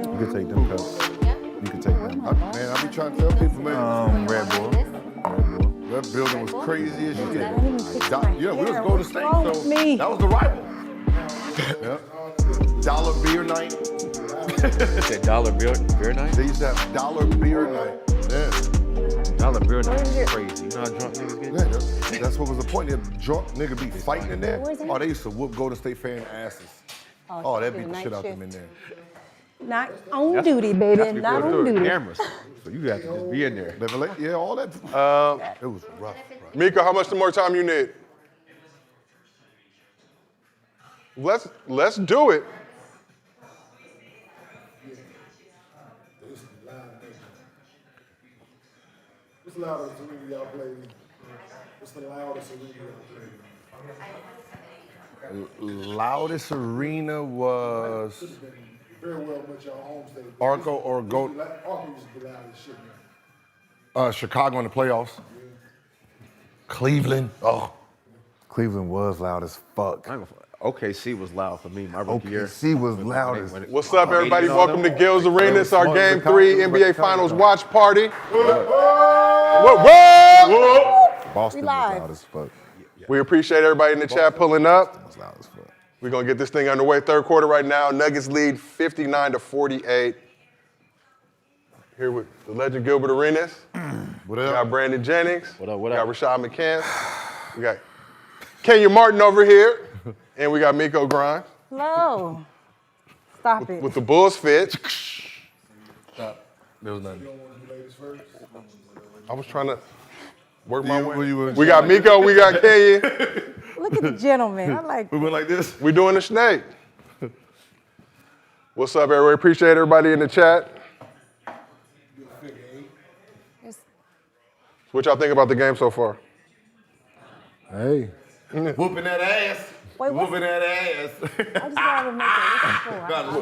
You can take them cups. You can take them. Man, I be trying to tell people, man. Red Bull. That building was crazy as shit. Yeah, we was Golden State, so that was the rival. Yeah. Dollar beer night. That dollar beer night? They used to have dollar beer night. Yeah. Dollar beer night is crazy. You know how drunk niggas get? Yeah, that's what was the point. That drunk nigga be fighting in there. Oh, they used to whoop Golden State fan asses. Oh, they beat the shit out them in there. Not on duty, baby. Not on duty. Cameras. So you have to just be in there. Yeah, all that. It was rough. Mika, how much more time you need? Let's do it. What's the loudest arena y'all played? What's the loudest arena y'all played? Loudest arena was Very well much y'all home state. Arco or Gold. Arco used to be loud as shit, man. Chicago in the playoffs. Cleveland. Oh, Cleveland was loud as fuck. OKC was loud for me my rookie year. OKC was loud as What's up, everybody? Welcome to Gil's Arena. It's our Game 3 NBA Finals watch party. Whoa. Boston was loud as fuck. We appreciate everybody in the chat pulling up. It was loud as fuck. We're going to get this thing underway. Third quarter right now. Nuggets lead 59-48. Here with the legend Gilbert Arenas. what We up? got Brandon Jennings. What up? We got Rashad McCants. We got Kenya Martin over here. And we got Miko Grimes. Hello. Stop it. With the Bulls fit. Stop. There was nothing. I was trying to work my way. We We got Miko, we got Kenya. Look at the gentleman. I like went like this. We doing the snake. What's up, everybody? Appreciate everybody in the chat. What y'all think about the game so far? Hey. Whooping that ass. Wait, what's Whooping that ass. I just gotta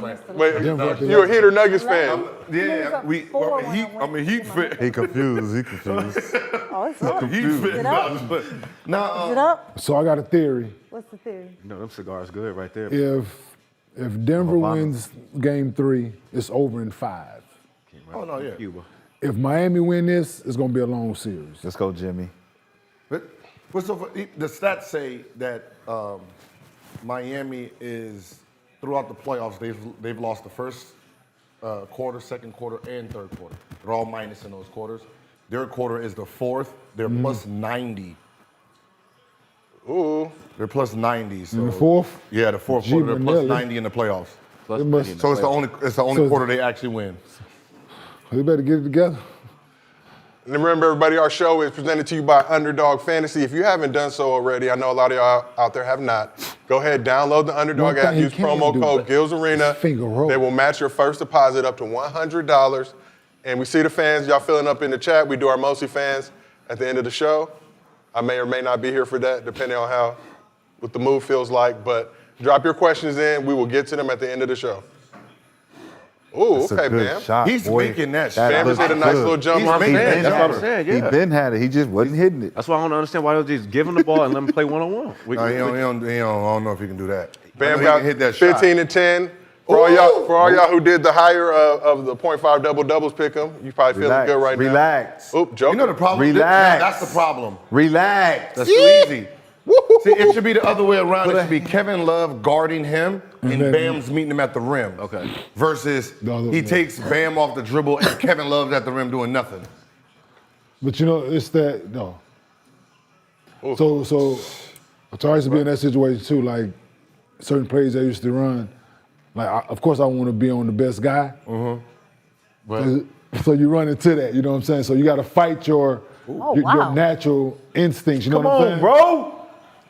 make it. Wait, you're a Heater Nuggets fan. Yeah, I'm a Heat fan. He confused. Oh, it's up. Heat Is it fan. up? Is Is it up? So I got a theory. What's the theory? You know, them cigars good right there. If Denver wins Game 3, it's over in 5. Oh, no, yeah. Cuba. If Miami win this, it's gonna be a long series. Let's go, Jimmy. But the stats say that Miami is, throughout the playoffs, they've lost the first quarter, second quarter, and third quarter. They're all minus in those quarters. Their quarter is the fourth. They're plus 90. Ooh. They're plus 90. So, In the fourth? Yeah, the fourth G. quarter. They're plus Manelli. 90 in the playoffs. Plus must- So it's the only quarter they actually win. They better get it together. And remember, everybody, our show is presented to you by Underdog Fantasy. If you haven't done so already, I know a lot of y'all out there have not. Go ahead, download the Underdog One app, thing use you can promo do, code but Gil's Arena. finger roll. They will match your first deposit up to $100. And we see the fans, y'all filling up in the chat. We do our mostly fans at the end of the show. I may or may not be here for that, depending on what the mood feels like. But drop your questions in. We will get to them at the end of the show. Ooh, That's okay, a good Bam. shot, He's boy. making that That Bam just looks hit a nice good. little jump. He's I'm making saying. That's what I'm that saying, He yeah. been had it. He just wasn't hitting it. That's why I don't understand why they just giving the ball and let them play one-on-one. I don't know if he can do that. Bam I know he got can hit that 15 shot. and 10. For all y'all who did the higher of the 0.5 double-doubles pick 'em, you probably feeling good right Relax. now. Oop, Joker. You know the problem? Relax. That's the problem. Relax. That's too easy. See, it should be the other way around. It should be Kevin Love guarding him and then- Bam's meeting him at the rim. Okay. Versus The other he way. takes Bam off the dribble and Kevin Love's at the rim doing nothing. But you know, it's that, no. So I used to be in that situation too, like certain plays I used to run. Like, of course I want to be on the best guy. So you run into that, you know what I'm saying? So you got to fight your natural instincts, you know what I'm saying? bro.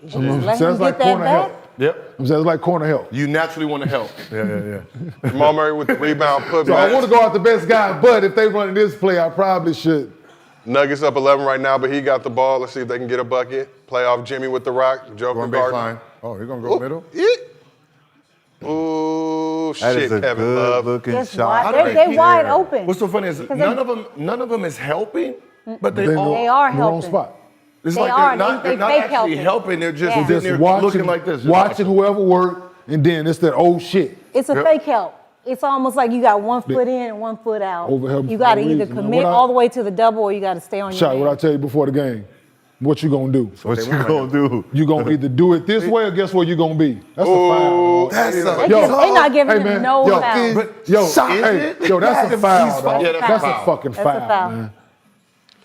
So Let it's him like get that corner back. help. Yep. I'm saying it's like corner help. You naturally want to help. Yeah. Jamal Murray with the rebound So I putback. want to go out the best guy, but if they running this play, I probably should. Nuggets up 11 right now, but he got the ball. Let's see if they can get a bucket. Play off Jimmy with the rock. Joker Going guarding. baseline. Oh, you're going to go middle? Ooh, That shit, is a Kevin Love. good-looking Just shot. wide, they wide open. What's so funny is none of them is helping, but they all They are in the wrong helping. spot. It's They like are. they're They not fake actually helping. helping. They're just Yeah. sitting Just there watching, looking like this. Just watching whoever work, and then it's that old shit. It's a fake help. It's almost like you got 1 foot in and 1 foot out. Overhelp You for got to no either reason, man. commit all the way to the double or you got to stay on your Shot, man. what I tell you before the game, what you gonna do? What you gonna do? You gonna either do it this way or guess where you gonna be? That's a Oh, foul. That's a They not giving Hey, him man, no yo, foul. Yo, that's a foul, dog. Yeah, that's That's a a foul. fucking That's a foul, foul. man.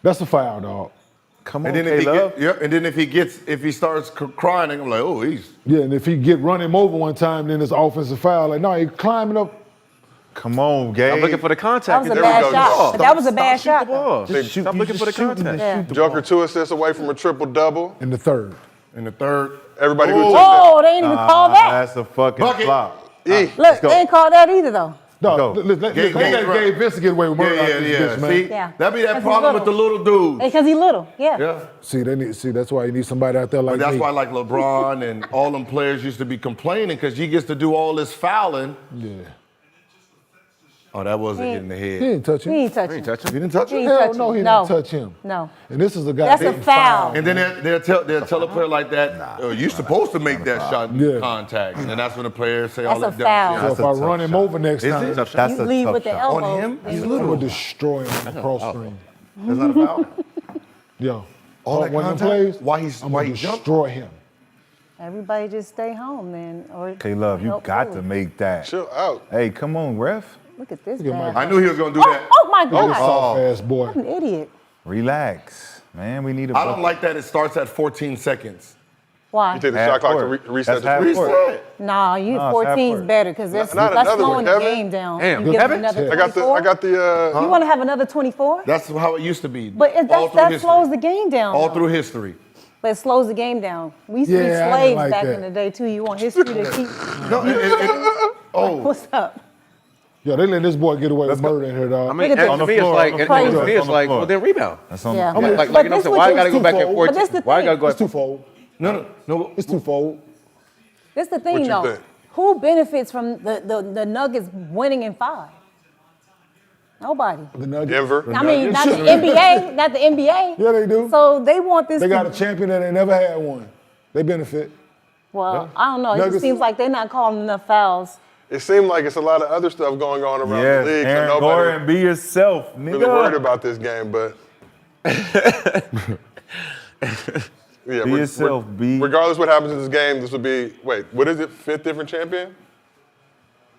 That's a foul, dog. Come on, And then K-Love. if he starts crying, I'm like, oh, he's. Yeah, and if he run him over one time, then it's offensive foul. Like, no, he climbing up. Come on, Gabe. I'm looking for the That contact. was a There we bad go. shot. But that was a bad Shoot the shot. ball. Just shoot- Stop you looking just for the shooting contact. Yeah. shoot the Joker ball. 2 assists away from a triple-double. In the third. In the third. Everybody who took Oh, they ain't even call that. That's a fucking Bucket. flop. Look, they ain't called that either, though. No, Go. let Gabe- Gabe Vincent get away with murder out this bitch, man. See, Yeah. that be that Because problem he's with the little dudes. Because he little, yeah. Yeah. See, that's why you need somebody out there like That's me. why like LeBron and all them players used to be complaining because he gets to do all this fouling. Yeah. Oh, that wasn't hitting the He head. ain't touch He him. ain't touching. Ain't touch He him. didn't touch He him. ain't Hell touch no, him. he No. didn't touch him. No. And this is a guy. That's a foul. And then they'll tell a player like that, oh, you're supposed to make that shot in Yeah. contact. And then that's when the players say all That's that a foul. dumb So shit. if That's I a tough run him shot. over next Is time, it? That's You a lead tough with the shot. elbow. On him? He's I'm little. gonna destroy him across screen. That's not a foul? Yo, All that one of them contact? plays, Why I'm he gonna jumped? destroy him. Everybody just stay home then. Or K-Love, you help got move. to make that. Chill out. Hey, come on, ref. Look at this Look at bad. I knew he was going to do Oh, that. oh my Look at this God. soft ass boy. What an idiot. Relax, man. We need a I don't bucket. like that it starts at 14 seconds. Why? You take the Half shot clock to court. reset That's the half free court. throw. Nah, you No, it's 14 is half better because that's Not another slowing one, the Kevin. game down. Damn, You give Kevin? him another I got 24? the You want to have another 24? That's how it used to be. But All through that history. slows the game down. All though. through history. But it slows the game down. We used to be Yeah, I didn't slaves like back that. in the day too. You want history to keep. No, oh, What's up? Yo, they let this boy get away with murder in here, dog. I mean, Look at and this. to me, it's like, On the and floor, to me, on it's the like, floor. well, then rebound. That's on Yeah. the Like, floor. like, But you know what I'm this saying? what Why I you- got to go back at But 14? this the Why I thing. got to go It's at twofold. no. It's twofold. This the thing What you though. think? Who benefits from the Nuggets winning in 5? Nobody. The Nuggets. Denver. I mean, not the NBA, not the NBA. Yeah, they do. So they want this. They got to, a champion that ain't never had one. They benefit. well, I don't know. It Nuggets- just seems like they're not calling enough fouls. It seemed like it's a lot of other stuff going on around Yes, the league. So Aaron nobody Gordon, be yourself, nigga. really worried about this game, but yeah, Be yourself, B. regardless what happens in this game, this would be what is it? 5th different champion?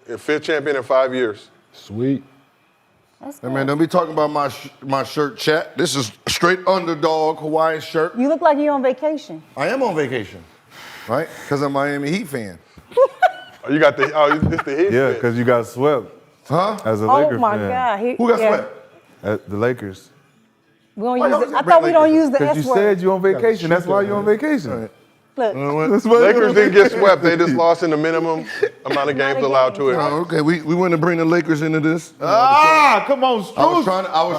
Yeah, 5th champion in 5 years. Sweet. That's Hey, good. man, don't be talking about my shirt, chat. This is straight underdog Hawaiian shirt. You look like you're on vacation. I am on vacation, right? Because I'm a Miami Heat fan. Oh, you got it's the Heat. Yeah, fan. because you got swept Huh? as a Oh Lakers my fan. God. Who got swept? At the Lakers. We don't Why use y'all it. I just thought we bring don't Lakers? use the Because you S word. said you on vacation. That's why you on vacation. Right. Look, That's why you Lakers on didn't get vacation. swept. They just lost in the minimum amount of games allowed to it. Oh, okay, we want to bring the Lakers into this. Ah, come on, I was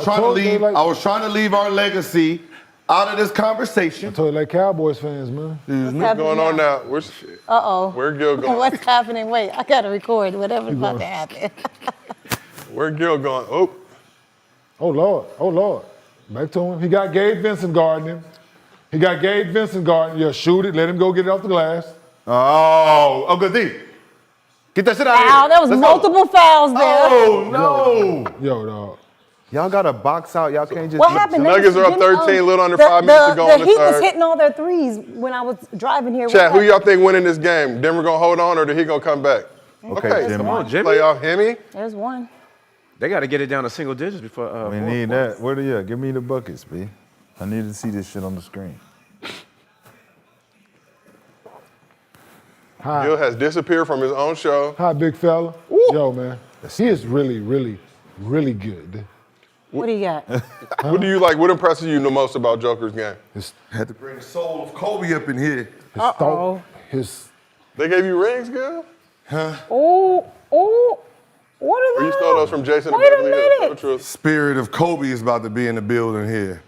Struz. trying to leave our legacy out of this conversation. I told you, like Cowboys fans, man. What's going on now? uh-oh. Where Gil going? What's happening? Wait, I got to record whatever's about to happen. Where Gil going? Oh, Oh, Lord. Oh, Lord. Back to him. He got Gabe Vincent guarding him. Yeah, shoot it. Let him go get it off the glass. Oh, good D. Get that shit out of here. Wow, there was Let's go. multiple fouls there. Oh, no. Yo, dog. Y'all got to box out. Y'all can't just. What happened? The They Nuggets was are up getting 13, on- little under 5 minutes to go in the Heat was third. hitting all their threes when I was driving here. Chad, What who y'all think winning this game? Denver gonna hold on, or the Heat gonna come back? Okay, Jimmy. Come on, Jimmy. Playoff Hemi. There's one. They got to get it down to single digits before. We fourth need quarter. that. Where the Give me the buckets, B. I need to see this shit on the screen. Gil has disappeared from his own show. Hi, big fella. Yo, man. He is really, really, really good. What do you got? What do you like? What impresses you the most about Joker's game? Had to bring the soul of Kobe up in here. His thought, his They gave you rings, Gil? Oh, what are Or those? you stole those from Jason and Wait a Beverly Hills? minute. Tell the truth. Spirit of Kobe is about to be in the building here.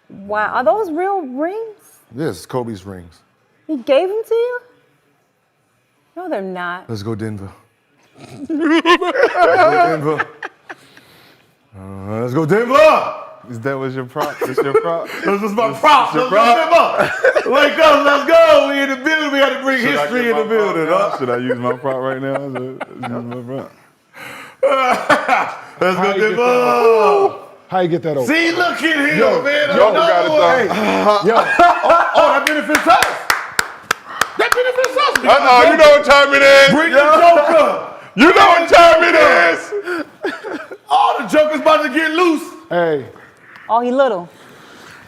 Wow, are those real rings? Yes, Kobe's rings. He gave them to you? No, they're not. Let's go Denver. Let's go Denver. Let's go Denver. Is that was your prop? That's your prop? This is my prop. Let's go Denver. Wake up, let's go. We in the building. We got to bring history in the building. Huh? Should I use my prop right now? Use my prop. Let's How go you get get ball. How you get that over? See, look at him, Yo, man. Joker got it, though. Yo, Oh, that benefits us. That benefits us. You know what time it is. Bring the Joker. You know what time it is. All the Joker's about to get loose. hey, Oh, he little.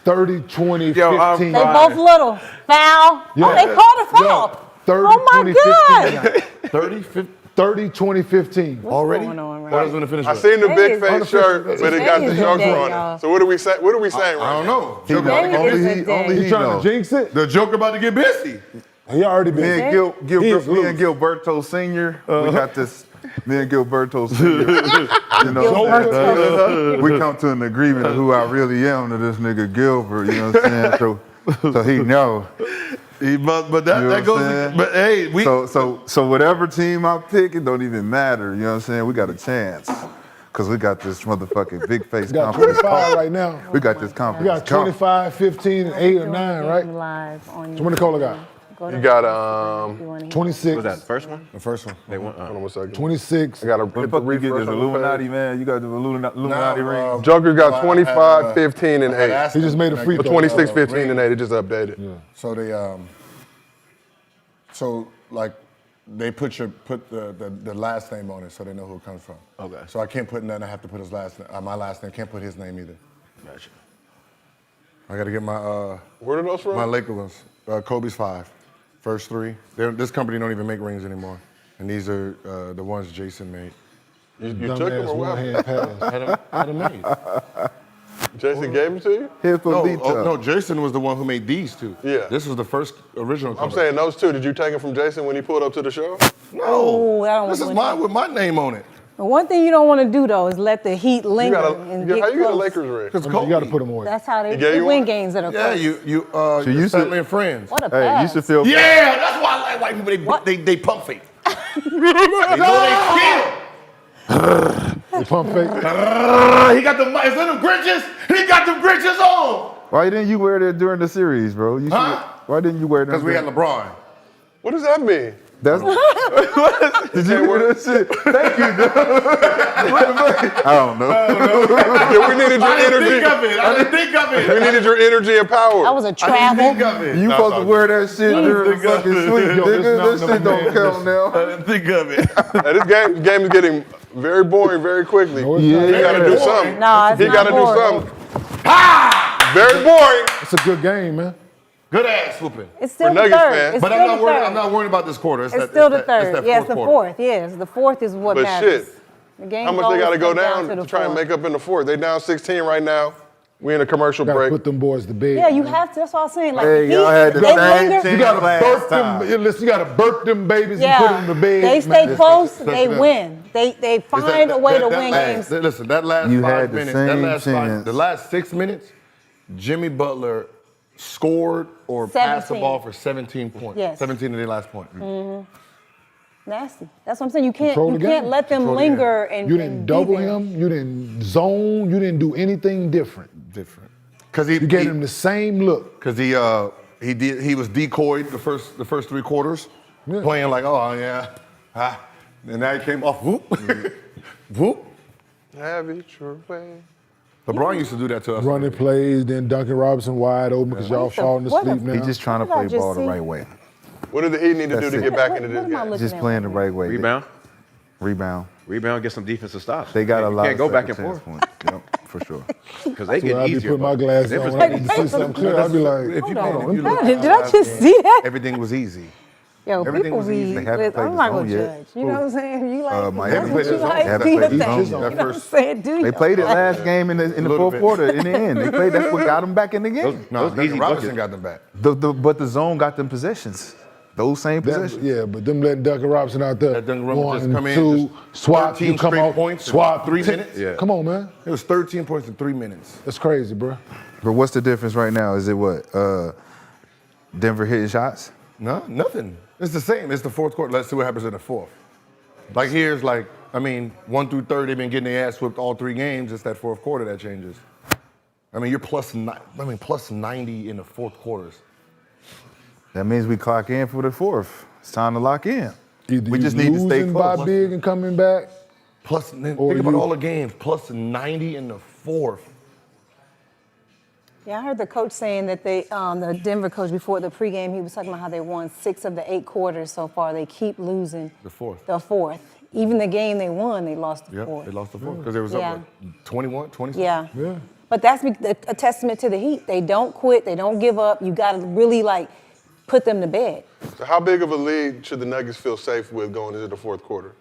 30, 20, Yo, 15. They both little. Foul. Yeah. Oh, they called a foul. Yo, 30, Oh, my 20, God. 15. 30, 50. 30, 20, 15. Already? going on right What else going to finish I with? seen the big Hey, face shirt, but it got the Hey, Joker hey, on y'all. it. So what are we saying? What are we saying I right don't now? know. He Joker, know. Today Only is he, the only day. he Trying know. to jinx it? the Joker about to get busy. He already been. Me and, He is me and loose. Gilberto Sr., we got this. Me and Gilberto Sr., you know, Gilberto. we come to an agreement of who I really am to this nigga Gilbert, you know what I'm saying? So he know. But that, You know that what goes. I'm saying? But hey, we. So whatever team I pick, it don't even matter, you know what I'm saying? We got a chance. Because we got this motherfucking big face We got conference 25 call. right now. We got this We conference got call. 25, 15, and 8 or 9, right? Live on So what Nikola got? You got 26. Was that the first one? The first one. They won. Hold on 1 second. 26. I got to What the hit the fuck you get refresh this on the Illuminati, page. man? You got the Illuminati ring? Joker's got 25, I 15, and 8. He just made a free Or throw. 26, 15, and 8. It just updated. So they so like they put the last name on it so they know who it comes from. Okay. So I can't put nothing. I have to put his last name. My last name. Can't put his name either. Gotcha. I got to get my Where are those from? my Laker ones. Kobe's 5, first 3. This company don't even make rings anymore, and these are the ones Jason made. You took them or what? one-hand pass. Had them made. Jason gave them to you? No, No, Jason was the one who made these two. Yeah. This was the first original. I'm company. saying those two. Did you take them from Jason when he pulled up to the show? No, Oh, I don't this is want mine with my name on it. The one thing you don't want to do though is let the heat You linger got and how get you get a close. Lakers ring? Because You got to put them away. That's how they, He gave they you win one? games that are Yeah, close. you you family said- and friends. What a Hey, pass. you should feel Yeah, that's why I like white people. They pump fake. They know they feel. The pump fake. He got the is that them Grinches? He got them Grinches on. Why didn't you wear that during the series, bro? You Huh? Why didn't you wear that? Because we had LeBron. What does that mean? That's Did you hear that shit? Thank you, dude. I don't know. Yeah, we needed your I didn't think energy. of it. I didn't think of We it. needed your energy and power. That was a I didn't travel. think of it. You No, supposed to it's wear that shit during the think of fucking it. sweep, Yo, nigga. this That not shit no don't man, count now. I didn't think of it. Hey, this game is getting very boring very quickly. No, it's Yeah. not. He got to do something. No, it's He not got to do boring. something. Very boring. It's a good game, man. Good ass whooping. It's still For the Nuggets third. fans. It's But still I'm not the worried. third. I'm not worried about this quarter. It's still the It's third. that Yes, the quarter. fourth. Yes, the fourth is what But matters. shit, The game How much they got to always go comes down the to try and fourth. make up in the fourth? They down 16 right now. We in a commercial Got to break. put them boys to bed. Yeah, you have to. That's what I was saying. Like Hey, the y'all Heat, had the they same linger. chance You got to last birth time. them. Listen, you got to birth them babies Yeah, and put them to bed. they stay Man, close. that's They enough. win. They find a way to win games. Listen, that last You 5 had the minutes, same chance. the last 6 minutes, Jimmy Butler scored or passed the 17. ball for 17 points. Yes. 17 of their last point. Nasty. That's what I'm saying. You can't. Control You the can't game. let them Control the linger and. You and didn't be double there. him. You didn't zone. You didn't do anything different. Different. Because You gave him the same look. Because he was decoyed the first 3 quarters, Yeah. playing like, oh yeah, and now he came off whoop, whoop. Have it your way. LeBron used to do that to us. Running plays, then Duncan Robinson wide open because y'all What the- falling what the- asleep now. He's just trying to What did I play just ball the see? right way. What did the Heat need to do That's to it. get back into What this am I game? looking Just at? playing the right way. Rebound. Rebound. Rebound, get some defensive stops. They got a You lot can't of go back and second chance forth points. Yep, for sure. Because they Well, get I'll be easier. putting my but glasses them on is- when I need to see something clear. I'll be like, If you Hold on. if you look Did at I last just game, see that? Everything was easy. Yo, Everything people was easy. read. They haven't played I'm the not gonna zone yet. judge. You know what I'm saying? You like Miami that's played what the you zone. like. Haven't Do your played the thing. zone. You know That what I'm first- saying? Do They your played it thing. last game in the little fourth bit. quarter. In the end, they played. That's what got them back in the game. No, Those easy Duncan Robinson buckets. got them back. But the zone got them possessions. Those same possessions. yeah, but them letting Duncan Robinson out there. Let Duncan Robinson just 1, come in, 2, just swap, 13 you come straight out, points in swap, 3 10 minutes? Yeah. Come on, man. It was 13 points in 3 minutes. That's crazy, bro. But what's the difference right now? Is it what? Denver hitting shots? No, nothing. It's the same. It's the fourth quarter. Let's see what happens in the fourth. Like here's 1 through 3, they've been getting their ass whipped all 3 games. It's that fourth quarter that changes. I mean, you're plus 90 in the fourth quarters. That means we clock in for the fourth. It's time to lock in. Either We you just need to stay losing by close. big and coming back, Plus, think Or about you- all the games. Plus 90 in the fourth. Yeah, I heard the coach saying that the Denver coach before the pregame, he was talking about how they won 6 of the 8 quarters so far. They keep losing. The fourth. The fourth. Even the game they won, they lost the Yep, fourth. they lost the fourth because it was Yeah. up, what, 21, 20? Yeah. Yeah. But that's a testament to the Heat. They don't quit. They don't give up. You got to really, put them to bed. So how big of a lead should the Nuggets feel safe with going into the fourth quarter?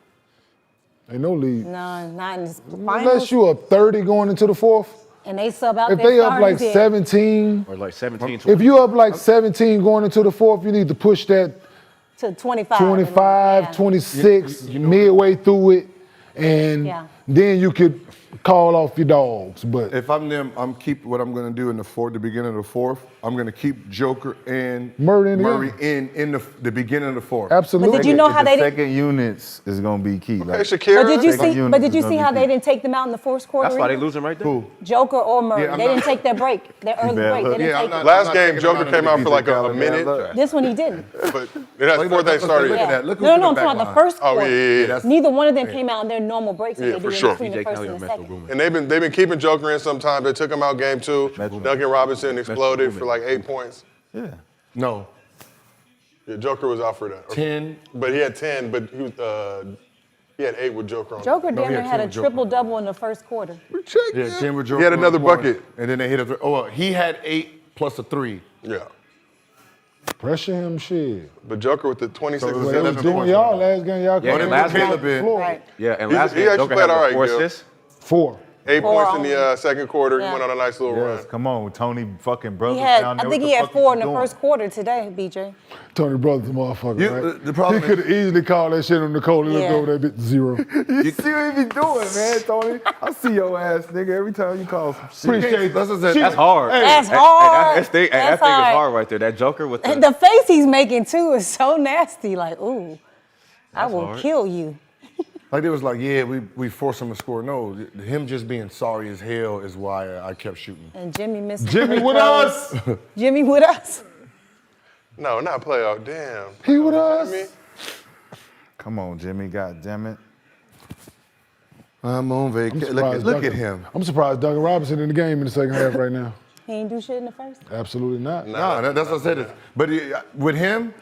Ain't no lead. No, not in this Unless finals. you up 30 going into the fourth. And they sub out If their they up like starters, yeah. 17, Or like 17, 20. if you up like 17 going into the fourth, you need to push that To 25. 25, Yeah. 26, midway through it, and Yeah. then you could call off your dogs. But If I'm them, I'm keep what I'm going to do in the beginning of the fourth. I'm going to keep Joker and Murray in the beginning of the fourth. absolutely. But did you know how the they didn't? second units is gonna be key. Hey, Like, Shakira. But did you Second see? unit But did you is see gonna how be they key. didn't take them out in the first quarter? That's why they either? losing right there. Who? Joker or Murray. Yeah, I'm they not- didn't take their break, their early bad break. luck. They didn't Yeah, I'm take not- Last I'm game, taking Joker him out came of out the for like Bad a luck. minute, This one he didn't. but that's before they Look started. at that. Look No, who's no, in the I'm talking back about the line. first Oh, quarter. yeah. That's- Neither one of them came out in their normal breaks that Yeah, they for do sure. in between the DJ first Kelly and on the Metro second. Boomin. And they've been keeping Joker in sometimes. They took him out game 2. Duncan Robinson exploded for like 8 points. yeah. No, Yeah, Joker was out for that. 10. But he had 10, but he had 8 with Joker on. Joker No, damn he near had had two a with Joker. triple-double in the first quarter. Yeah, 10 with Joker. He had another on one, bucket. And then they hit a 3. Oh, well, he had 8 plus a 3. Yeah. Pressure him, shit. But Joker with the 26 So it was Well, they was 11 doing points. y'all last game. Y'all Yeah, couldn't and last get game- off the floor. Right. Yeah, and He's- last he game, actually Joker played had all right, 4 Gil. assists. 4. 8 Four points in the second quarter. Yeah. He went on a nice little run. Yes, come on, Tony fucking brothers He had, down there. I think What he the had fuck 4 is in the he doing? first quarter today, BJ. Tony Brothers, a motherfucker, You- right? the problem he could have easily called that shit on Nicole and looked Yeah. over that bitch 0. You see what he be doing, man, Tony? I see your ass, nigga, every time you call some shit. Appreciate That's what I said. Shit. That's hard. Hey, That's Hey, hard. that thing That's is hard. hard right there. That Joker with the. The face he's making, too, is so nasty. Like, ooh, I will hard. kill you. Like, they was like, yeah, we forced him to score. No, him just being sorry as hell is why I kept shooting. And Jimmy missed the Jimmy free with throws. us. Jimmy with us. No, not playoff. Damn. He with us. Jimmy. Come on, Jimmy, God damn it. I'm on vacation. Look Surprised at Duncan- him. I'm surprised Duncan Robinson in the game in the second half right now. He ain't do shit in the first. Absolutely not. Nah, that's what I said. But with him,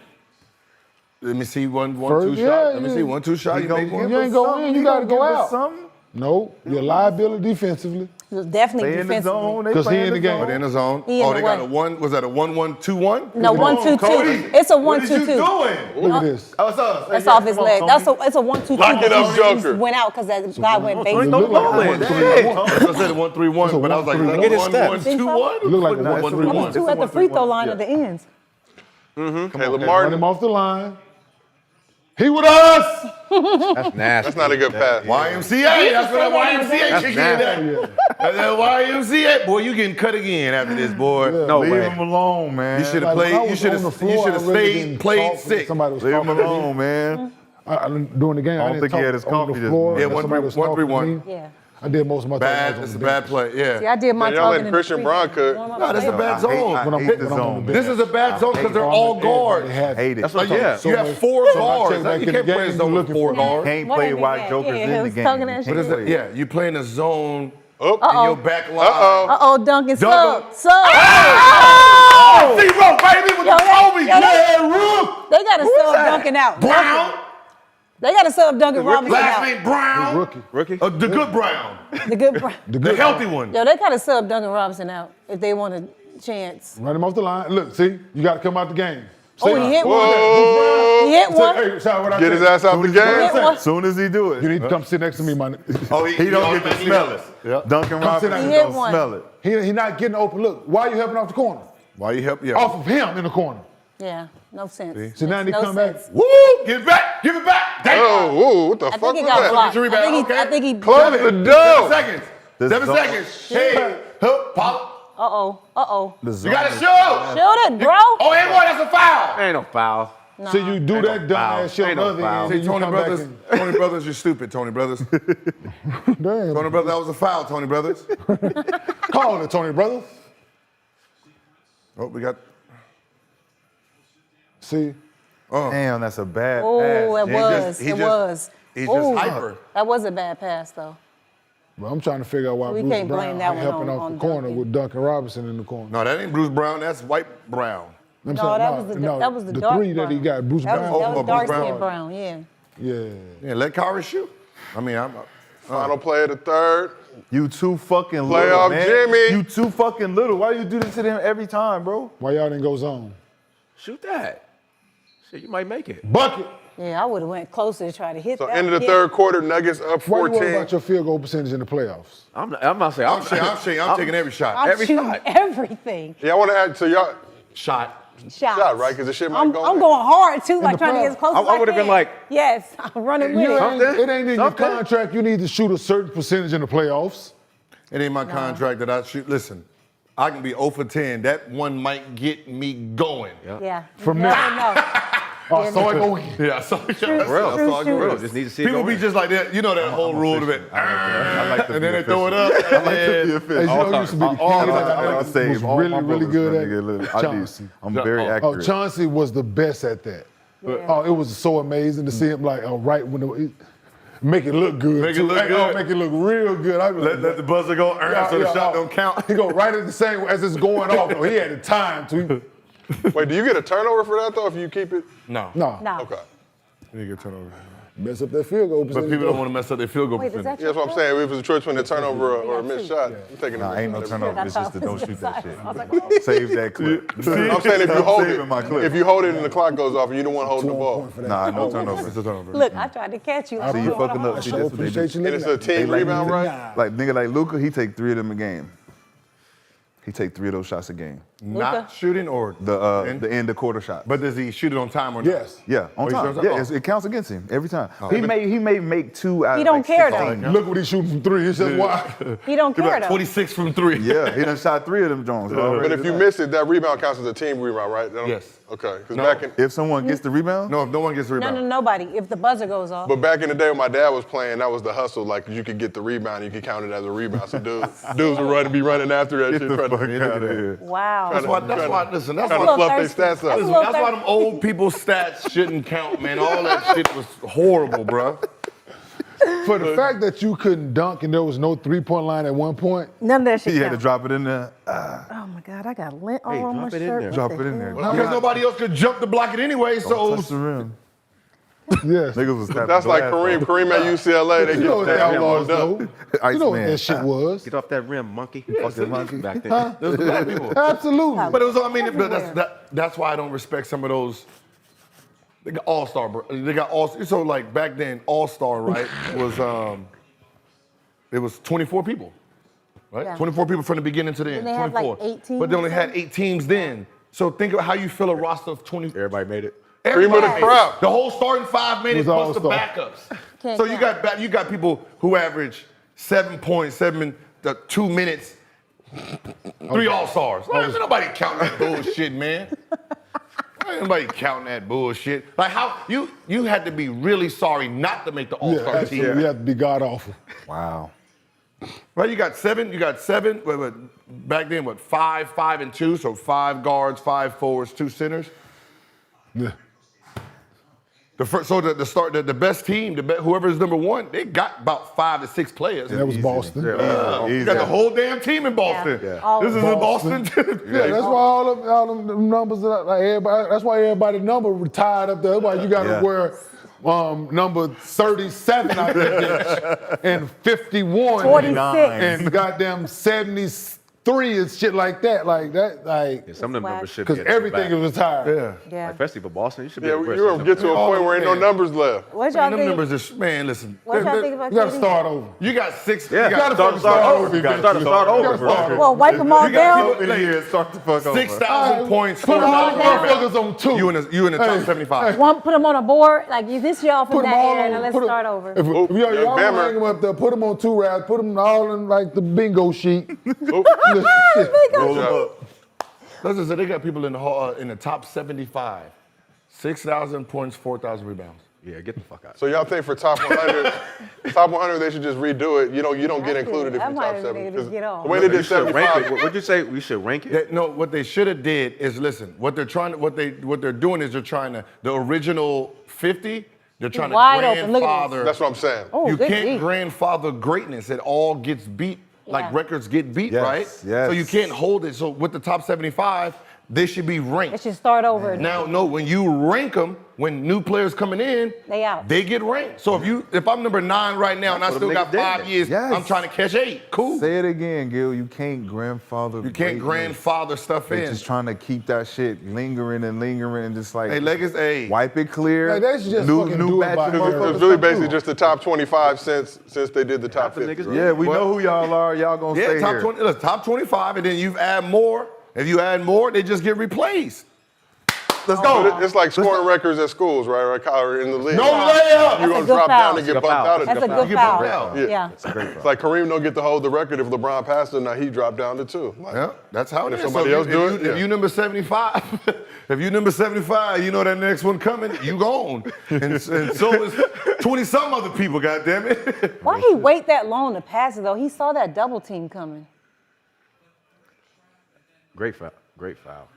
let me see one, First, 2 yeah, shot. Let me yeah. see 1, 2 shot. You make one. You ain't go in, you gotta go out. Something. No, you're liability defensively. Definitely They in the defensively. zone. They 'Cause he play in the game. Oh, they in the zone. He in Oh, the they got way. a 1. Was that a 1-1-2-1? No, Come on, 1-2-2. Cody. It's a What is 1-2-2. you doing? Look at this. Oh, what's up? That's Yeah, off his come on, leg. Tony. It's a 1-2-2. Lock it up, He just Joker. went out because that guy went Tony, basic. don't Look like go in. 1-3-1. That's what I said, 1-3-1. But I was like, 1-3-1. get his his stats. 1-2-1. Look like a Nah, it's a 1-3-1. 2 at the free throw line at the ends. Caleb Run Martin. him off the line. He with us. That's nasty. That's not a good pass. YMCA. That's what that YMCA That's kicking nasty. in there. That's that YMCA. Boy, you getting cut again after this, boy. No Leave way. him alone, man. You should have Like, when I played. You was should on the have. floor, You should I have really stayed. didn't Played talk when sick. Somebody was Leave him talking to me. alone, man. During the game, I I don't didn't think he talk had his on coffee the this floor. morning. Yeah, Somebody was talking to 1-3-1. me. Yeah. I did most of my Bad. talking It's a on the bad bench. play. Yeah. See, I did my Yeah, y'all talking let in Christian the Braun cook. No, that's a bad zone. I hate the zone, man. This is a bad zone because they're all guards. Hate it. That's what I'm Yeah. talking You have 4 guards. You can't play a zone with 4 guards. Can't What play is while that? Joker's Yeah, in he the was game. talking You that can't shit. What is play it? Yeah, you play in a zone Oh, in your back line. Uh-oh, Duncan sub. Duncan. Sub. Oh! Zero, baby, with Yo, the Kobe. yo, Yeah, Rook. They got to sub Duncan out. Brown. They got to sub Duncan Robinson Last out. name Brown. Rookie. Rookie? The good Brown. The good Brown. The healthy one. Yo, they got to sub Duncan Robinson out if they want a chance. Run him off the line. Look, see, you got to come out the game. Oh, he hit one. Whoa. He hit one. Hey, shout out what I Get his said. ass out the Hit game. one. As soon as he do it, You need to come sit next to me, man. Oh, he don't get to smell it. Yeah. Duncan Come sit Robinson down. He hit don't one. smell it. He not getting open. Look, why are you helping off the corner? Why you help? Yeah. Off of him in the corner. Yeah, no sense. So now he No come sense. back. Woo! Give it back. Give it back. Damn. Oh, whoa, what the I fuck think he was got that? blocked. Three back, okay. I think he. Close the 7 door. seconds. This 7 zone- seconds. Hey, hup, pop. Uh-oh. Uh-oh. The You zone got to is- shoot. Shoot it, bro. Oh, and boy, that's a foul. Ain't no foul. So you do that dumb foul. ass shit on Ain't the no other foul. end. See, and you Tony come back Brothers. and- Tony Brothers, you're stupid, Tony Brothers. Damn. Tony Brothers, that was a foul, Tony Brothers. Call it, Tony Brothers. Oh, we got. See, Damn, that's a bad Oh, pass. it Jim. was. he It just- was. He's Ooh, just hyper. that was a bad pass, though. But I'm trying to figure out why We Bruce can't blame Brown that one helping on off the corner Duncan. with Duncan Robinson in the corner. No, that ain't Bruce Brown. That's White Brown. I'm No, saying, that was the the dark three that he brown. got. Bruce That Brown. was Bruce dark Brown. skin brown, yeah. Yeah. Yeah, let Kyrie shoot. I mean, Final play of the third. You too fucking little, Playoff man. Jimmy. You too fucking little. Why you do this to them every time, bro? Why y'all didn't go zone? Shoot that. Shit, you might make it. Bucket. Yeah, I would have went closer to try to hit So that. end of the Yeah. third quarter, Nuggets up Why you worried 14. about your field goal percentage in the playoffs? I'm not saying. I'm taking every shot. I'm every shooting shot. everything. Yeah, I want to add to y'all. Shot. Shots. Shot, right? 'Cause the shit might I'm go I'm in. going hard, too, like the trying to get as close I as I would've been can. like- Yes, I'm running with it. It ain't in your Something. contract. You need to shoot a certain percentage in the playoffs. It ain't my contract that I shoot. Listen, I can be 0 for 10. That one might get me going. Yeah. From you there. never know. Oh, Yeah, so I go. Yeah, so True, Real. true, all true. Bro, just need to see it people go be in. just like that. You know that whole rule of it. I like to And be then they throw it official. up. I like to be Hey, you official. know, used to be the All kid time. that I was save all really, my really brothers good trying at to get little. I do. Chauncey. I'm very Oh, accurate. Chauncey was the best at that. Oh, it was so amazing to see him like right when make it look good. Make it too. look Hey, oh, good. make it look real good. I Let the buzzer go so the shot don't count. He go right at the same as it's going off. Though. He had the time to. Wait, do you get a turnover for that though if you keep it? No. No. No. Okay. You get turnover. Mess up that field goal. But people don't want to mess up their field goal Wait, is percentage. that Yeah, that's what I'm saying. If it was a choice between a turnover or a missed shot, I'm taking Nah, a ain't no missed shot. turnover. It's just I the don't thought shoot that it was shit. I was like, oh. Save that clip. I'm saying if you hold it, saving my clip. if you hold it and the clock goes off and you don't want to hold the ball, Nah, no turnover. It's a turnover. Look, I tried to catch you. See, you fucking up. See, So that's what they appreciate do. you and it's looking a at team like rebound, me. right? Like nigga like Luka, he take 3 of them a game. He take 3 of those shots a game. Not shooting or The end of quarter shot. But does he shoot it on time or not? Yes. Yeah, on Oh, he time. shows up? Yeah, Oh. it counts against him every time. He may make 2 out He of don't like care, 16. though. Look what he's shooting from 3. It's just why. He don't He care, about though. 26 from 3. Yeah, he done shot 3 of them Jones. But if you miss it, that rebound counts as a team rebound, right? Yes. Okay. Because No. back in If someone gets the rebound, No, if no one gets the No, rebound. nobody. If the buzzer goes off. but back in the day when my dad was playing, that was the hustle. Like you could get the rebound, you could count it as a rebound. So dudes would be running after that shit. Trying to- out of here. Wow. That's why, listen, that's Trying why, to a fluff little their thirsty. stats up. That's a listen, little that's why thirsty. them old people's stats shouldn't count, man. All that shit was horrible, bro. For the fact that you couldn't dunk and there was no 3-point line at one point, None of that shit He had to count. drop it in there. Oh, my God. I got lint all Hey, on my drop it in shirt. there. What Drop the it in there. hell? Because nobody else could jump to block it anyway, so Touch the rim. yes. Niggas was tapping That's like glass Kareem. off. Kareem at UCLA, they You know what get that that was, rim though. up. You know what Iceman. that shit was. Get off that rim, monkey. Fucking monkey. Back there. those are black people. Absolutely. But it was, I mean, but that's why I don't respect some of those. They got all-star, bro. They got all. So like back then, all-star, right, was it was 24 people, right? Yeah. 24 people from the beginning to the end. they had, like, 24. 8 teams But they only or had something? 8 teams then. So think of how you fill a roster of 20. Everybody made it. Cream of the Everybody. crop. The whole starting 5 minutes Was plus the all-star. backups. Can't So you count. got people who average 7 points, 2 minutes, 3 all-stars. Why ain't nobody counting that bullshit, man? Why ain't nobody counting that bullshit? Like how you had to be really sorry not to make the Yeah, all-star absolutely. team. You have to be god awful. Wow. Right, you got seven. Wait, back then, 5, 5, and 2. So 5 guards, 5 forwards, 2 centers. Yeah. The best team, whoever's number 1, they got about 5 to 6 players. That was Boston. You got the whole damn team in Boston. Yeah. All This of is in Boston. Yeah, that's why all them numbers, like everybody, that's why everybody number retired up there. That's why you got to Yeah. wear number 37 out there and 51 46. and goddamn 73 and shit like that. Like that, like, Yeah, some of them Swag. numbers should be because at the everything back. is retired. Yeah. Yeah. Especially for Boston, you should be Yeah, able to you're gonna get to a point where ain't no numbers left. What y'all Man, them think? numbers is, man, listen. What y'all think about You got to KD? start over. You got 6. Yeah, you got start over. start You over. gotta start over, You bro. gotta Well, wipe them all You got down. people- Yeah, start the fuck over. 6,000 points, Put all 4,000 the rebounds. motherfuckers on 2. You in the top 75. Put them on a board. Like, this y'all from Put them that all era. Now on. let's put 'em- start over. If Oop, y'all young want to Bammer. hang them up there, put them on 2 rounds. Put them all in like the bingo sheet. Oop. Roll them up. Listen, so they got people in the top 75. 6,000 points, 4,000 rebounds. Yeah, get the fuck out. So y'all think for top 100, they should just redo it? You don't get included if That you're might top have 70. made it 'Cause get off. the way they You did should rank 75. it. What'd you say? We should rank it? No, what they should have did is listen. What they're doing is they're trying to the original 50. They're trying wide to open. Look at grandfather. That's what I'm saying. Oh, You good can't D. grandfather greatness. It all gets beat. Like Yeah. records get beat, Yes, right? yes. So you can't hold it. So with the top 75, they should be ranked. They should start over. Now, no, when you rank them, when new players coming in, They out. They get ranked. So if I'm number 9 right now and I That's still what got them niggas 5 did. years, Yes. I'm trying to catch 8. Cool. Say it again, Gil. You can't grandfather. You can't greatness. grandfather stuff They in. just trying to keep that shit lingering and just like Hey, Lakers, hey. wipe it clear. Like, they should just new fucking new do it batch by of motherfuckers. motherfuckers. It's really Fuck basically you. just the top 25 since they did the top Half the 50. niggas right? did. Yeah, we know who y'all are. Y'all gonna Yeah, stay top here. 20, look, top 25, and then you add more. If you add more, they just get replaced. Let's But go. it's like scoring records at schools, right? Right, or in the league. No layup. You're That's a gonna good drop foul. down and get That's a bumped foul. out. That's a Of good get foul. bumped out. Yeah. It's a great It's like Kareem don't get to hold the record if LeBron passed it, now he dropped down to 2. Like, Yeah, that's how it if is. somebody else do it, If yeah. you number 75, if you number 75, you know that next one coming, you gone. And so is 20-some other people, goddammit. Why he wait that long to pass it though? He saw that double team coming. Great foul. Great foul.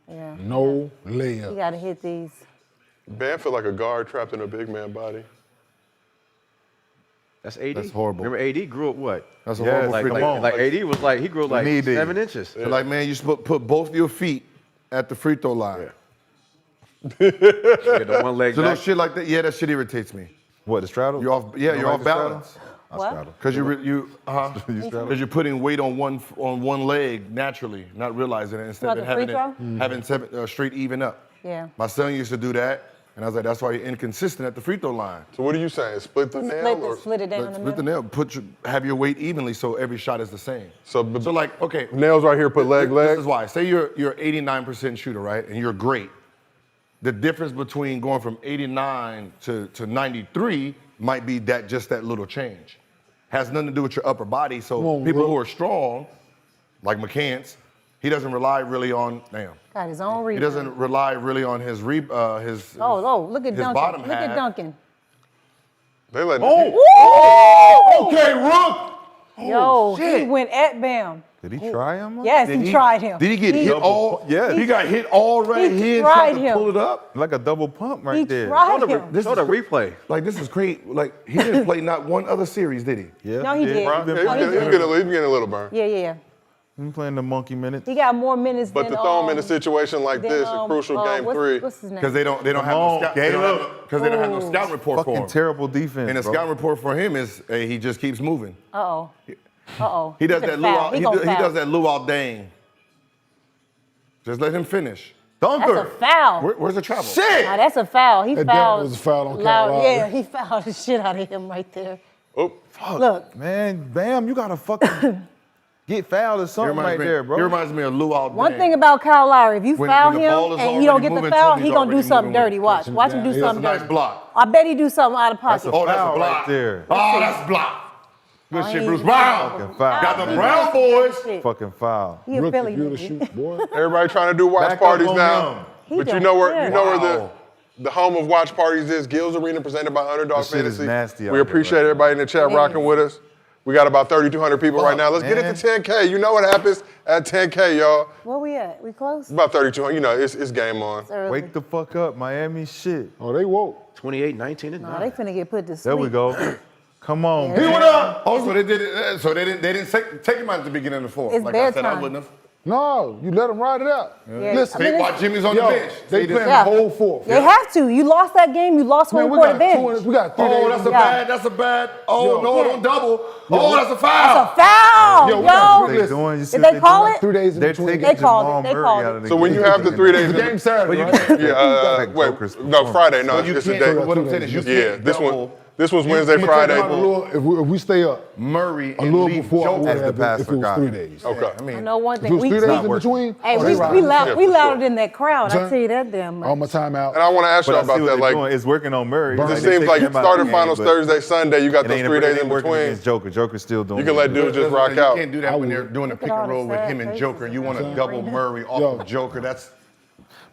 Yeah. No You layup. gotta hit these. Bam feel like a guard trapped in a big man body. That's AD. That's horrible. Remember AD grew up what? That's a Yes, horrible Like, free come throw. on. like AD was like, he grew like need these. 7 inches. So like, man, you should put both your feet at the free throw line. Get the one leg So back. those shit like that, yeah, that shit irritates me. What, the straddle? You're off, yeah, You you're don't off like the straddle? balance. I What? straddle. Because straddle? because you're putting weight on one leg naturally, not realizing it instead About of the free having straight even up. Yeah. My son used to do that, and I was like, that's why you're inconsistent at the free throw line. So what are you saying? Split the nail? Or, Split it down But the split the middle. nail, have your weight evenly so every shot is the same. so like, okay, nails right here, put leg. this is why. Say you're 89% shooter, right? And you're great. The difference between going from 89 to 93 might be that little change. Has nothing to do with your upper body. So Come on, people bro. who are strong, like McCants, he doesn't rely really on Got his own He rebound. doesn't rely really on his Look at his Duncan. bottom Look at half. Duncan. They let Okay, Rook. Yo, he went at Bam. Did he try him? Yes, he tried him. Did he get hit all? Yes. He got hit all right He here and tried tried to him. pull it up. Like a double pump right He there. tried Show him. the, show the replay. Like, this is great. Like, he didn't play not one other series, did he? Yeah, No, he did. Brown, He yeah, been Oh, he he's did. getting a little burn. Yeah. He been playing the monkey minutes. He got more minutes But than to throw him in a um, situation like than, this, a crucial game what's, 3. What's his name? Because they don't have on, no scout. Caleb. Because they don't have no scout report for Fucking him. terrible defense, And the bro. scout report for him is he just keeps moving. Uh-oh. He does He's that gonna foul. luau. He gonna foul. does that luau dang. Just let him finish. That's a foul. Where's the travel? Shit! Nah, that's a foul. He That fouled. was a foul on loud. Kyle Yeah, Lowry. he fouled the shit out of him right there. Oh, Look, Man, Bam, you gotta fucking get fouled or something right there, bro. He reminds me of luau one dang. thing about Kyle Lowry, if you When foul the ball him is and he don't already get the moving, foul, Tony's he gonna do already something moving with dirty. it. Watch him do That's a something nice dirty. block. I bet he do something out of That's pocket. a Oh, that's foul a block. right there. Oh, that's block. Good shit, Bruce Brown. Fucking foul. Got the man. Brown boys. Shit. Fucking foul. He a Rook, Philly if you were to nigga. shoot, boy. everybody trying to do watch Back up parties on now. him. He But you don't know where care. Wow. the home of watch parties is? Gil's Arena, presented by Underdog This shit is Fantasy. nasty out We here appreciate right everybody in the chat It rocking is. with us. We got about 3,200 people right now. Let's get it to 10K. You know what happens at 10K, y'all. Where we at? We close? About 3,200. You know, it's game on. It's early. Wake the fuck up, Miami shit. Oh, they woke. 28, 19, and Nah, 9. they finna get put to sleep. There we go. Come on, Yeah. He man. went up. Also, they did it. So they didn't take him out at the beginning of the fourth. It's Like I said, I bedtime. wouldn't have. No, you let them ride it out. Yeah. Listen, I mean, While Jimmy's on the yo, bench. they See this? playing Yeah. the whole fourth. They have to. You lost that game. You lost Man, home we court got advantage. we got 3 days. Oh, that's a Yeah. bad. That's a bad. Oh, Yo. no, Yeah. don't double. Yo. Oh, that's a foul. That's a foul, Yo, we yo. got What they doing? You see Did what they call doing? it? 3 days in They're between. taking They called Jamal it. They Murray called out it. of the So when game. you have the 3 days The in game Saturday, right? yeah, Like wait, Joker's no, Friday. No, But you it's a can't. day. What I'm saying is you Yeah, can't this double one. This was Wednesday, I'ma take Friday. them out a little- if we stay up Murray a and little leave before I Joker. would As the have pass if it was forgot. 3 days. Okay. I mean, I know one If it thing. was 3 days in working. between, Hey, oh, we, they we, riding. loud, Yeah, we for louder sure. than that crowd. I Son. tell you that damn much. All my time out. And I want to ask But y'all I see about what that. they're Like, doing. It's working on Murray. it Like, seems they like take him out starting the game, finals but Thursday, Sunday. You got it those ain't 3 days it in ain't working between. against Joker. Joker's still doing You can it. let dudes just rock you out. can't do that when they're doing a Look pick at all and the roll with sad him and faces Joker. You want to in double there. Murray off Yo. of Joker. That's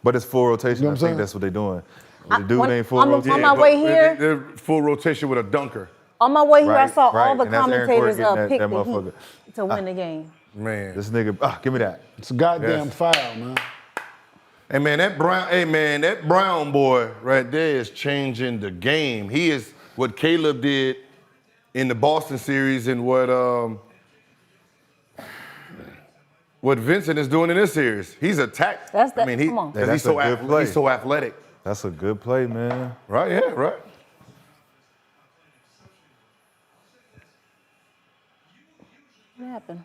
But it's full rotation. You know I what I'm think saying? that's what they're doing. The dude on- ain't full on the- rotation. on my way here- They're full rotation with a dunker. On my way here, I Right, saw all right. the And that's Aaron commentators Gordon getting pick that the motherfucker. Heat to win the game. Man. This nigga, give me that. It's a goddamn Yes. foul, man. Hey man, that Brown boy right there is changing the game. He is what Caleb did in the Boston series and what Vincent is doing in this series. He's attacked. Come on. Yeah, He's so athletic. That's a good play, man. Right, yeah, right. What happened?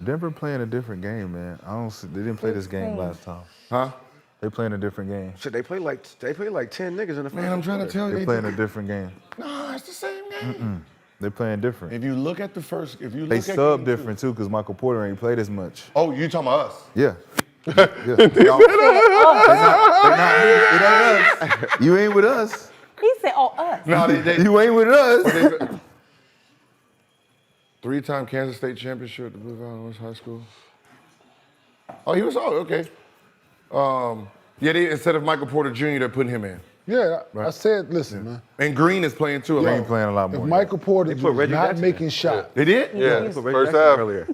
Denver playing a different game, man. They didn't play this game last time. Huh? They playing a different game. Shit, they play like 10 niggas in the Man, I'm trying to tell you. They playing a different game. No, it's the same game. They playing different. If you look at the first, They sub different too, because Michael Porter ain't played as much. Oh, you talking about us? Yeah. Yeah. It ain't us. You ain't with us. He said, "Oh, us." No, they You ain't with us. 3-time Kansas State championship at the Blue Valley West High School. Oh, he was okay. Instead of Michael Porter Jr., they're putting him in. Yeah, I said, listen, man. And Green is playing too. He ain't playing a lot more. If Michael Porter put was Reggie not Jackson making in. shots, They did? Yeah, Reggie first Jackson half. earlier.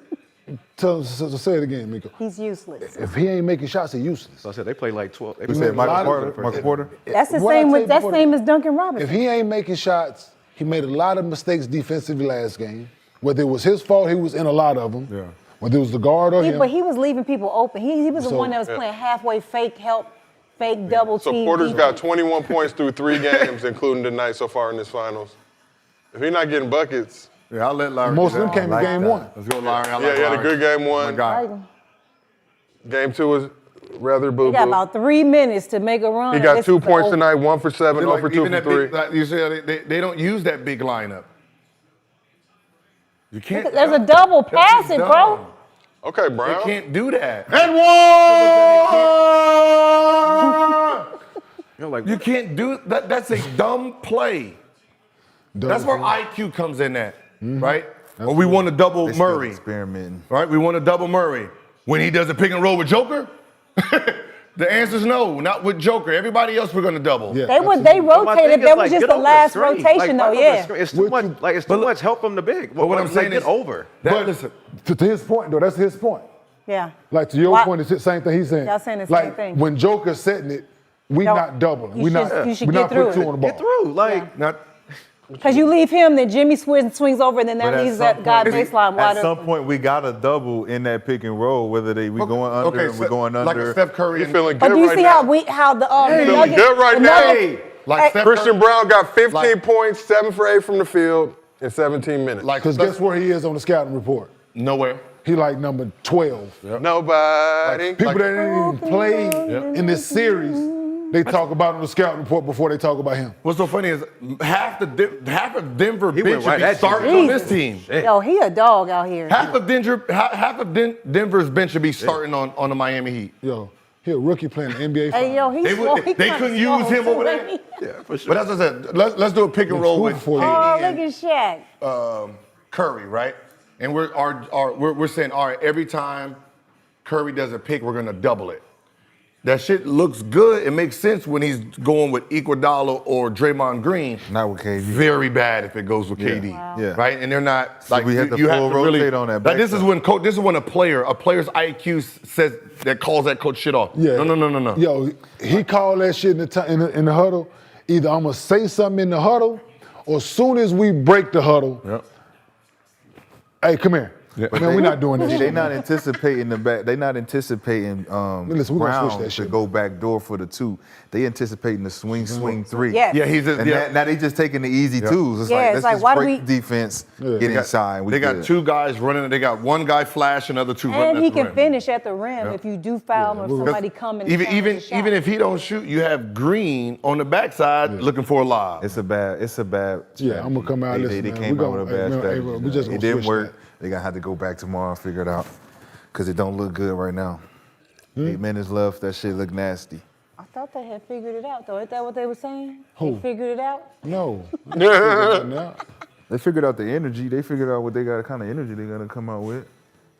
so say it again, Miko. He's useless. If he ain't making shots, he's useless. So I said they play like 12. They You play said like Michael Porter? That's the What I same tell with that's you same as Duncan Robinson. If he ain't making shots, he made a lot of mistakes defensively last game. Whether it was his fault, he was in a lot of them. Yeah. Whether it was the guard or him. But he was leaving people open. He was the So- one that was playing halfway fake help, fake double So team. Porter's got defense. 21 points through 3 games, including tonight so far in this finals. If he's not getting buckets, Yeah, I'll let Larry. Most do of them that. came in game one. Let's go, Larry. I yeah, like he had a Larry. good game My one. guy. Right. Game 2 was rather We boo-boo. got about 3 minutes to make a run. He got This 2 is points over. tonight, 1 for 7, 0 for 2 even for that big, 3. like you said, they don't use that big lineup. You can't. There's a double pass it, bro. Okay, They Brown. can't do that. And one! You know, like You can't do that. That's a dumb play. That's where IQ comes in at, right? Or we want to double They still Murray, experimenting. right? We want to double Murray. When he does a pick and roll with Joker, the answer is no, not with Joker. Everybody else we're going to double. Yeah, They absolutely. rotated. That was just the last rotation, though. Yeah. It's too much. Like it's too much help from the big. But what I'm saying get is over. That, listen, To his point, though, that's his point. Yeah. Like to your Why- point, it's the same thing he's saying. Y'all saying the same like, thing. when Joker's setting it, we No, not doubling. you We should- not. you should we get not through put 2 it. on the ball. Get through. Like not. Because you leave him, then Jimmy swings over, and then But that at leaves some that guy point- baseline wide At some open. point, we got to double in that pick and roll, whether we going under Okay, and we're going like under. a Steph Curry. He's and- feeling But good do you right see now. how the Feeling Nuggets- good right the now. Nuggets- like Steph Christian Curry, Brown got 15 Like- points, 7 for 8 from the field in 17 minutes. like Because Steph- guess where he is on the scouting report? nowhere. He like number 12. Nobody. People that didn't even play in this series, they talk about on the scouting report before they talk about him. What's so funny is half of Denver He bench went right should be at you. starting on this team. Yo, he a dog out here. Half of Denver's bench should be starting on the Miami Heat. Yo, he a rookie playing the NBA Hey, yo, Finals. he's They would- they couldn't use him over there? yeah, for sure. But as I said, let's do a pick and roll School with for you. Oh, KD look at Shaq. and Curry, right? And we're saying, all right, every time Curry does a pick, we're gonna double it. That shit looks good. It makes sense when he's going with Iguodala or Draymond Green. Not with KD. Very bad if it goes with KD. Yeah. Right? And they're not So we have to full rotate on that Like this is backside. when a player's IQ says that calls that coach shit off. Yeah. No. Yo, he called that shit in the huddle. Either I'm gonna say something in the huddle, or as soon as we break the huddle, Yep. hey, come here. Man, we're not doing that They're shit. not anticipating the back. They're not anticipating Listen, we gonna switch Brown that to shit. go back door for the 2. They anticipating the swing 3. Yes. Yeah, he's a, And yeah. now they just taking the easy twos. It's Yeah, like, it's let's like, just why do break we- the defense, get They got- inside. We They got good. 2 guys running. They got 1 guy flash, another 2 running. And at he the can rim. finish at the rim if you do foul him or if somebody come and Even challenge the shot. even if he don't shoot, you have Green on the backside looking for a lob. It's a bad. Yeah, I'm gonna come out. They, Listen, they man, came we out with a gonna- bad hey, strategy. man, we just it gonna didn't switch work. that. They're gonna have to go back tomorrow and figure it out. Cause it don't look good right now. 8 minutes left. That shit look nasty. I thought they had figured it out, though. Isn't that what they were saying? Who? They figured it out? No. They figured out the energy. They figured out what they got, kind of energy they're gonna come out with.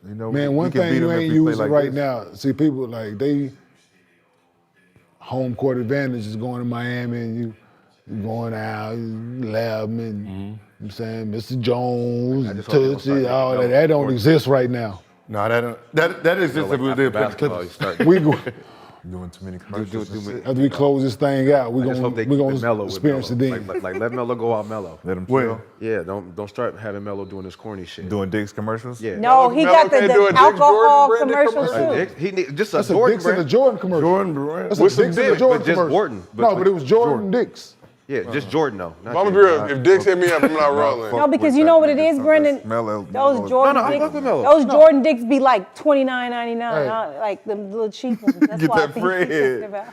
You know, Man, we one can thing beat you them if ain't we play using like right this. now, see people like they home court advantage is going to Miami and you going out, you laughing and you know what I'm saying, Mr. Jones, just hope they don't Tootsie, start all getting that don't exist right now. No, that is just if we did put the Basketball, you Clippers. start. We go, Doing too many commercials. and shit. after we close this thing out, we're I just hope they gonna keep it mellow with experience Melo. it then. Like let Melo go out mellow. Let them Wait. chill. Yeah, don't start having Melo doing this corny shit. Doing Dick's commercials. Yeah. No, he Melo got the can't do a Dick's alcohol Jordan branded commercial commercial? too. Dick, he need just a That's a Jordan Dix and a brand. Jordan commercial. Jordan Brand. That's a With some Dix and a dick, Jordan but just commercial. Jordan, but- No, but it was Jordan Dix. Yeah, just Jordan though. not I'm gonna be Jordan. real. If Dix hit me up, I'm not rolling. No, because you know what it is, Brendan? Those Jordan No, I Dicks, fuck with Melo. those Jordan Dicks be like $29.99, Hey. like the little cheap ones. That's Get why I that think he's bread. talking about.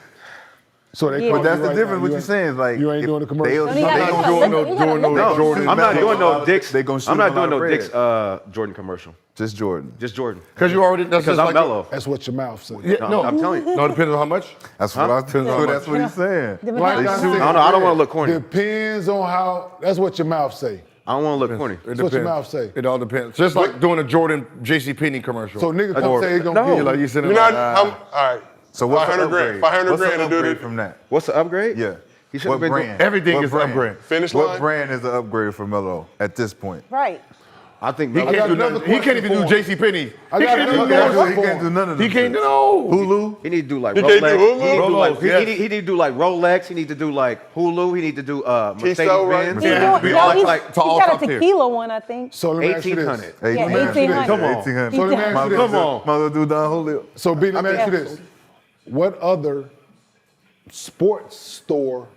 So they Yeah. call But that's you the right difference. now. What You you're ain't- saying is like you ain't if doing the commercial. They, Don't he they gotta don't look- do you no. gotta look no at No, Jordan. I'm not doing no They Dick's. gonna shoot I'm not him out doing no of Dick's bread. Jordan commercial. Just Jordan. Just Jordan. Because you already. That's Because just I'm like Melo. That's what your mouth says. Yeah, No, I'm telling you. No, it depends on how much. That's what I was telling you. That's what he's saying. Depends Like on I how- said, I don't want to look corny. Depends on how. That's what your mouth say. I don't want to look corny. It That's what your depends. mouth say. It all depends. Just like doing a Jordan JCPenney commercial. So nigga come Or- say he gonna No. give You're like you sitting You're like, not. All right. So what's the 500 grand. upgrade? 500 What's the grand to do upgrade the from that? What's the upgrade? Yeah. He should What have been brand? everything What is an brand? upgrade. finish What line. brand is the upgrade for Melo at this point? Right. I think He Melo. can't, do another nothing. He can't even do question JCPenney. I He got can't another do question. no. He can't do none of them. He can't do shit. no. Hulu. He need to do like He Rolex. can't do Hulu? He need to do like Rolex, yes. he need to do like Rolex. He need to do like Hulu. He need to do Mercedes right? Benz. He's Yeah, doing, be no, all he's, like- he's to all got a top tier. tequila one, I think. So let me ask you this. 1800. Yeah, 1800. Come on. 1800. So let me ask you this. Come on. Mother do Don Julio. So B, let me ask you Yeah. this. What other sports store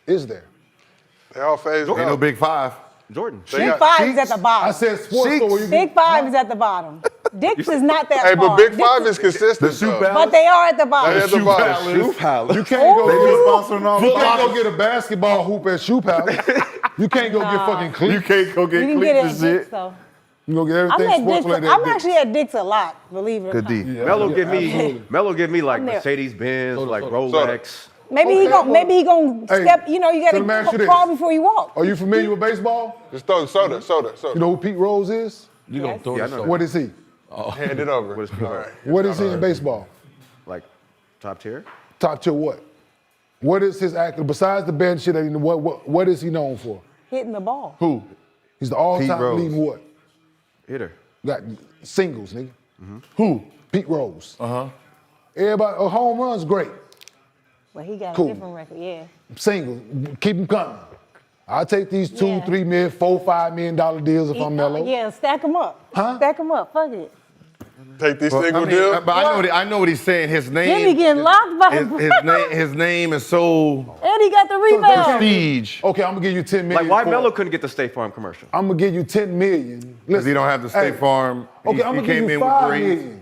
is there? They all phased Ain't no out. Big Five. Jordan. They Big got Five is at the I bottom. said sports Cheeks. store where you Big Five is at the bottom. Dick's is not that Hey, far. but Big Dick's Five is consistent. The shoe though. palace. But they are at the They bottom. at the bottom. Shoe palace. You can't go They be get sponsoring all you the can't go get a basketball hoop at Shoe Palace. You can't go get fucking You cleats. can't go get You can get it cleats at and Dick's shit. though. You go get I'm everything at sports Dick's. related. I'm actually at Dick's a lot, believe it or Good not. D. Melo give me absolutely. Melo give me like I'm there. Mercedes Benz, like soda. Rolex. Maybe Okay, he gon' well, maybe he gon' hey, step. You know, you so let me ask you gotta this. crawl before you walk. Are you familiar with baseball? Just throw soda. You know who Pete Rose is? You don't Yes. throw Yeah, I this know up. What is he? Hand it over. What is Pete All Rose? right. What is he in baseball? Like top tier. Top tier what? What is his act besides the bench shit? What is he known for? Hitting the ball. Who? He's the all-time Rose. leading what? Hitter. Got singles, nigga. Who? Pete Rose. Everybody, home runs great. Well, he got Cool. a different record. Yeah. Singles, keep them coming. I'll take these $2, Yeah. $3 million, $4, $5 million deals if I'm Melo. Yeah, stack them up. Huh? Stack them up. Fuck it. Take these I single mean, deals. but I know what he's saying. His name. Jimmy getting locked by His name is so and he got the rebound. prestige. Okay, I'm gonna give you $10 million. Like why for Melo it. couldn't get the State Farm commercial? I'm gonna give you $10 million. Because Listen, he don't have the State hey, Farm. Okay, I'm he gonna give came you in with $5 greens. million.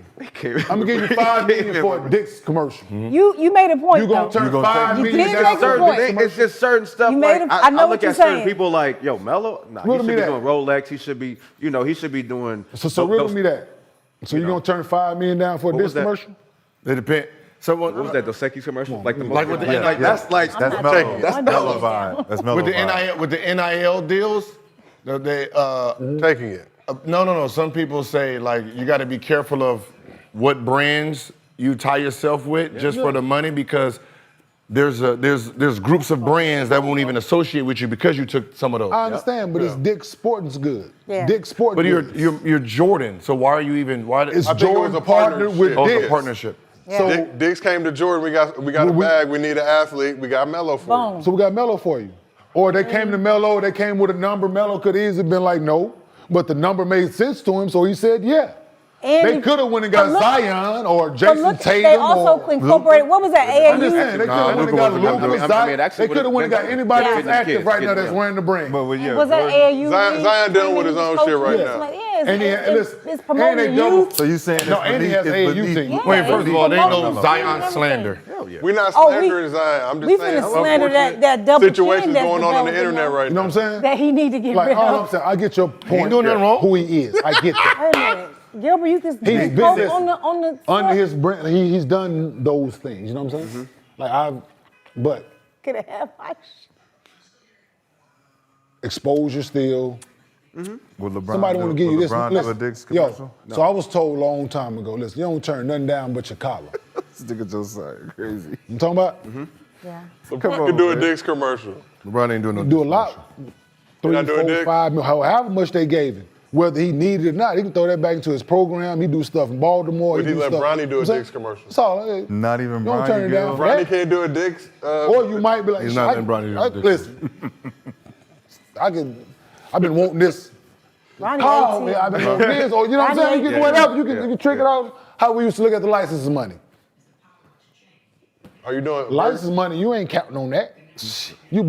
I'm gonna give you $5 million for a Dick's commercial. You made a point You gonna though. turn gonna $5 take- million You did down make a for a point. Dick's commercial? It's just certain stuff. You like made I know look what you're at certain saying. people like, yo, Melo. Nah, he Riddle should me be that. doing Rolex. He should be, he should be doing. So riddle me that. So you gonna turn $5 million down for a What Dick's was that? commercial? It depends. Someone What was that? Dos Equis commercial? Like the Like with the like, that's like That's not Melo. taking it. That's I'm Melo taking it. vibe. That's Melo with the vibe. NIL deals. They Taking it. no. Some people say like you got to be careful of what brands you tie yourself with just for the money because there's groups of brands that won't even associate with you because you took some of those. I understand, but it's Dick's Sporting's good. Yeah. Dick's Sporting. But you're Jordan, so why are you even? Why? It's I think it was Jordan a partnered with partnership. Oh, it's a Dick's. partnership. Yeah. So, Diggs came to Jordan. We got a bag. We need an athlete. We got Melo for you. Boom. so we got Melo for you. Or they came to Melo, they came with a number. Melo could easily been like, no. But the number made sense to him, so he said, yeah. And They could have went and got but look- Zion or but Jason look, Tatum. they also or incorporated. What was that? I'm just AAU. saying, they could have went and Luka got wasn't- Luka, I mean, Zion. actually They could have went and got would've anybody been- that's Yeah. active Kids, right now kids, that's yeah. wearing the brand. But well, yeah, Was that Jordan- AAU? Zion dealing with his own shit right It's now. like, yeah, And he- it's, listen, it's and promoting they the double- youth. So you saying No, it's and he has beneath- AAU it's team. Yeah, Wait, first of all, there ain't no promoting Zion everything. slander. hell yeah. We're not Oh, we- slandering Zion. I'm just We saying. finna slander unfortunate that double chin situations that's going on the developing internet now. right You know now. what I'm saying? That he need to get Like, rid all I'm of. saying, I get your point. doing nothing wrong. Who he is, I get that. Wait a minute, Gilbert, you can He's speak business. on the Under his brand, he's done those things. You know what I'm saying? But Could have had my exposure still. Would LeBron Somebody want to give you this. LeBron do a Listen, Dick's yo, commercial? so I was told a long time ago, listen, you don't turn nothing down but your collar. This nigga just like crazy. You talking about? yeah. Come Come on, on, could do a man. Diggs commercial. LeBron ain't doing no. Do a lot. 3, not doing 4, Dick? 5 mil, however much they gave him. whether he needed it or not. He can throw that back into his program. He do stuff in Baltimore. Would he do let stuff- Bronny do a I'm saying? Dix commercial? That's all. Hey, Not even you don't turn it down for Bronny that. can't do a Dix. Or you might be like, He's not letting Bronny do a Dix. Listen, I've been wanting this. Ronnie Oh, 18. man, I've been wanting this. Or you know what I'm saying? You can whatever. You can trick it out. How we used to look at the license money. Are you doing License money, you ain't counting on that.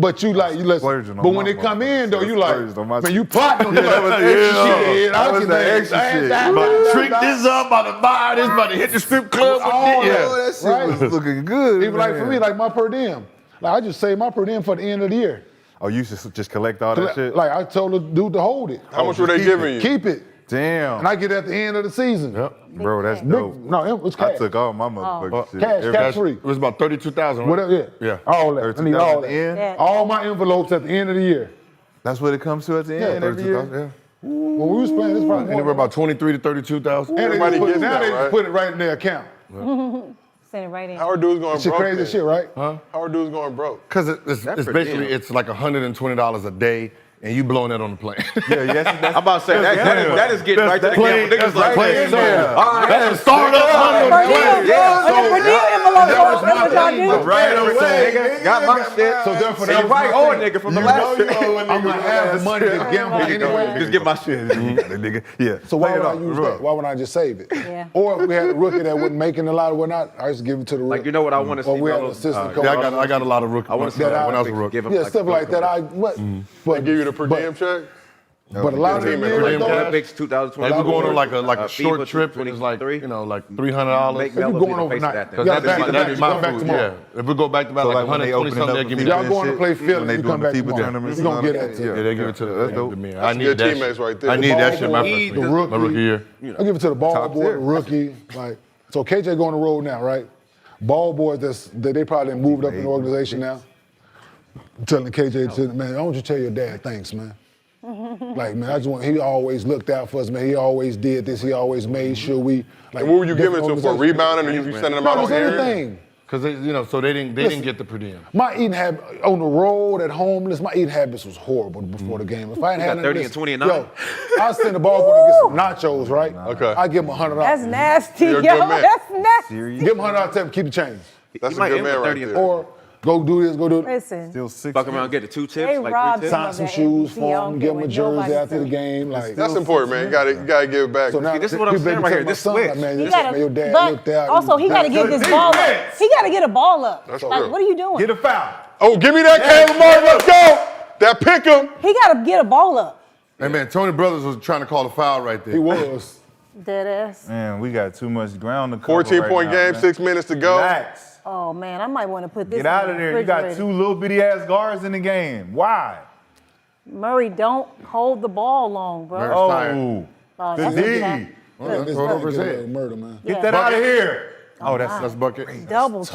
But you listen. Splurging on But when my they come money. in though, you like, Splurged on my man, shit. you plotting on that. That was extra shit. That was the extra shit. About to trick this up, about to buy this, about to hit the strip club. all with that. Oh, that shit Right. was looking good. Even like for man. me, like my per diem. Like I just save my per diem for the end of the year. Oh, you should just collect all that shit? Like I told the dude to hold it. How much were they giving you? Keep it. Damn. And I get it at the end of the season. Bro, that's Big- dope. no, it was cash. I took all my motherfucking shit. Cash, cash free. It was about 32,000. Right? Whatever, Yeah. All that. I need 32,000 all at the end? that. All my envelopes at the end of the year. That's what it comes to at the end every year? 32,000. Yeah. When we was playing, it's probably Anywhere more. about 23 to 32,000. And Everybody now gets they that, just right? put it right in their account. Send it right in. How are dudes going Shit broke? crazy then? shit, right? Huh? How are dudes going broke? Because it's per basically, diem. it's like $120 a day, and you blowing that on the plane. I'm about to say that is getting right to the Plane- game. Niggas that's like, plane hey, there. all right, That's a startup money on the Per diem. plane. On the per diem envelope, that's what y'all do. right away, nigga. Got my shit. So therefore, So that you was probably my owe a thing. nigga from the You last know shit. you owe a nigga. I'm gonna have the money to gamble anyway. Just get my shit. Nigga. Yeah. So why Play it would I off, use bro. that? Why would I just save it? Yeah. Or if we had a rookie that wasn't making a lot or whatnot, I just give it to the rookie. Like, you know what I want to see, Or we had an Melo? assistant Yeah, coach. I got a lot of rookies. I want to see That that when I was a rookie. Give him Yeah, like stuff like that. But Give you the per diem check? But a lot of them Team men, member. though, Olympics 2020. Like we're going on like a short FIBA trip, and it's like, 23. you know, like $300. Make if you Melo going be the face of overnight, that thing. you gotta That'd back be- to that'd back. be You my come back food, tomorrow. yeah. If we go back to back, So like like when they 120 open it something, up they'll for give me people Y'all that. going to play when Philly, they you doing come the back FIBA tomorrow. tournaments You gonna and get all that that? too. Yeah, they give it to That's dope. me. That's good teammates right there. I need that shit my The my rookie. rookie year. I give it to the ball Top boy, tier. the rookie. Like, so KJ going the road now, right? Ball boys that they probably moved up in the organization now. I'm telling KJ, man, I want you to tell your dad thanks, man. Like, man, he always looked out for us, man. He always did this. He always made sure we. Like, And what were you giving it to him for? different Rebounding, or you sending them out No, on it's air? anything. Because so they didn't Listen. get the per diem. My eating habit on the road at home, listen, my eating habits was horrible before the game. If I hadn't had got 30 and listen, 20 and 9. yo, I send the ball boy to get some nachos, right? Okay. I give him $100. That's nasty, You're a yo. good man. That's nasty. Give him $100, tell him keep the change. That's He a might good end man with right 30 and there. Or go do this, go do it. Listen, Still 6 Fuck around, get the 2 tips, they like robbed 3 tips. him Sign of some that shoes MVP. for I don't him, care give him a what jersey nobody after the says. game. Like, That's important, man. You gotta give it back. so now this is what I'm people saying right tell here, my this son, switch. like, man, He listen, man, gotta, your dad but looked out. also he gotta get this ball up. He gotta get a ball up. That's like, real. what are you doing? Get a foul. Oh, give me that Caleb Martin. Let's go. That pick him. He gotta get a ball up. Hey man, Tony Brothers was trying to call a foul right there. He was. Dead ass. Man, we got too much ground to cover 14-point right now, game, man. 6 minutes to go. Relax. Oh man, I might want to put this. Get out in of the there. You got refrigerator. 2 little bitty ass guards in the game. Why? Murray, don't hold the ball long, bro. Murray's Oh, tired. Oh, the that's D. okay. Well, this Throw it over his nigga head. murder, man. Get that out of here. Oh, That's bucket. Double too.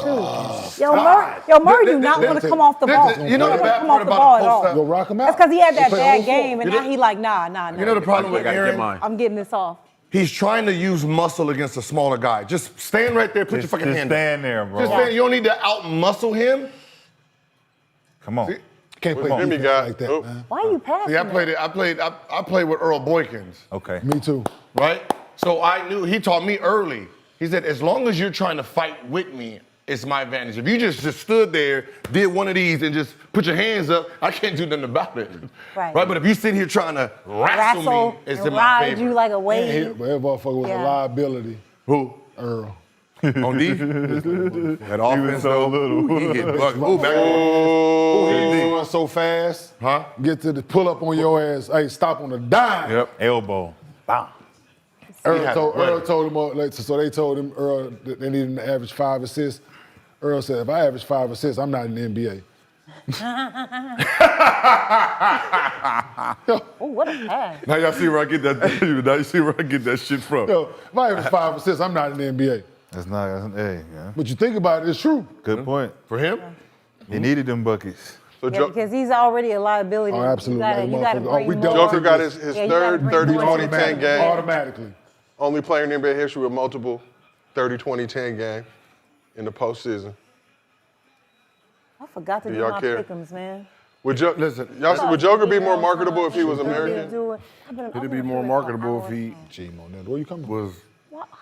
Yo, Murray do not want to come off the ball. You know He the don't bad come part off the about ball a at all. post-up? Go rock him out. That's because he had that play bad all four. game, and now he like, nah. You know the problem I with gotta get Aaron? mine. I'm getting this off. He's trying to use muscle against a smaller guy. Just stand right there, put your fucking Just hand up. stand there, bro. Just stand. You don't need to out-muscle him. Come on. Can't play Jimmy defense got- like that, oh. man. Why are you passing? See, I that? played with Earl Boykins, Okay. Me too. right? So I knew, he taught me early. He said, as long as you're trying to fight with me, it's my advantage. If you just stood there, did one of these, and just put your hands up, I can't do nothing about it. Right. But if you sit here trying to wrestle me, it's and in my ride favor. you like a But wave. that motherfucker was Yeah. a liability. Who? Earl. On defense? That offense, so though, little. he hit bucket. Ooh, back. He run so fast. Huh? Get to the pull up on your ass. Hey, stop on the dime. Yep. Elbow. Bam. Earl had told, it ready. Earl told him, so they told him, Earl, that they needed to average 5 assists. Earl said, if I average 5 assists, I'm not in the NBA. Oh, what a pass. Now y'all see where I get that. Now you see where I get that shit from. Yo, if I average 5 assists, I'm not in the NBA. That's not, hey, yeah. But you think about it, it's true. Good point. For him? He needed them buckets. So Yeah, because he's already a liability. Oh, absolutely. You gotta Like, motherfucker. bring We more. don't- Joker got his Yeah, you gotta third bring more 30-20-10 to the game. Automatically. Only player in NBA history with multiple 30-20-10 game in the postseason. I forgot to Do do y'all my care? pick'ems, man. Listen, would Joker be more marketable if he was American? It'd be more marketable if he Where you coming from? was.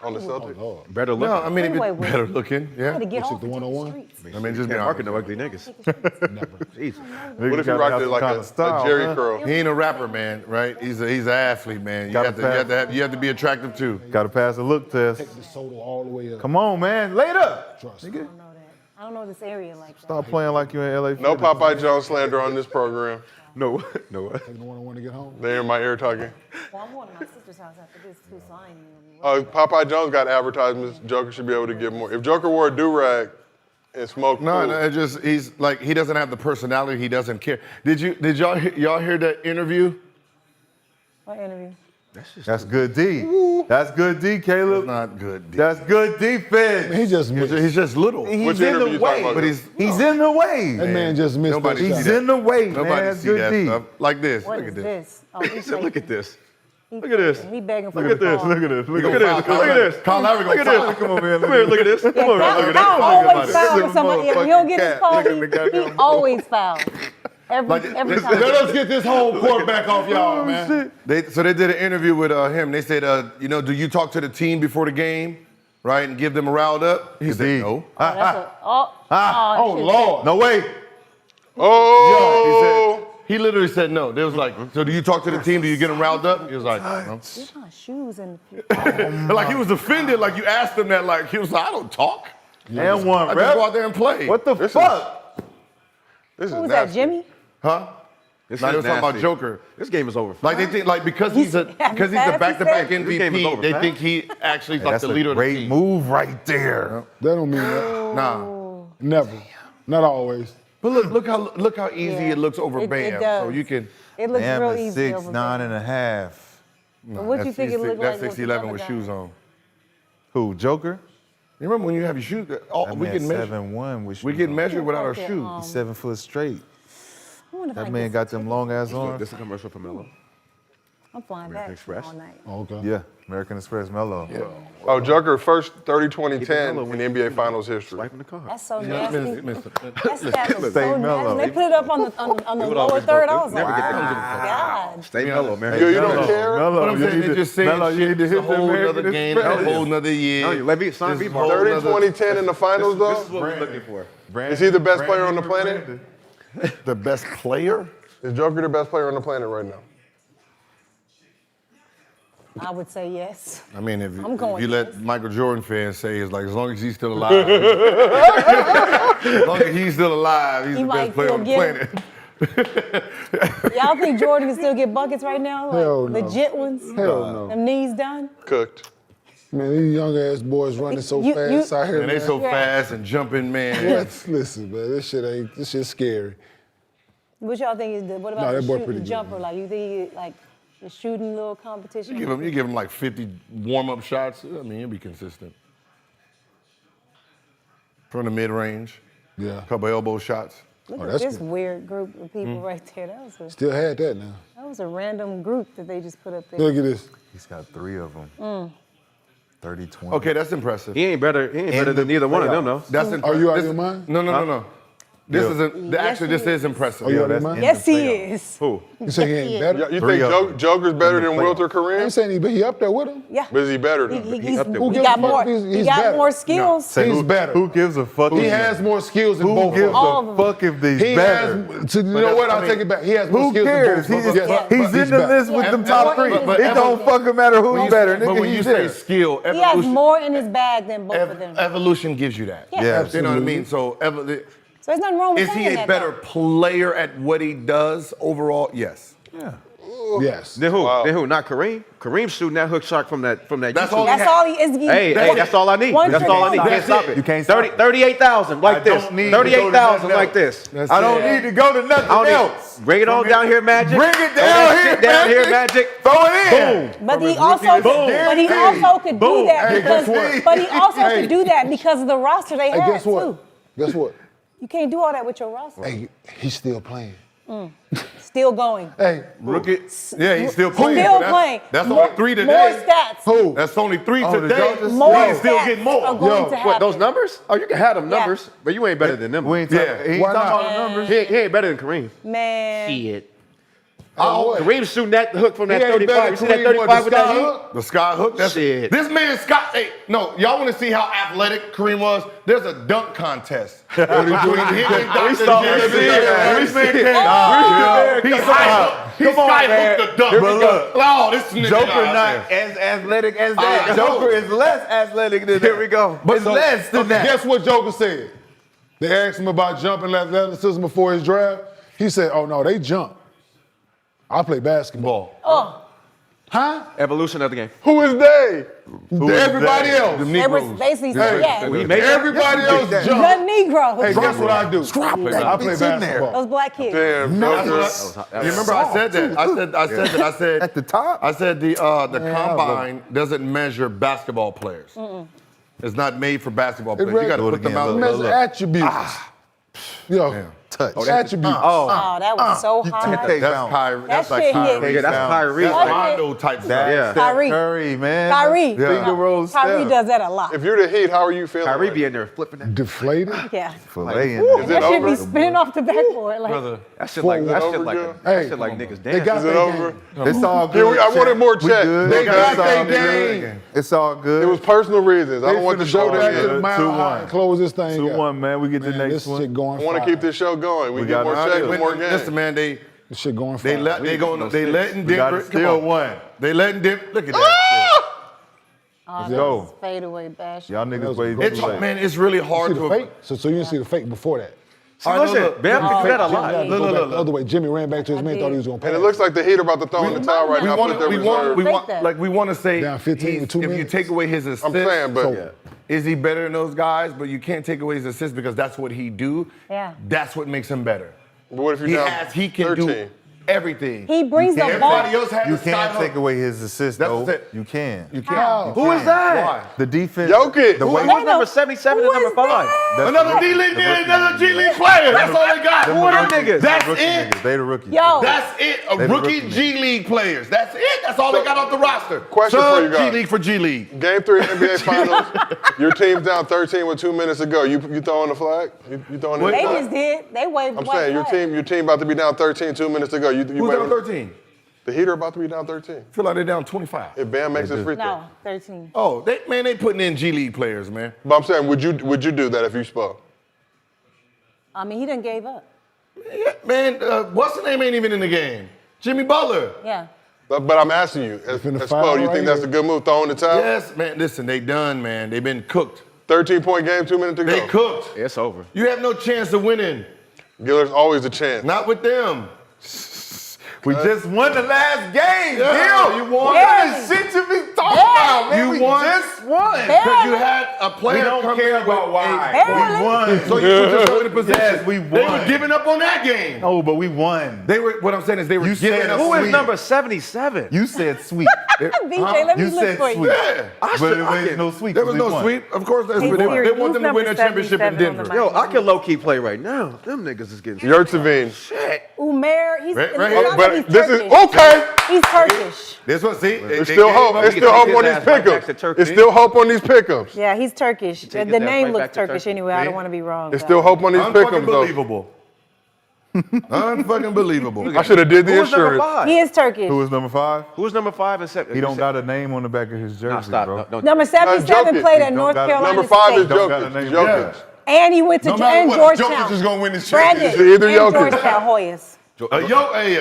On the Celtics? Oh, Better looking. No, I mean, Wait, better looking. Yeah. To get What's off it, the into 101? streets. I mean, just be Can't market honest. no ugly niggas. never. Jesus. What if he rocked it like a Jerry curl? He ain't a rapper, man, right? He's an athlete, man. You have to be attractive too. Got to pass a look test. Take the soda all the way up. Come on, man. Lay it up. Trust I me. don't know that. I don't know this area like that. Stop playing like you in LA. No Popeye Jones slander on this program. No. Take the 101 to get home. They in my ear talking. Well, I'm going to my sister's house after this too, so I ain't even Popeye Jones got advertisements. Joker should be able to get more. If Joker wore a do-rag and smoked No, pool, it just he doesn't have the personality. He doesn't care. Did y'all hear that interview? What interview? That's good D. That's good D, Caleb. Not good. That's good defense. He just missed. He's just little. He's Which in interview the you talking way. about? But He's in the way. That man just missed Nobody that see shot. He's that. in the way, man. Nobody That's see good that D. stuff like this. What Look is at this. this? Oh, He said, look at this. Look at this. He begging for Look at the this. ball. Look at this. Look gonna at this. foul Look at this. Kyle Lowry Look at gonna this. foul. Come on, man. Come here. Look at this. Come on, Foul, look at foul, this. always this. foul This if somebody, if motherfucking he'll get his cat. call, Look at the goddamn he always foul. Every time. Let us get this whole quarterback off y'all, man. So they did an interview with him. They said, do you talk to the team before the game, right, and give them riled up? He said, no. Oh, Lord. No way. Oh! He literally said no. They was like, so do you talk to the team? Do you get them riled up? He was like, no. There's not shoes in Like he was offended. Like you asked him that. Like he was like, I don't talk. And one, I just go out rep. there and play. What the fuck? This Who is was that, nasty. Jimmy? Huh? This Now they is was talking about nasty. Joker. This game is over. Like they think, like because he's a back-to-back This game is MVP, over, they fam. think he actually is Hey, like that's the a leader of the great team. move right there. That don't mean that. Nah. Never. Not always. But look how easy Yeah. it looks over It Bam. does. So you can. It looks Bam real is easy 6'9" over there. and a half. But what do you think it looked like? That's 6'11" with shoes on. Who, Joker? You remember when you have your shoes? That We man can measure. 7'1" with We shoes get on. measured without our Okay, shoes. He's 7 foot straight. I wonder if I That can man get got some them long ass arms. This is a commercial for Melo. I'm flying back Express. all night. Oh, okay. Yeah, American Express Mellow. Oh, Joker first 30-20-10 Melo in when NBA Finals history. Swiping the car. That's so nasty. Mister. That's so Stay mellow. nasty. They put it up on the lower always third. go- I was like, never get the God. Stay mellow, man. Yo, you don't care? Mellow, What I'm saying, they just saying Mellow, you need to it's a hit the whole American nother game, Express. a whole nother year. No, let me sign This B-ball. whole nother- 30-20-10 in the finals, This is though? what we're looking for. Is he the best player on the planet? The best player? Is Joker the best player on the planet right now? I would say yes. I mean, if I'm going you let yes. Michael Jordan fans say it's like as long as he's still alive, as long as he's still alive, he's He the might best player still on the get planet. Y'all think Jordan can still get buckets right now? Like Hell no. legit ones? Hell no. Them knees done? Cooked. Man, these young ass boys running so You- fast out here. And they man. so Yeah. fast and jumping, man. What? Listen, man, this shit's scary. What y'all think is what Nah, about that the boy shooting pretty good, jumper? man. Like you think like the shooting little competition? You give him like 50 warm-up shots. I mean, he'll be consistent. From the mid-range, Yeah. a couple elbow shots. Look Oh, at that's this good. weird group of people Mm-hmm. right there. Still had that now. That was a random group that they just put up there. Look at this. He's got 3 of them. 30-20. Okay, that's impressive. He ain't better than neither one of them, though. That's Are you out of your mind? No. This isn't. Actually, this is impressive. Are you out of your that's mind? Yes, he is. Who? You say he ain't better? You Three think of them. Joker's better In the than Wilt or I Kareem? ain't saying he up there with him. Yeah. But is he better than He, him? he's, up there. he Who gives got a fuck more. if He he's got better? more skills. He's better. Who gives a fuck? He has more skills than Who both gives of them. All of a them. fuck if he's He better? has, you know what? I'll take it back. He has more Who skills cares? than both of them. Yeah. He's in the better. list with them Yeah. top 3. But It don't fucking matter who's better. But Nigga, when you he's say there. skill, He has evolution, more in his bag than both of them. evolution gives you that. Yeah. Yeah, You know what I absolutely. mean? So, So there's nothing wrong with is he saying a that, better though. player at what he does overall? Yes. Yeah. Yes. Then who? Wow. Then who? Not Kareem. Kareem's shooting that hook shot from that. That's YouTube. all he That's had. all he is. Hey, that's all I need. One That's all I need. You trick can't stop pony. it. You can't stop it. 38,000 like I this. don't need to go to 38,000 nothing like else. this. I don't need to go to nothing I don't else. need. Bring it on down here, Magic. Bring it Throw down that here, shit down Magic. here, Magic. Throw it in. Boom. But he his also, rookie but he Boom. also could do Boom. that Hey, because, guess what? but he also Hey. could do that because of the roster they Hey, had guess what? too. Guess what? You can't do all that with your roster. Hey, he's still playing. Still going. Hey, Rookie. Yeah, he's still playing. Still so playing. That's More- only 3 today. More stats. who? That's only 3 Oh, the today. Dodgers? More He's still stats getting more. are going to happen. What, those numbers? Oh, you can have them Yeah. numbers, but you ain't better than them. We ain't talking, Yeah. he ain't Why talking not? about the numbers. He ain't better than Kareem. Man. Shit. Oh, Kareem's shooting that hook from that He ain't 35. better You see than that Kareem, 35 what, with the that sky heat? hook? The sky hook. That's Shit. This man Scott. Hey, no, y'all want to see how athletic Kareem was? There's a dunk contest between him and Dr. saw that Jimmy. shit, man. This man He He sky hooked the dunk. But look, Oh, this nigga Joker out not there. as athletic as that. I Joker know. is less athletic than that. Here we go. It's less than that. Guess what Joker said? They asked him about jumping athleticism before his draft. He said, oh no, they jump. I play basketball. Ball. Huh? Evolution of the game. Who is they? Everybody that? else. They was basically saying, yeah. We made that? Everybody else The jump. Negroes. Hey, guess what I do? Drop I that play bitch in there. basketball. Those black kids. Damn, Joker. You remember I said that. I said At the top? I said the combine doesn't measure basketball players. It's not made for basketball players. You got to Do it put them again, out. look, Measure attributes. Yo, Touch. attributes. Oh, that was so high. Take That's bounce. Kyrie. That's That like shit Kyrie. hit. Yeah, that's Kyrie. That's That Rondo type stuff. That's Yeah. Steph Kyrie. Curry, man. Kyrie. Finger roll Kyrie step. does that a lot. If you're the Heat, how are you feeling? Kyrie right be in there flipping that. Deflated. Yeah. Filet in Is there. it That shit over? be spinning off the backboard. Like, Brother. That shit like that over, shit like Joe? Hey, that shit like niggas They dancing. got Is it their over? game. It's all Yeah, good. I wanted more We check. good. They got It's all their good. game. It's all good. It was personal reasons. I They don't want the finna show go to back to the end. mile 2-1. high and close this thing 2-1, man. We get the Man, next this one. shit going I want to keep this show going. We get got more it. checks, more games. Listen, man, they This shit going fire. letting We got Denver. it still one. They letting Denver. Look at that. oh, go. that's fadeaway bash. Y'all niggas was way a too It's late. man, it's really You hard see the to. fake? So you didn't see the fake before that. See, All right, listen, look. Bam can do that a Jimmy lot. had to go Look, back look. the other way. Jimmy ran back to his man, I thought he was going to And pass. it looks like the Heat are about to throw in the towel right We now. wanna- Put their We reserve. Fake that. want to say Down 15 with 2 if you minutes. take away his assist, I'm saying, but So- is he better than those guys? But you can't take away his assist because that's what he do. Yeah. That's what makes him better. but what if you're down He can 13? do everything. He brings the ball. Everybody else had You the sky can't hook. take away his assist, That's though. what I said. You can. You can't. How? Who is that? Why? The defense. Jokic. The Who way Who's number 77 and Who number is 5? that's Another the D rookie- League, the rookie another niggas. G League player. That's all they got. Who are them niggas? That's The rookie it. niggas. They the rookies. Yo. That's it. A They the rookie rookie G League players. That's it. That's all they got off the roster. Question for you guys. G League for G League. Game 3 NBA Finals. Your team's down 13 with 2 minutes to go. You throwing the flag? You throwing the They flag? just did. They waved I'm white saying flag. your team about to be down 13, 2 minutes to go. You Who's down waving- 13? The Heat are about to be down 13. I feel like they're down 25. If Bam makes his free throw. No, 13. Oh, they putting in G League players, man. But I'm saying, would you do that if you spoke? I mean, he done gave up. Yeah, man, what's the name ain't even in the game? Jimmy Butler. Yeah. But I'm asking you, as finna Spo, foul do you right think that's a here. good move, throwing the towel? Yes, man. Listen, they done, man. They've been cooked. 13-point game, 2 minutes to go. They cooked. It's over. You have no chance of winning. Giller's always a chance. Not with them. We just won the last game, Yeah, Gil. you won. What kind of shit you be talking Yeah. about, man? You we won. just won. Because you had a player We don't come care in about with why. Barely. We won. So you put yourself in a position. Yes, we They won. were giving up on that game. No, but we won. They were. What I'm saying is they were You giving said up. Who is Sweet. number 77? You said sweet. BJ, let me You look said for you. sweet. Yeah. But there was no sweet. There was 'cause we no won. sweep. Of course, that's Hey, what they Siri, want. They want who's them to win a number championship in 77 on the Denver. mic? Yo, I can low-key play right now. Them niggas is getting Yurtsevine. Umair, he's, Right- right it's here. not But that he's this is Turkish. okay. He's Turkish. This one, see, There's still hope. There's He still can hope take on his these ass right back to pickups. Turkey. It's still hope on these pickups. Yeah, he's Turkish. take The his ass name right looks back to Turkish Turkey. anyway. I don't want to be wrong. There's still hope on these pickups, though. Unfucking believable. I should have did the Who was number insurance. 5? He is Turkish. Who was number 5? Who's number 5 and 7? He don't got a name on the back of his jersey, Nah, stop. bro. No, don't. Number 77 Jokic. played He at don't North got- Carolina Number 5 is State. Don't got a Jokic. name. Jokic. And he went to No matter and what, Georgetown. Jokic is gonna win this Brandon, championship. Either and Jokic. Georgetown Hoyas. Jovic.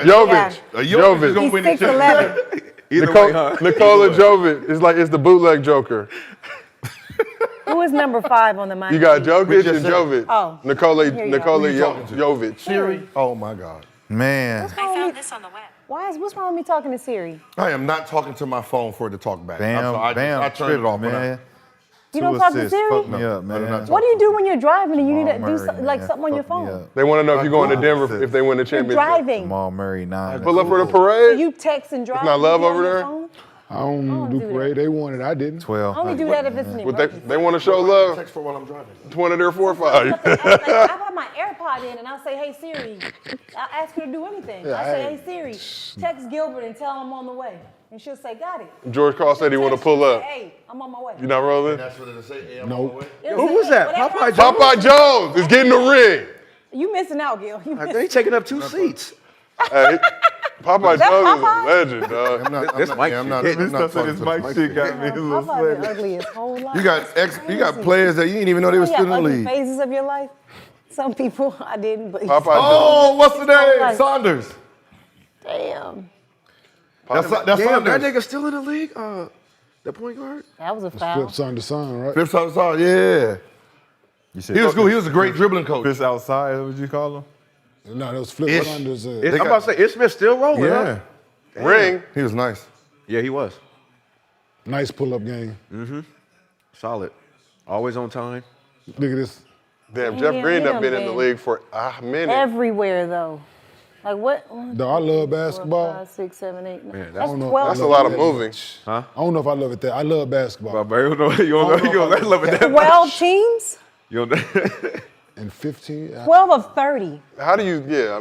Jovic is Jovic. gonna He's win this 6'11". championship. Either way, huh? Nikola Jovic. It's the bootleg Joker. Who is number 5 on the Miami? You got Heat? Jokic just and said- Jovic. Oh. Nikola Here you go. Who you talking to? Jovic. Siri. Oh my God. Man. What's wrong with me? this on the web. What's wrong with me talking to Siri? I am not talking to my phone for it to talk back. Bam, I'm sorry, bam. I turned it off, man. You 2 don't talk to assists. Siri? Fuck me up, man. What do you do when you're driving and you need to Jamal do Murray, something, like man. something on your Fuck me phone? up. They want to know if you're going to Denver Assists. if they win the You're championship. driving. Jamal Murray, 9. Pull up for the So parade. you text and drive. not love you be on over your there? phone? I don't do do parade. They wanted, I didn't. 12. I only do that if it's an But emergency. they want to show love. Text for while I'm driving. It's one of their Like, forefathers. how about my AirPod in and I'll say, hey Siri. I'll ask her to do anything. Yeah, I'll say, hey. hey Siri, text Gilbert and tell him I'm on the way. And she'll say, got it. George Carl said he want to Text you pull and up. say, hey, I'm on my way. You not rolling? That's what it'll say. Hey, I'm Nope. on my way. It'll Who say, was hey, that? whatever Popeye I Jones? do- Popeye Jones is getting the ring. You missing out, Gil. You They missing. taking up 2 seats. Hey, Popeye that Jones is a Popeye? legend, dog. This mic I'm shit not, hitting. I'm not This stuff talking in this to mic shit got me a little Popeye been sweaty. ugly his whole life. You got players that you didn't even know they were You still have in the ugly league. phases of your life. Some people I didn't, but Popeye Oh, what's the name? Like- Saunders. damn, That's Damn, Saunders. that nigga still in the league? The point guard? that was a Flip foul. son to son, right? Fifth Saunders, yeah. You said He was cool. He was a great dribbling coach. Fish outside, what would you call him? No, that was Flip Ish. Saunders. I'm about to say, Ismail's still rolling, Yeah. huh? Ring. He was nice. Yeah, he was. Nice pull-up game. Solid. Always on time. Look at this. Damn, Jeff Yeah, Green he done done been in the been league for a minute. Everywhere though. Like what? One, Dog, I love 4, basketball. 5, 6, 7, 8, 9. Man, That's don't know. 12. That's a lot of moving. I don't know if I love it that. I love basketball. But you don't know, you don't love it that 12 teams? You don't And 15. 12 of 30. How do you? Yeah,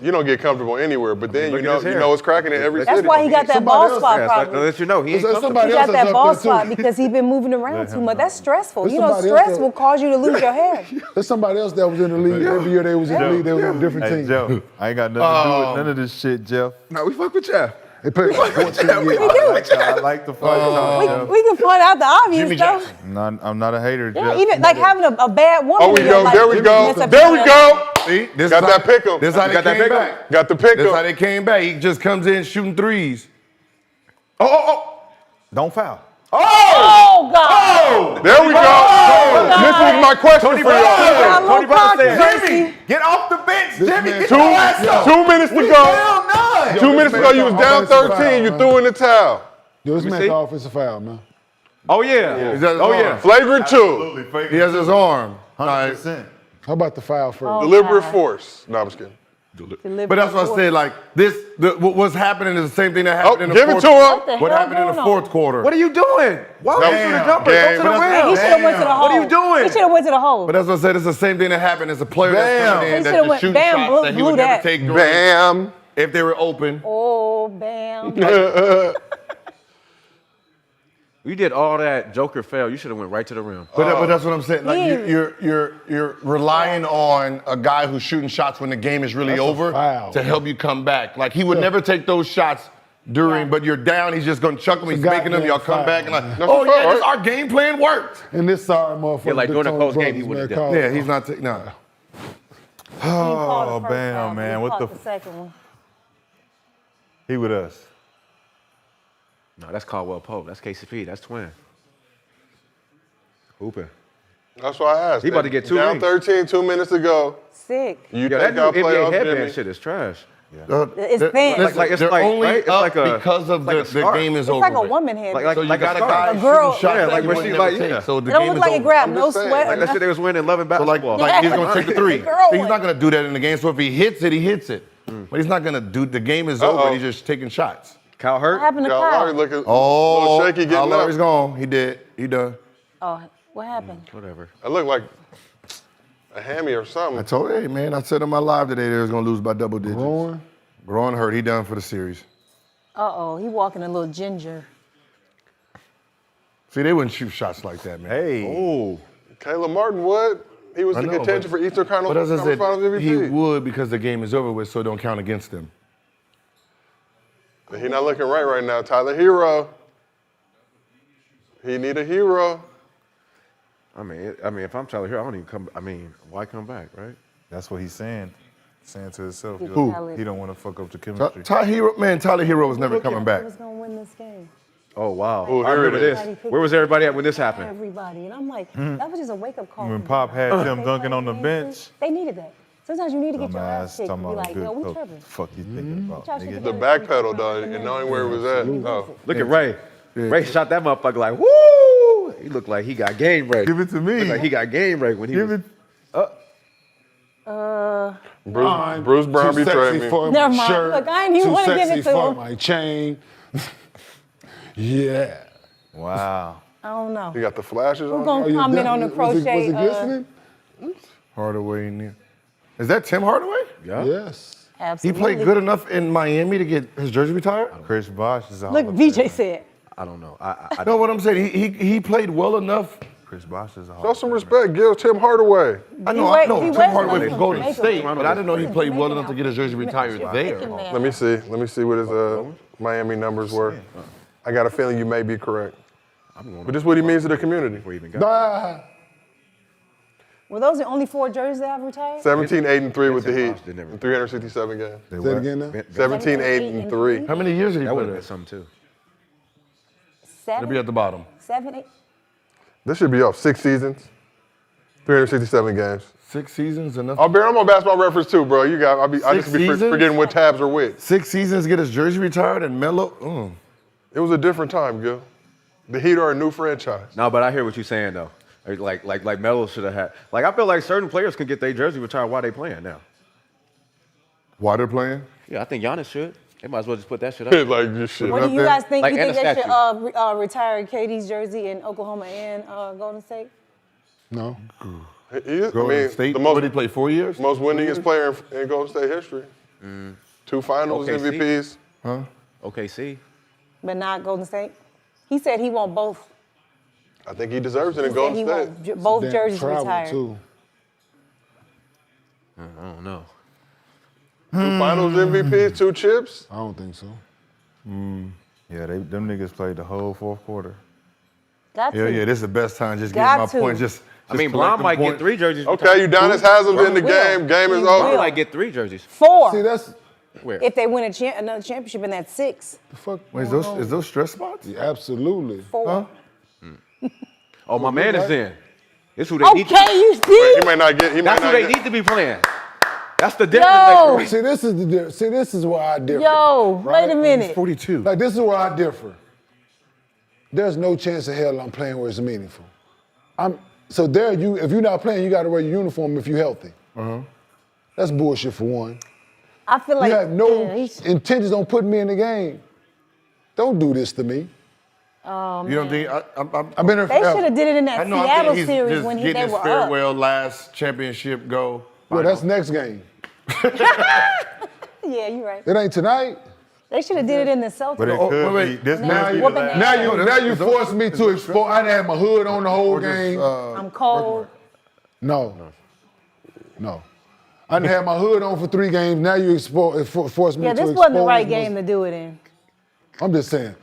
you don't get comfortable anywhere, but then Look you at his know hair. it's cracking in every That's city. why he got that Somebody ball else- spot Yeah, problem. to let you know, he ain't There's comfortable. somebody He else got that's that up ball there, too. spot because he been moving around too much. That's stressful. You know, somebody else stress that- will cause you to lose your hair. There's somebody else that was in the league. Every year they was in the league, they was on a different Hey, team. Joe, I ain't got nothing to do with none of this shit, Jeff. No, we fuck with Jeff. They played like 14 years. I like the fight talk, Jeff. We can point out the obvious Jimmy though. Jackson. I'm not a hater, Yeah, Jeff. even like having a bad woman Oh, we in your go. life. There we go. mess up There your we life. go. See, this Got is that how- pick 'em. This is how they Got that came pick 'em. back. Got the pick This is how up. they came back. He just comes in shooting threes. Don't foul. Oh God! There we go. This was my question for Got a y'all. little Tony Brown said, controversy. Get off the bench, This Jimmy. man- Get your ass up. 2 minutes to go. Down none. 2 minutes ago, you was down 13. You threw in the towel. Yo, this man see. called offensive foul, man. Oh, yeah. Is that his Oh, arm? yeah. Flagrant 2. Absolutely fake. He has his arm. 100%. How about the foul first? Deliberate God. force. No, I'm just kidding. But that's what I said. Like what's happening is the same thing that Oh, happened in the give it fourth. to What him. the What hell happened in the going on? fourth quarter? What are you doing? Why would you shoot a Damn. jumper? Game. Go to the But He rim. should have went to the hole. What are you doing? He should have went to the hole. But that's what I said. It's the same thing that happened as a player Bam. that's coming He in that should've just went- shooting bam, shots that he blew would never that. take during, Bam. if they were open. Oh, bam. You did all that. Joker fell. You should have went right to the rim. But that's what I'm saying. Like Yeah. you're relying on a guy who's shooting shots when the game is really That's a over foul. to help you come back. Like he would never take those shots during, but you're down. He's just gonna chuck them. He's It's a making them. goddamn Y'all come foul, back and like, man. That's oh a foul, yeah, this, right? our game plan worked. And this sorry motherfucker. Yeah, like during the Tony post game, Brothers, he would've man, done. called- Yeah, he's not taking. No. Oh, bam, man. What the the second one? He with us. No, that's Caldwell Pope. That's KCP. That's twin. Hooping. That's why I asked. He about to get 2 Down rings. 13, 2 minutes to go. Sick. You Yo, that think new I'll NBA play off headband Jimmy? shit is trash. It's They're- thin. listen, Like- it's they're like- only right? It's up like a- because of like a the scarf. game is It's over. like a with. woman head. Like So you a got a scarf. guy A girl- shooting shots Yeah, that like you when would she never like- take. yeah. So the It don't game look is like it over. grabbed I'm no just saying, sweat. Like that shit they was winning 11 So basketball. like he's gonna take the three. Girl So he's one. not gonna do that in the game. So if he hits it, he hits it. But he's not gonna do. The game is over. He's just taking shots. Kyle What hurt. happened to Kyle Kyle? Lowry looking a Oh, little shaky getting Lowry's up. gone. He did. He done. Oh, what happened? Whatever. It looked like a hammy or I something. told you, hey man, I said on my live today they was gonna lose by double digits. Braun? Braun hurt. He done for the series. Uh-oh, he walking a little ginger. See, they wouldn't shoot shots like that, man. Hey. Oh. Caleb Martin would. He was I the know, contention but- for Eastern But as I Conference Finals said, he MVP. would because the game is over with, so it don't count against him. He not looking right now. Tyler Hero. He need a hero. I mean, if I'm Tyler here, I don't even come. I mean, why come back, right? That's what he's saying. Saying to himself. Get Who? Khaled. He don't want to fuck up the chemistry. Tyler Hero was never coming He back. was gonna win this game. Oh wow. Oh, I here remember it this. is. Where was everybody at when this happened? Everybody. And I'm like, that was just a wake-up call. When for Pop them. had Tim They Duncan on the played bench. They needed that. Sometimes you need to get your ass Dumbass kicked talking and be about like, a yo, we good tripping. coach. Fuck you thinking about, Y'all should nigga? get The that back shit pedal, from dog, the and knowing where it was at. Oh. Look at Ray. Ray shot that motherfucker like, woo! He looked like he got game break. Give it to me. Looked like he got game break when he Give was. it. Bruce Brown Too betrayed sexy me. for Never my mind. shirt. Look, I ain't even Too wanna give it sexy to for him. my chain. Yeah. Wow. I don't know. He got the flashes Who on. gonna Oh, you comment done- on the was it crochet? glistening? Hardaway in there. Is that Tim Hardaway? Yeah. Yes. He Absolutely. played good enough in Miami to get his jersey retired? Chris Bosh is a Hall Look, of VJ Famer. said. I don't know. I No, what I'm saying, he played well enough. Chris Bosh is a Hall Show of some Famer. respect. Gil Tim Hardaway. I know, He Tim was Hardaway one from of Golden them. State, Jamaican. but I didn't know he played well Jamaican enough to get his jersey retired there. Jamaican man. Let me see. Let me see what his Miami numbers were. I got a feeling you may be correct. But this is what he means to the community. before he even got. Nah. Were those the only 4 jerseys that have retired? 17, 8, and 3 with the Vincent Heat Bosh did never- in 367 games. They Say it what? again now. 17, 8, and 3. How many years did he That play would have there? been something too. It'll be at the bottom. 7, 8. This should be up 6 seasons, 367 games. 6 seasons, enough. Oh, Bear, I'm on Basketball Reference too, bro. You got. I just be seasons? forgetting what tabs are which. 6 seasons to get his jersey retired and Melo. It was a different time, Gil. The Heat are a new franchise. No, but I hear what you're saying though. Like Melo should have had. Like I feel like certain players can get their jersey retired while they playing now. Why they're playing? Yeah, I think Giannis should. They might as well just put that shit up. Like this shit. What do you guys think? Like, You and think a they should retire KD's jersey in Oklahoma and Golden State? No. He is, Golden State. the What did he most, play? 4 years? most winningest player in Golden State history. 2 Finals OKC. MVPs. OKC. But not Golden State? He said he want both. I think he deserves it in He said Golden he State. want both Damn jerseys travel, retired. too. I don't know. 2 Finals MVPs, 2 chips. I don't think so. Yeah, them niggas played the whole fourth quarter. Got Yeah, to. yeah, this is the best time. Just Got getting my to. point. Just I mean, collect Braun them might get points. 3 jerseys. Okay, Udonis Haslam's in the Will. game. Game is He over. Braun will. might get 3 jerseys. 4. See, that's Where? If they win another championship in that 6. the fuck. Wait, going on? is those stress spots? Yeah, absolutely. 4. Oh, my man is in. This who they need. To, Okay, you see? He may not get. He may that's who not they get. need to be playing. That's the difference. Yo. They- See, this is the difference. See, this is where I differ. Yo, wait a minute. 42. Like, this is where I differ. There's no chance in hell I'm playing where it's meaningful. So there, if you're not playing, you got to wear your uniform if you're healthy. That's bullshit for one. I feel like You have no yeah, he's- intentions on putting me in the game. Don't do this to me. You don't think? I've been here They forever. should have did it in that I know. I Seattle think he's series just when getting they his were up. farewell last championship go. Well, that's next game. Yeah, you're right. It ain't tonight. They should have did it in the Celtics. But it Oh, could wait. be. This Now might you- be the whooping last. their Now you forced me to expose. I done had my hood on the whole game. I'm cold. No. I done had my hood on for 3 games. Now you forced me Yeah, to expose. this wasn't the right game to do it in. I'm just saying.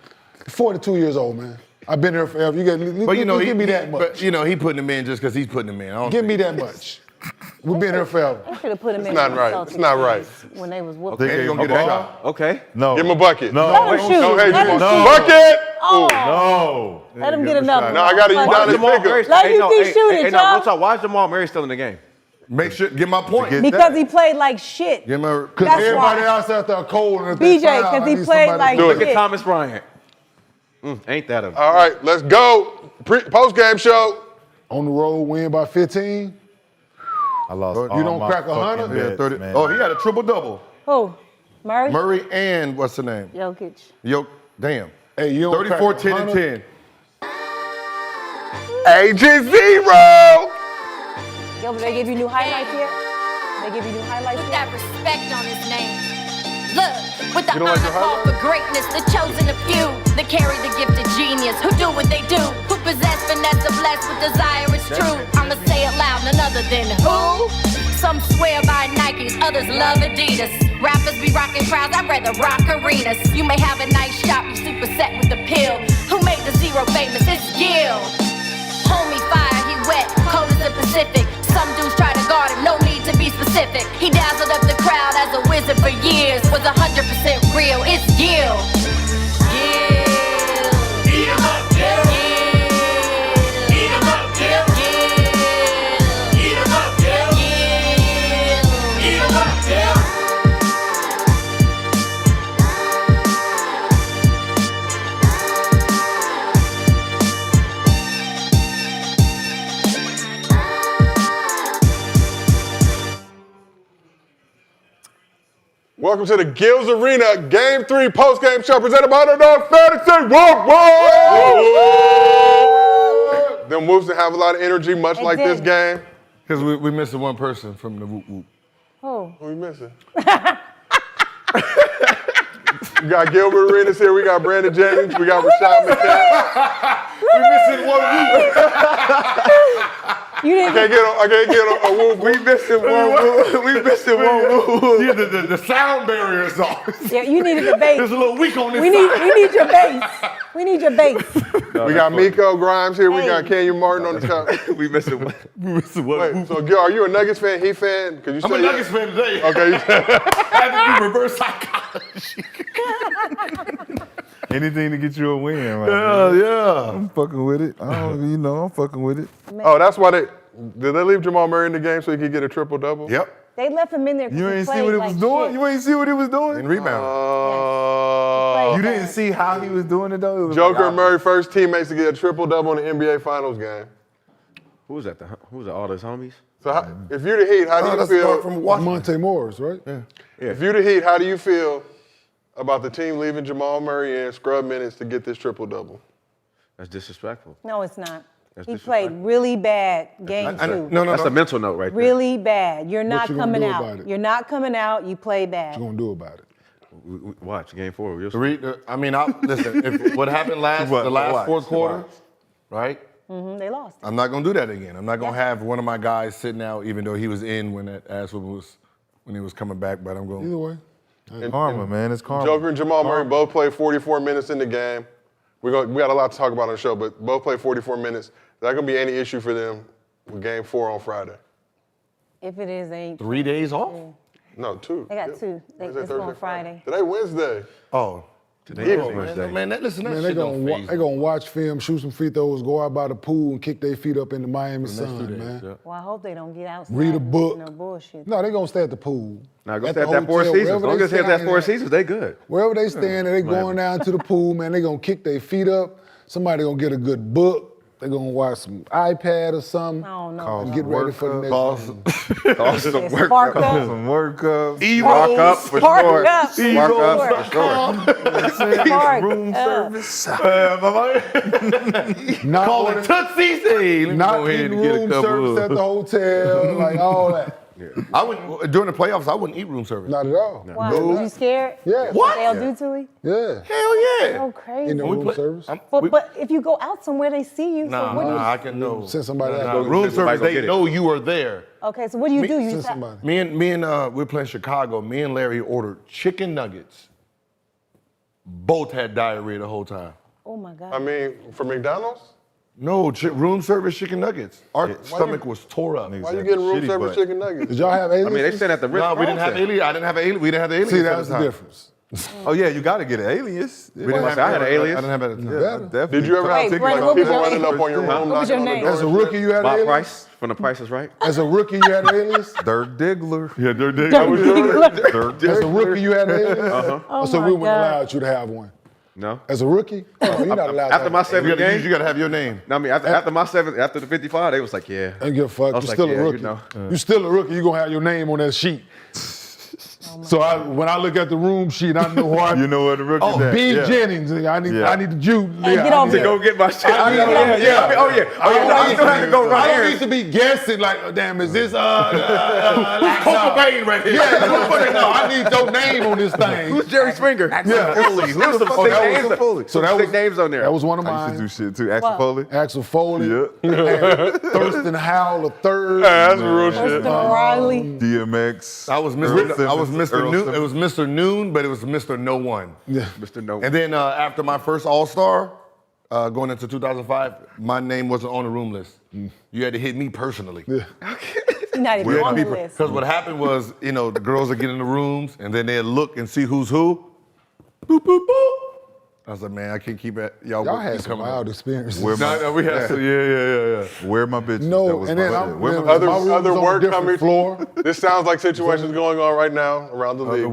42 years old, man. I've been here forever. You got But you know, give me that much. But you know, he putting him in just because he's putting him in. I don't Give me think- that much. We've been here forever. They should have put him in. not the right. Celtics It's not right. When they was whooping. They He gave gonna him get a a ball. shot. Okay. No. Give him a bucket. No. Let him shoot. No, hey, Let him no. shoot. Bucket. Oh, No. let him get another one. No, I got a Fuck Udonis it. Jamal Murray. Let you keep shooting, no, Joe. real talk. Why is Jamal Murray still in the game? Make sure. Get my point. get- Because he played like shit. Give him a. Because That's everybody why. else out there cold. And if they BJ, foul, I because he need played somebody like to Do it. Look at shit. Thomas Bryant. Ain't that a? All right, let's go. Post-game show. On the road, win by 15. I lost You all don't my crack fucking 100? Yeah, bets, 30. man. Oh, he had a triple double. Who? Murray? Murray and what's the name? Jokic. Yo, damn. Hey, you don't 34, crack 10, and 100? 10. Agent Zero. Yo, but they give you new highlights yet? They give you new highlights Put yet? that respect on his name. Look, with the You don't like honor your call for greatness, the chosen a few that carry the gift of genius, who do what they do, who possess finesse, are blessed with desire, it's true. I'ma say it loud, none other than who? Some swear by Nikes, others love Adidas. Rappers be rocking crowds, I'd rather rock arenas. You may have a nice shop, you super set with the pill. Who made the zero famous? It's Gil. Homie fire, he wet, cold as the Pacific. Some dudes try to guard him, no need to be specific. He dazzled up the crowd as a wizard for years. Was 100% real, it's Gil. Gil. Eat 'em up, Gil. Eat 'em up, Gil. Eat 'em up, Gil. Eat 'em up, Gil. Welcome to the Gills Arena Game 3 Postgame Show presented by Underdog Fantasy. Whoop, whoop. Them Whoops that have a lot of energy, much They like this did. game. Because we missing one person from the whoop whoop. Who? Who we missing? We got Gilbert Arenas here. We got Brandon Jennings. We got Rashad McCann. We missing one week. You didn't. I can't get a whoop. We missing one woo. We missing one woo. Yeah, the sound barrier is off. Yeah, you needed the bass. There's a little weak on this We side. need your bass. We need your bass. We got Miko Grimes here. We Hey. got Kenyon Martin on the top. We missing one. We missing one Wait, whoop. so Gil, are you a Nuggets fan? Heat fan? Cause you I'm a say Nuggets fan today. Okay. I had to do reverse psychology. Anything to get you a win, right? Yeah. I'm fucking with it. I'm fucking with it. Oh, that's why did they leave Jamal Murray in the game so he could get a triple-double? Yep. They left him in there. 'cause You he ain't see played what it like was doing? shit. You ain't see what he was And doing? rebound. Oh. You didn't see how he was doing it though? It was Joker like, and Murray first teammates to get a triple-double in the NBA Finals game. Who was that? Who was that? All those homies? So if you're the Heat, how do you That's feel? from Washington. Monte Morris, right? Yeah. If you're the Heat, how do you feel about the team leaving Jamal Murray in scrub minutes to get this triple-double? That's disrespectful. No, it's not. That's He disrespectful. played really bad game two. No. That's a mental note right there. Really bad. You're not you gonna coming do out. about it? You're not coming out. You play What bad. you gonna do about it? Watch game 4. Listen, if what happened the last fourth quarter, right? They lost. I'm not gonna do that again. I'm not gonna have one of my guys sitting out, even though he was in when that ass was when he was coming back. But I'm going. Either way. Karma, man. It's karma. Joker and Jamal Murray both played 44 minutes in the game. We got a lot to talk about on the show, but both played 44 minutes. Is that gonna be any issue for them with game 4 on Friday? If it is, they ain't. 3 days off. No, 2. They got 2. Wednesday, It's Thursday, on Friday. Today Wednesday. Oh. Today Oh, is Wednesday. man, listen, that Man, they shit don't gonna faze they me. gonna watch film, shoot some free throws, go out by the pool, and kick their feet up in the Miami sun, man. Yeah. Well, I hope they don't get outside. Read a and book. No bullshit. No, they gonna stay at the pool. Now go At stay at the that 4 hotel, seasons. wherever Long they as they have that staying 4 at. seasons, they good. Wherever they stand, they going down to the pool, man. They gonna kick their feet up. Somebody gonna get a good book. They gonna watch some iPad or something. Oh, no. And get ready for the next game. Awesome It's work. sparked up. Some work up. Spark up for Spark sure. up. Spark up for sure. Spark Room up. service. Not Call ordering- it Tootsie's. Hey, let me not go ahead getting and get a room couple service of. at the hotel, like all that. I wouldn't during the playoffs. I wouldn't eat room service. Not at all. Why? You scared? Yeah. What they'll do to you? Yeah. Hell yeah. So crazy. In the room service. But if you go out somewhere, they see you. Nah, so what do you? I can know. Send somebody out. Room Somebody service, go they get it. know you are there. Okay, so what do you do? You Send stop- somebody. Me and we're playing Chicago. Me and Larry ordered chicken nuggets. Both had diarrhea the whole time. Oh my God. I mean, for McDonald's? No, room service chicken nuggets. Our stomach was tore up. Why you getting room Shitty service butt. chicken nuggets? Did y'all have I aliens? mean, they sitting at the Ritz. No, we didn't have Carlton. aliens. I didn't have aliens. We didn't have aliens. See, at that's the the time. difference. Oh yeah, you got to get an alias. We didn't I have had an alias. I didn't have it at the time. Yeah, definitely. Did you ever Wait, have Brandon, what was people your running name? up on your room, What was knocking your on the name? door? As a rookie, you had Bob aliens? Price from The Price is Right. As a rookie, you had aliens? Dirk Diggler. Yeah, they're Dirk As a rookie, you had aliens? Oh So my we weren't God. allowed you to have one. No. As a rookie? Oh, you're not allowed to After have my one. 7th game, You gotta have your name. no, I mean, after my 7th, after the 55, they was like, yeah. Don't give a fuck. I You're was like, still yeah, a you rookie. know. You're still a rookie. You're going to have your name on that sheet. So when I look at the room sheet, I know who I You know what the rookie Oh, at. B. Yeah. Jennings. I need the Jew. Hey, get over To here. go get my shit. I mean, I still have to go I right don't here. need to be guessing like, oh, damn, is this Coca Cobain right here. Yeah, no, I need your name on this thing. Who's Jerry Springer? Yeah. Foley. Who's some Oh, sick that was names? some Foley. Some that sick was- names on there. That was one of I used to do mine. shit too. Axel What? Foley. Axel Foley. Yeah. Thurston Howell III. That's real Thurston shit. Riley. DMX. I was Earl Mr. Simmons, Earl Noon. Simmons. It was Mr. Noon, but it was Mr. No One. Yeah. Mr. No. And then after my first All-Star, going into 2005, my name wasn't on the room list. You had to hit me personally. Yeah. You're not even on the list. Because what happened was, the girls would get in the rooms and then they'd look and see who's who. Boop, boop, boop. I was like, man, I can't keep it. Y'all had some coming wild up. experiences. Where my, No, we had some, yeah. where my bitches? That No, was and my then shit. I'm Where my my Other- room was other on a work different coming- floor. This sounds like situations going on right now around the league.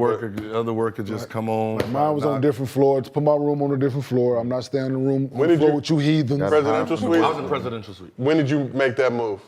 Other work could just come on. Mine was on a different floor. To put my room on a different floor. I'm not staying in the room on When the did floor you- with you heathens. Presidential I suite. was in presidential suite. When did you make that move?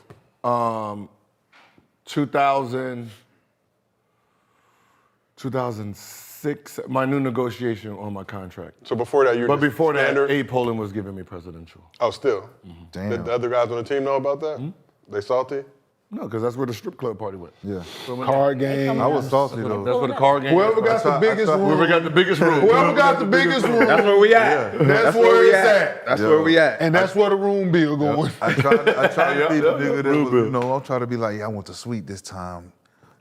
2006, my new negotiation on my contract. So before that, you were But just before that, standard? A. Poland was giving me presidential. Oh, still. Damn. Did the other guys on the team know about that? They salty? No, because that's where the strip club party went. Yeah. Card game. I was salty though. That's where the card game. Whoever got the biggest room. Whoever got the biggest room. Whoever got the biggest room. That's where we at. That's where it's at. That's where we at. And that's where the room bill going. I try to be the nigga that was, you know, I'm trying to be like, yeah, I want the suite this time.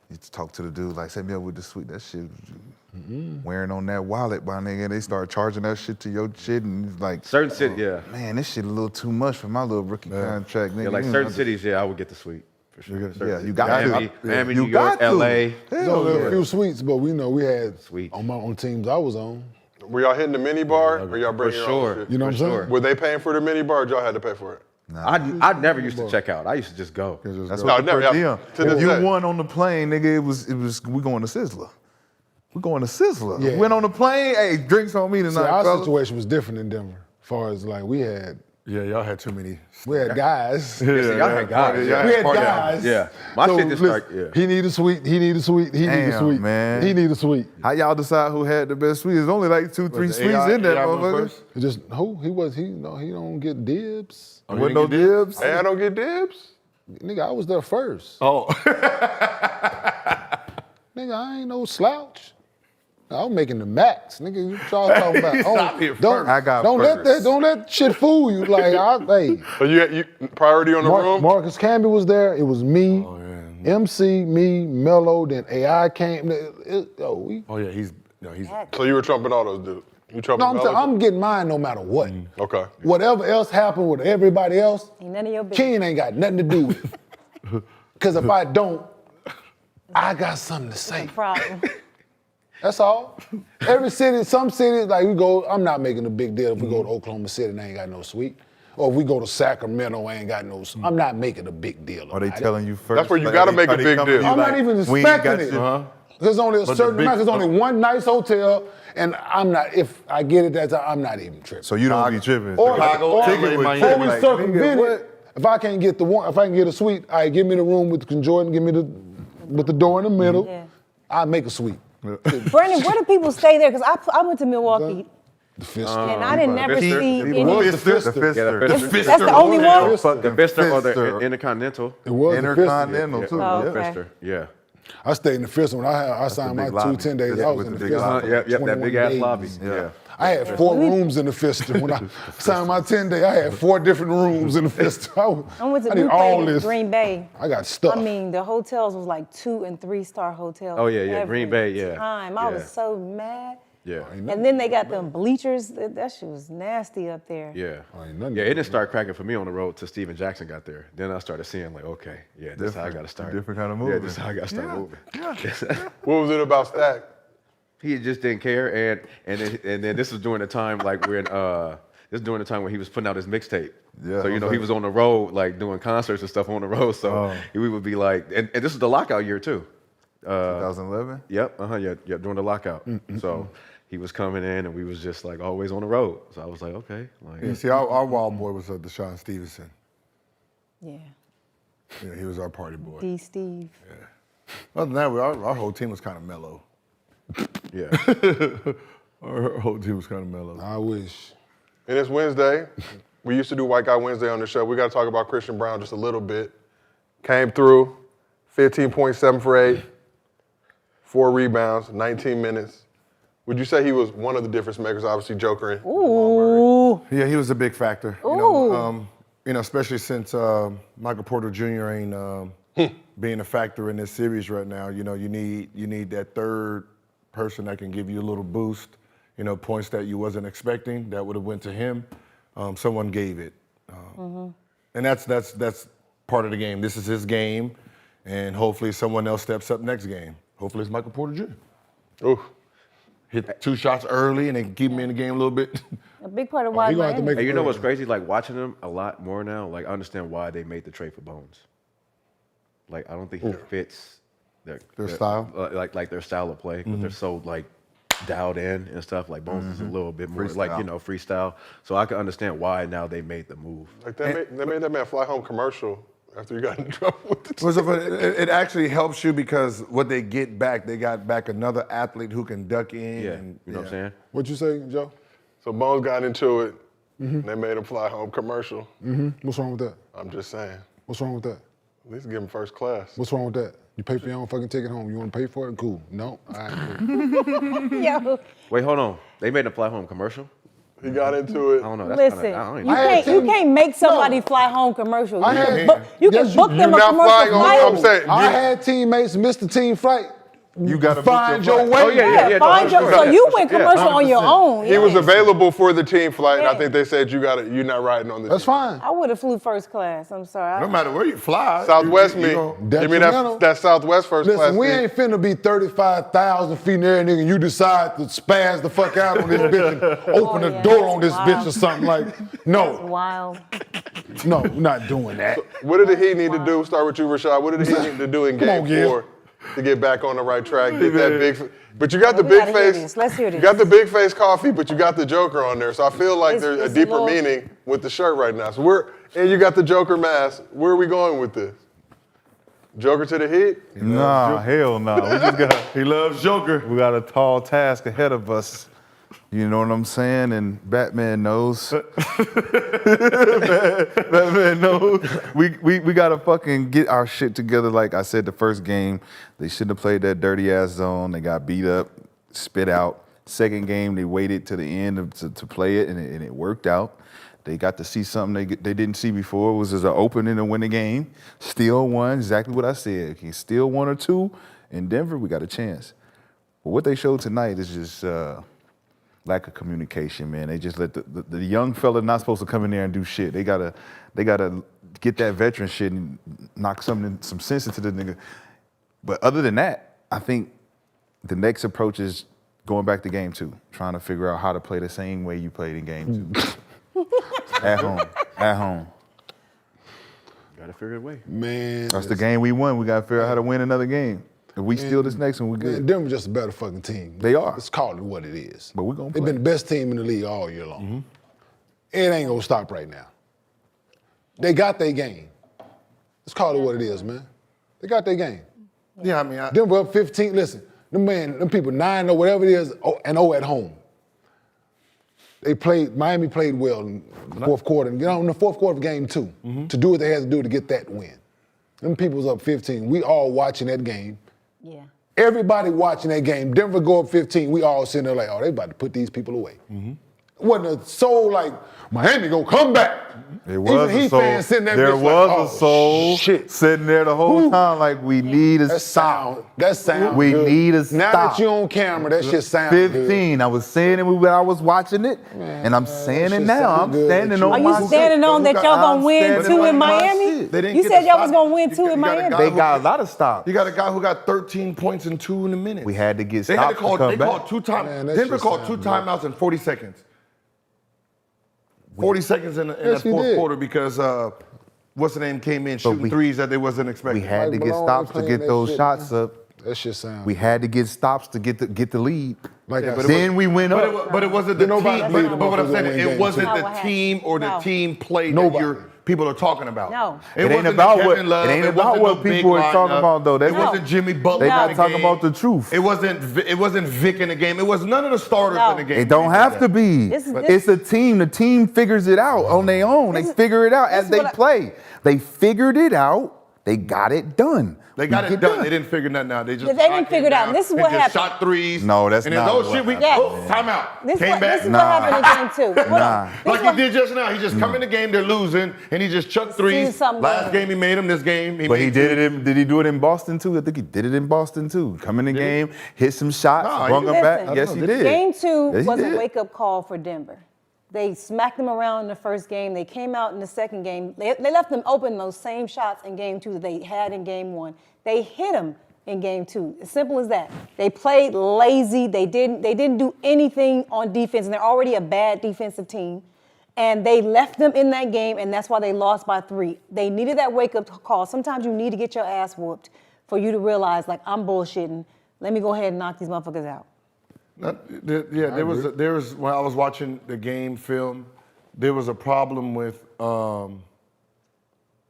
You talk to the dude, like, set me up with the suite. That shit, wearing on that wallet, my nigga. They start charging that shit to your shit, and it's like, Certain cities, yeah. man, this shit a little too much for my little rookie contract, nigga. Yeah, like You certain know, cities, yeah, I would get the suite. For sure. Yeah, you got to. Miami, You New York, got to. LA. There's Hell only yeah. a few suites, but we know we had Sweet. on teams I was on. Were y'all hitting the mini bar or y'all bringing your own shit? You know what I'm saying? sure. Were they paying for the mini bar or y'all had to pay for it? I never used to check out. I used to just go. That's No, what never. per diem. To this If you day. won on the plane, nigga, it was we going to Sizzler. We going to Sizzler. Yeah. Went on the plane, hey, drinks on me See, tonight, our fellas. situation was different in Denver. As far as like we had Yeah, y'all had too many. guys. Yeah, see, y'all had guys. Yeah. We had Party guys. Yeah. My shit just listen, start, yeah. He need a suite. He need a suite. He need a Damn, suite. man. He need a suite. How y'all decide who had the best suite? There's only like 2, 3 the suites AI in that AI went motherfucker. first? He just he don't get dibs. Oh, With you no didn't get dibs. Hey, I don't get dibs? Nigga, I was there first. Oh. Nigga, I ain't no slouch. I was making the max. Nigga, what y'all talking about? Stop here first. I got don't first. don't let shit fool you. Like hey. So you priority on the room? Marcus Camby was there. It was me, MC, me, Mello. Then AI came. Oh yeah, he's. So you were trumping all those dudes? You trumping No, Mello? I'm getting mine no matter what. Okay. Whatever else happened with everybody else, Ain't none of your business. Ken ain't got nothing to do with it. Because if I don't, I got something to say. Problem. That's all. Every city, some cities, like we go, I'm not making a big deal if we go to Oklahoma City and I ain't got no suite. Or if we go to Sacramento, I ain't got no suite. I'm not making a big deal. Are they about it. telling you first? That's where you Like, gotta they- make a are they big coming to deal. you I'm like, not even we ain't got expecting it. you? There's only a But certain the big- amount, there's only one nice hotel, and I'm not, if I get it, that's I'm not even tripping. So you don't be tripping. Or, Chicago, or, LA, Miami. or we Like, circumvent nigga, it. If I can't get if I can get a suite, all right, give me the room with Jordan, give me with the door in the middle. Yeah. I'll make a suite. Brandon, where do people stay there? Because I went to Milwaukee The fist. and I didn't never Pfister. see It any. was the Fister. Yeah, the Pfister. That's the only one? Fucking The Pfister or the Pfister. Intercontinental. It was the Pfister. Intercontinental too. Oh, yeah. okay. Pfister, yeah. I stayed in the Pfister when I signed my big lobby. 10 days. Yeah, I was with in the the big Pfister. lobby. for Yep, that 21 big ass days. lobby. Yeah. I had 4 rooms in the Pfister. When I signed my 10 day, I had 4 different rooms in the Pfister. I went to I did Blue all Plate in this. Green Bay. I got stuff. I mean, the hotels was like 2- and 3-star hotels. Oh, yeah, yeah, every Green Bay, yeah. Time. I was Yeah. so mad. Yeah. And then they got them bleachers. That shit was nasty up there. Yeah. ain't nothing Yeah, it didn't start cracking for me on the road till Steven Jackson got there. Then I started seeing like, okay, yeah, this is how I got to start. Different kind of Yeah, moving. this is how I got to start moving. What was it about Stack? He just didn't care, and then this was during the time like when this is during the time when he was putting out his mixtape. Yeah, So you know okay. he was on the road like doing concerts and stuff on the road. So we would be like, and this is the lockout year too. 2011. Yep, yeah, during the lockout. So he was coming in, and we was just like always on the road. So I was like, okay, like Yeah, see, our wild boy was Deshaun Stevenson. Yeah. Yeah, he was our party boy. D. Steve. Other than that, our whole team was kind of mellow. yeah. Our whole team was kind of mellow. I wish. And it's Wednesday. We used to do White Guy Wednesday on the show. We got to talk about Christian Braun just a little bit. Came through, 15.7 for 8, 4 rebounds, 19 minutes. Would you say he was one of the difference makers? Obviously, Joker and Ooh. Yeah, he was a big factor. You know, especially since Michael Porter Jr. ain't being a factor in this series right now. You know, you need that third person that can give you a little boost. You know, points that you wasn't expecting that would have went to him. Someone gave it, and that's part of the game. This is his game, and hopefully someone else steps up next game. Hopefully it's Michael Porter Jr. oof. Hit 2 shots early and they can keep him in the game a little bit. A big part of why he gonna have to Miami. make Hey, you know what's crazy? Like watching him a lot more now. Like I understand why they made the trade for Bones. Like I don't think he fits their style? like their style of play. 'Cause they're so like dialed in and stuff. Like Bones is a little bit more like freestyle. So I can understand why now they made the move. Like they made that man fly home commercial after he got in trouble with the team. Well, so it actually helps you because what they get back, they got back another athlete who can duck in. Yeah, And, you know what I'm saying? What you say, Joe? So Bones got into it, and they made him fly home commercial. What's wrong with that? I'm just saying. What's wrong with that? At least give him first class. What's wrong with that? You pay for your own fucking ticket home. You want to pay for it? Cool. No? All right, cool. Yo, Wait, hold on. They made a fly home commercial? He got into it. I don't know. That's listen, kinda, I don't you even can't make somebody fly home commercial. I You had- can book, you can Yes, book you them a not commercial flying on- flight. I'm saying- I had teammates miss the team flight. You gotta book find your your flight. way. Oh, yeah. Find your, so you went commercial on your own. He was yeah. available for the team flight, and I Yeah. think they said you're not riding on the That's team. fine. I would have flew first class. I'm sorry. No matter where you fly. Southwest you me. know, Give me Detrimental. that Southwest first class. Listen, we seat. ain't finna be 35,000 feet in there, nigga, and you decide to spaz the fuck out on this bitch and open the yeah, door that's on this wild. bitch or something like, no, Wild. no, we're not doing that. What did the Heat need to do? Start with you, Rashad. What did the Heat need to do in Come on, Game Gil. 4 to get back on the right track? Get that big. But you got the We big gotta hear face. this. Let's hear You this. got the big face coffee, but you got the Joker on there. So I feel like there's a It's a deeper little- meaning with the shirt right now. So and you got the Joker mask. Where are we going with this? Joker to the Heat? Nah, hell no. We just got he loves Joker. we got a tall task ahead of us. You know what I'm saying? And Batman knows. Batman knows. We gotta fucking get our shit together. Like I said, the first game, they shouldn't have played that dirty ass zone. They got beat up, spit out. Second game, they waited to the end to play it, and it worked out. They got to see something they didn't see before. It was just an opening to win the game. Still won, exactly what I said. If you still 1 or 2 in Denver, we got a chance. But what they showed tonight is just lack of communication, man. They just let the young fella not supposed to come in there and do shit. They gotta get that veteran shit and knock some sense into the nigga. But other than that, I think the next approach is going back to game 2, trying to figure out how to play the same way you played in game 2. At home. Gotta figure a way. Man, That's the game we won. We gotta figure out how to win another game. If we steal this next one, we man, good. Denver's just a better fucking team. They are. Let's call it what it is. But we gonna They've play. been the best team in the league all year long. It ain't gonna stop right now. They got their game. Let's call it what it is, man. They got their game. Yeah, I mean, Denver up 15. Listen, them people 9 or whatever it is, and 0 at home. Miami played well in the fourth quarter. And in the fourth quarter of game 2 to do what they had to do to get that win. Them people was up 15. We all watching that game. Yeah. Everybody watching that game. Denver go up 15. We all sitting there like, oh, they about to put these people away. Wasn't a soul like, Miami gonna come back. It was Even a Heat soul. fans sitting there There bitch was like, a soul shit. sitting there the whole time like we need a That stop. sound We good. need a Now stop. that you on camera, that shit sound good. 15. I was saying it when I was watching it, and I'm saying that it shit now. sound I'm good standing that on Are my you standing on that y'all gonna win 2 in Miami? They didn't You get said to y'all was stop gonna win it. 2 in You got a Miami. guy They got a lot of stops. You got a guy who got 13 points in 2 minutes. We had to get They had to stops call. to come They back. called 2 times. Man, that Denver shit called 2 sound timeouts in 40 seconds. 40 seconds in that Yes, he fourth did. quarter because what's the name came in But shooting we- threes that they wasn't We expecting. had to Mike get Malone stops to playing get that those shit, shots man. up. That shit sound We had to get stops to get the lead. Like I said. Then we went But up. it wasn't the Then nobody team. believed But them what I'm motherfuckers saying, gonna win it game wasn't two. the No, team or the no. team play Nobody. that people are talking about. No. It ain't wasn't about the what Kevin Love, it ain't it about wasn't what no big people are talking lineup. about though. It wasn't Jimmy Butler. They in not the talking game. about the truth. It wasn't Vic in the game. It was none of the starters No. in the game. It don't have to be. This is- It's a team. The team figures it out on their own. They This is- figure it out this as is they what I- play. They figured it out. They got it done. They got We it get done. They didn't figure nothing out. They just They didn't figure it out. This is what just happened. shot threes. No, that's and then, not oh what shit, we happened. timeout. This Came what, back. this is what happened in game 2. Hold Nah. on. This Like what- he did just now. He just come in the game, they're losing, and he just chucked threes. something Last going. game he made them. This game But made he did it. Did he do it in Boston too? I think he did it in Boston too. Come in the game, hit some shots, No, he brung them didn't. back. Listen, Yes, he did. Game 2 Yes, he was a did. wake-up call for Denver. They smacked them around in the first game. They came out in the second game. They left them open those same shots in game 2 that they had in game 1. They hit them in game 2. As simple as that. They played lazy. They didn't do anything on defense, and they're already a bad defensive team. And they left them in that game, and that's why they lost by 3. They needed that wake-up call. Sometimes you need to get your ass whooped for you to realize, like, I'm bullshitting. Let me go ahead and knock these motherfuckers out. There was when I was watching the game film, there was a problem with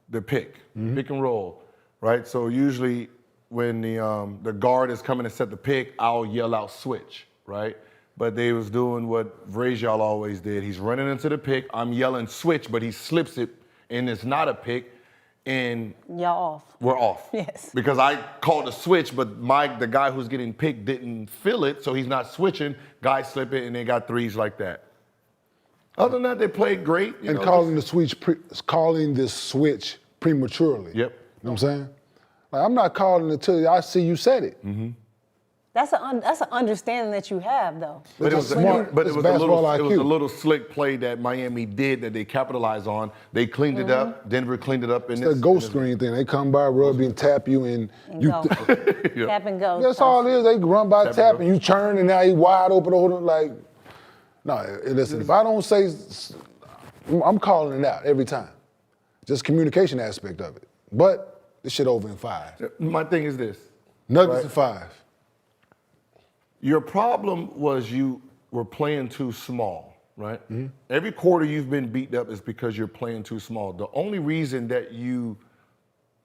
the pick and roll, right? So usually when the guard is coming to set the pick, I'll yell out switch, right? But they was doing what Vrajal always did. He's running into the pick. I'm yelling switch, but he slips it, and it's not a pick. and Y'all off. we're off. Yes. Because I called a switch, but the guy who's getting picked didn't feel it, so he's not switching. Guys slip it, and they got threes like that. Other than that, they played great. And calling the switch prematurely. Yep. You know what I'm saying? Like, I'm not calling it until I see you said it. Mm-hmm. That's an understanding that you have, though. But it was smart. But It's it was a basketball little IQ. slick play that Miami did that they capitalized on. They cleaned it up. Denver cleaned it up. It's that ghost screen thing. They come by, rub you, and tap you, and you. Go. Tap and go. That's all it is. They run by, tap, and and you turn, and now he wide open. Like, no, listen. If I don't say, I'm calling it out every time. Just communication aspect of it. But this shit over in 5. My thing is this. Nuggets in 5. Your problem was you were playing too small, right? Every quarter you've been beat up is because you're playing too small. The only reason that you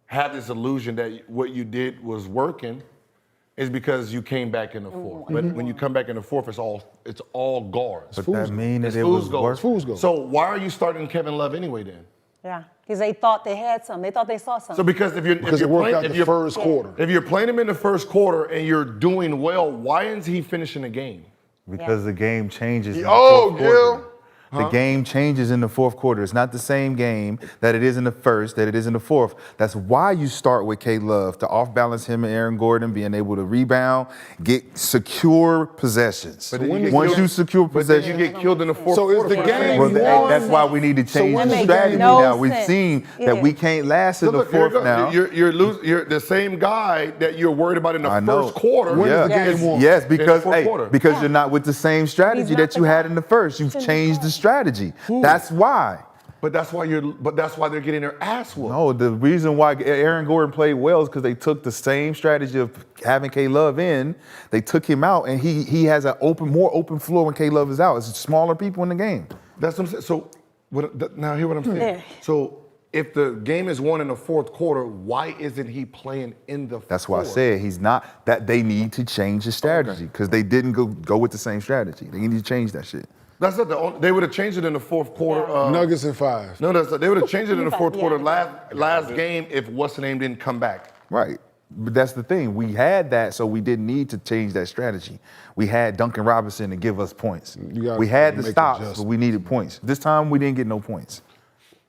have this illusion that what you did was working is because you came back in the fourth. But when you come back in the fourth, it's all guards. But that mean that It's it was fool's gold. worth. Fool's gold. So why are you starting Kevin Love anyway then? Yeah, because they thought they had something. They thought they saw something. So because if Because it worked out the first quarter. If you're playing him in the first quarter and you're doing well, why isn't he finishing the game? Because the game changes. In the Oh, fourth Gil. quarter. The game changes in the fourth quarter. It's not the same game that it is in the first, that it is in the fourth. That's why you start with K-Love, to off-balance him and Aaron Gordon, being able to rebound, get secure possessions. But then you get Once killed- you secure But then possessions, you get killed in the fourth So is quarter. the for game saying- well, that's why we need to change when the the strategy game- No now. We've sense. seen Yeah. that we can't last in So the look, here it fourth goes. now. You're the same guy that you're worried about in the I know. first quarter. When Yeah. is the game won? Yes, In the because fourth quarter. because you're not with the same strategy He's that not you the had guy. in the first. You've Shouldn't changed be the strategy. That's why. But that's why they're getting their ass whooped. No, the reason why Aaron Gordon played well is because they took the same strategy of having K-Love in. They took him out, and he has a more open floor when K-Love is out. It's smaller people in the game. That's what I'm saying. So now hear what I'm saying. Yeah. So if the game is won in the fourth quarter, why isn't he playing in the That's why I fourth? said he's not. That they need to change the strategy because they didn't go with the same strategy. They need to change that shit. That's not the only, they would have changed it in the fourth quarter. Nuggets in 5. No, they would have changed it in the fourth Yeah. quarter last game if what's the name didn't come back. Right. But that's the thing. We had that, so we didn't need to change that strategy. We had Duncan Robinson to give us points. gotta We had the make stops, adjustments. but we needed points. This time, we didn't get no points.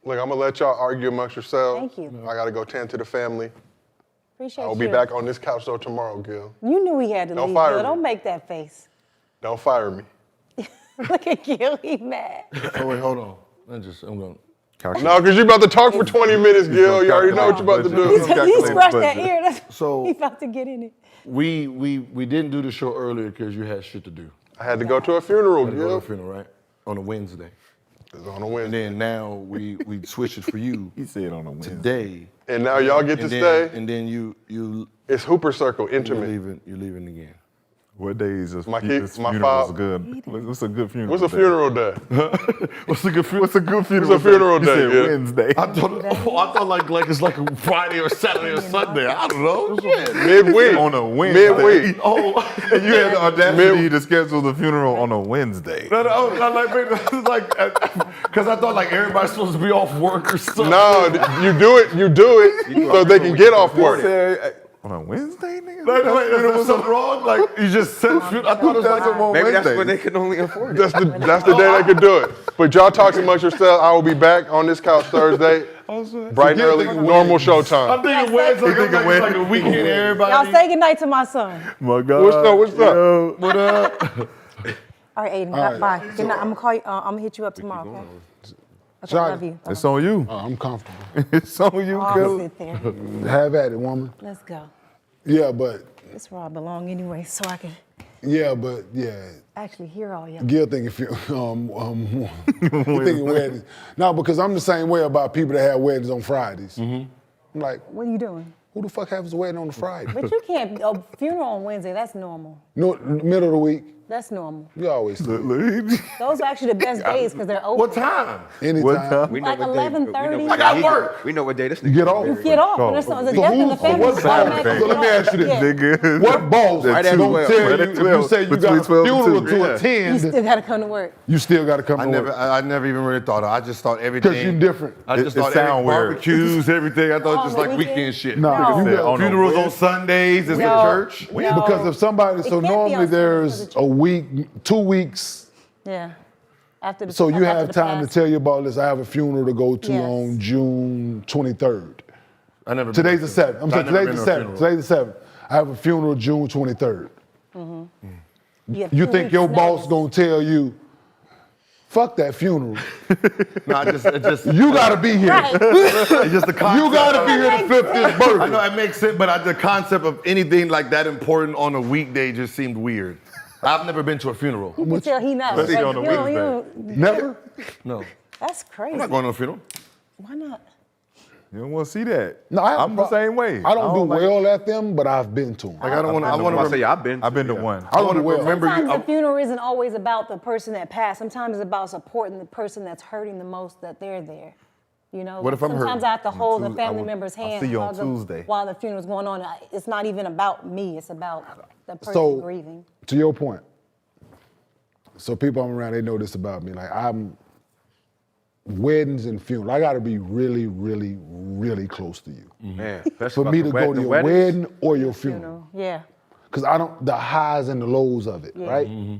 Look, I'm gonna let y'all argue amongst yourselves. Thank you. I gotta go tend to the family. Appreciate I'll you. be back on this couch though tomorrow, Gil. You knew he had to Don't leave, fire Gil. me. Don't make that face. Don't fire me. Look at Gil, he mad. Oh wait, hold on. I'm going. No, because you're about to talk for 20 minutes, Gil. You already know what you're about to do. He scratched that ear. So- he about to get in it. We didn't do the show earlier because you had shit to do. I had to go to a funeral, Had to go to Gil. the funeral, right? On a Wednesday. It's on a And Wednesday. then now we switched it for you He said on a Wednesday. today. And now y'all get to And stay. then, and then you It's Hooper Circle, you're intimate. leaving again. What day is this? My This my funeral was father- good. What's a good funeral? What's a day? funeral day? What's a good funeral? What's a good funeral? What's a funeral He day, said yeah. Wednesday. I thought like it's like a Friday or Saturday or Sunday. I don't know. Shit. Midweek. On a Wednesday. Midweek. Oh, And you had the audacity Mid- to schedule the funeral on a Wednesday. no, because I thought like everybody's supposed to be off work or something. No, you do it so they can get off work. On a Wednesday, nigga? Wait, is there something wrong? Like you just said, I thought it was like a Maybe that's when they can only afford it. That's the day they could do it. But y'all talk amongst yourselves. I will be back on this couch Thursday, bright and early, normal show I'm time. thinking Wednesday. It's like a weekend. Everybody. Y'all say goodnight to my son. My God. What's up? What's up? Yo. What up? All right, Aiden. right. Bye. Good night. I'm gonna call you. I'm gonna hit you up tomorrow. Okay. Okay. Shawty. Love you. It's on you. I'm comfortable. It's on you, I'll Gil. sit there. Have at it, woman. Let's go. Yeah, but This is where I belong anyway, so I can yeah. actually hear all y'all. Gil think if you he thinking weddings. No, because I'm the same way about people that have weddings on Fridays. I'm like, What are you doing? who the fuck has a wedding on a Friday? But you can't. A funeral on Wednesday. That's normal. No, middle of the week. That's normal. You always Look, sleep. look. Those are actually the best days because they're open. What time? Anytime. What time? We know Like what day- 11:30. we know what I got day- work. We know what day this nigga You get is off? married. Get off. Go. When it's on the So death in the who- family. what it's boss- automatic. so let me ask you this. Yeah. Nigga. What boss Right gonna everywhere. tell Right you at if 12, you say you between got a 12 and funeral 2. to Yeah. You attend, still got to come to work. you still got to come I to never, work? I never even really thought of it. I just thought everything. Because you different. I just It thought sound every weird. barbecues, everything. I thought On just the like weekend? weekend shit. No, No. you got Funerals on Wednesday. Sundays is No. the church. No. because if somebody, It so can't be on normally Sundays there's because of a week, 2 weeks. Yeah. After the So you after have the time to pass. tell you about this. I have a funeral to go to Yes. on June 23rd. I never. Today's the 7th. I'm saying I've never today's been the to a 7th. funeral. Today's the 7th. I have a funeral June 23rd. have You 2 think weeks your boss notice. gonna tell you, fuck that funeral. No, it just You gotta be here. Right. it's just the concept. You gotta be here to 50th birthday. I know it makes sense, but the concept of anything like that important on a weekday just seemed weird. I've never been to a funeral. You can tell he not. Especially Like, on a you don't- Wednesday. you don't- Never? No, That's crazy. I'm not going to a funeral. Why not? You don't want to see that. No, I'm the same way. I don't do like- well at them, but I've been to them. Like I don't want to. I want I say to. I've been. I've been to yeah. one. I don't do well. remember you. Sometimes the funeral isn't always about the person that passed. Sometimes it's about supporting the person that's hurting the most that they're there. You know, What if I'm sometimes hurting? I have to hold a Tuesday, I family will- member's I'll hand see you on while Tuesday. while the funeral's going on. It's not even about me. It's about the person So, grieving. to your point, so people I'm around, they know this about me. Like I'm weddings and funerals. I gotta be really, really, really close to you Man, for me to go to your wedding or your You funeral. know, yeah. Because I don't, the highs and the lows of it, Yeah. right?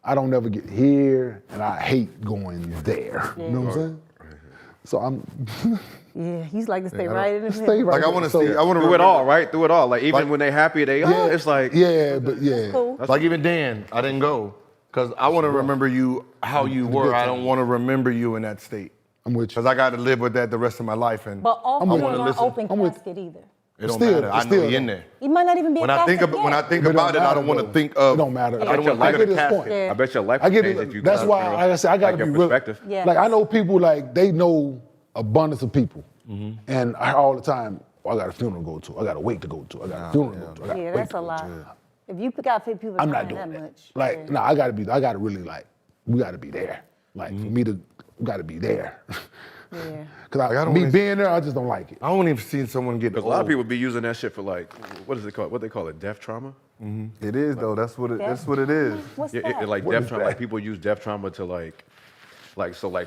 I don't never get here, and I hate going there. You know what I'm saying? So I'm Yeah, he's like to stay right in the stay middle. right. Like I want to see. I want to Through it all, right? Through it all. Like even Like- when they happy, they it's like yeah, but yeah. Cool. Like even Dan, I didn't go because I want to remember you how you were. I don't want to remember you in that state I'm with you. because I got to live with that the rest of my life, and But all I'm with funerals you. aren't open I'm with- casket either. it don't still- matter. I know still he in don't. there. He might not even be When a I think casket of, when I yet. think It don't about it, I matter, don't want to though. think of. It don't matter. I don't want to I think get of the this casket. point. Yeah. I bet your life I would get change it. if you That's got why, a like I said, I got to like be your real. perspective. Yes. Like I know people like they know abundance of people, and I all the time. Oh, I got a funeral to go to. I got a wake to go to. I got a funeral to go to. I got Yeah, a wake that's to a go lot. to. If you got people I'm dying not doing that that. much. Like, yeah. no, I gotta really like, we gotta be there. Like for me to, we gotta be there. Yeah. Cause I don't me wanna- being there, I just don't like it. I don't even see someone get. Because a lot of people be using that shit for like, what is it called? What they call it? Death trauma? It is though. That's what it. Death- That's what it is. What's Yeah, that? like What death is trauma. that? Like people use death trauma to like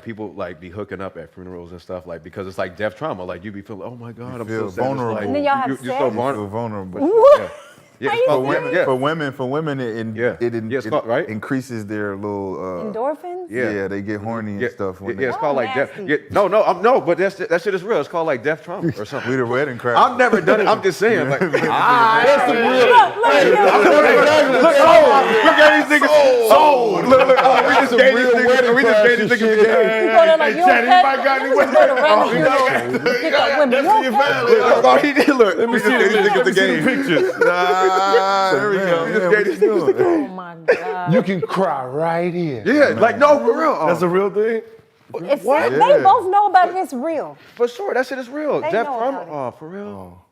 people like be hooking up at funerals and stuff like because it's like death trauma. Like you be feeling, oh my god, I'm feel so sad. It's vulnerable. Like, And then y'all have you're sex? so You feel vulnerable. vulnerable. What? Yeah, Are it's you called serious? women. Yeah. For women, Yeah. It's called- right? increases their little Endorphins? Yeah, they get horny and stuff. When yeah, it's Oh, called like death. nasty. Yeah, no, but that shit is real. It's called like death trauma or something. we the wedding crowd. I've never done it. I'm just saying. Like, Look, look, look. look at these niggas. Sold. Look, we just gave these niggas. We just gave these niggas the game. You go there like, you okay? anybody got any Let me just go to random funerals, pick up women. You okay? Oh, he did. Look, let me see these niggas the game. pictures. there we go. We just gave these niggas the Oh my God. You can cry right here. Yeah, like no, for real. Oh, That's a real thing. It's Yeah. They both know about it. It's real. for sure, that shit is real. They Death know trauma. about it. Oh, for real.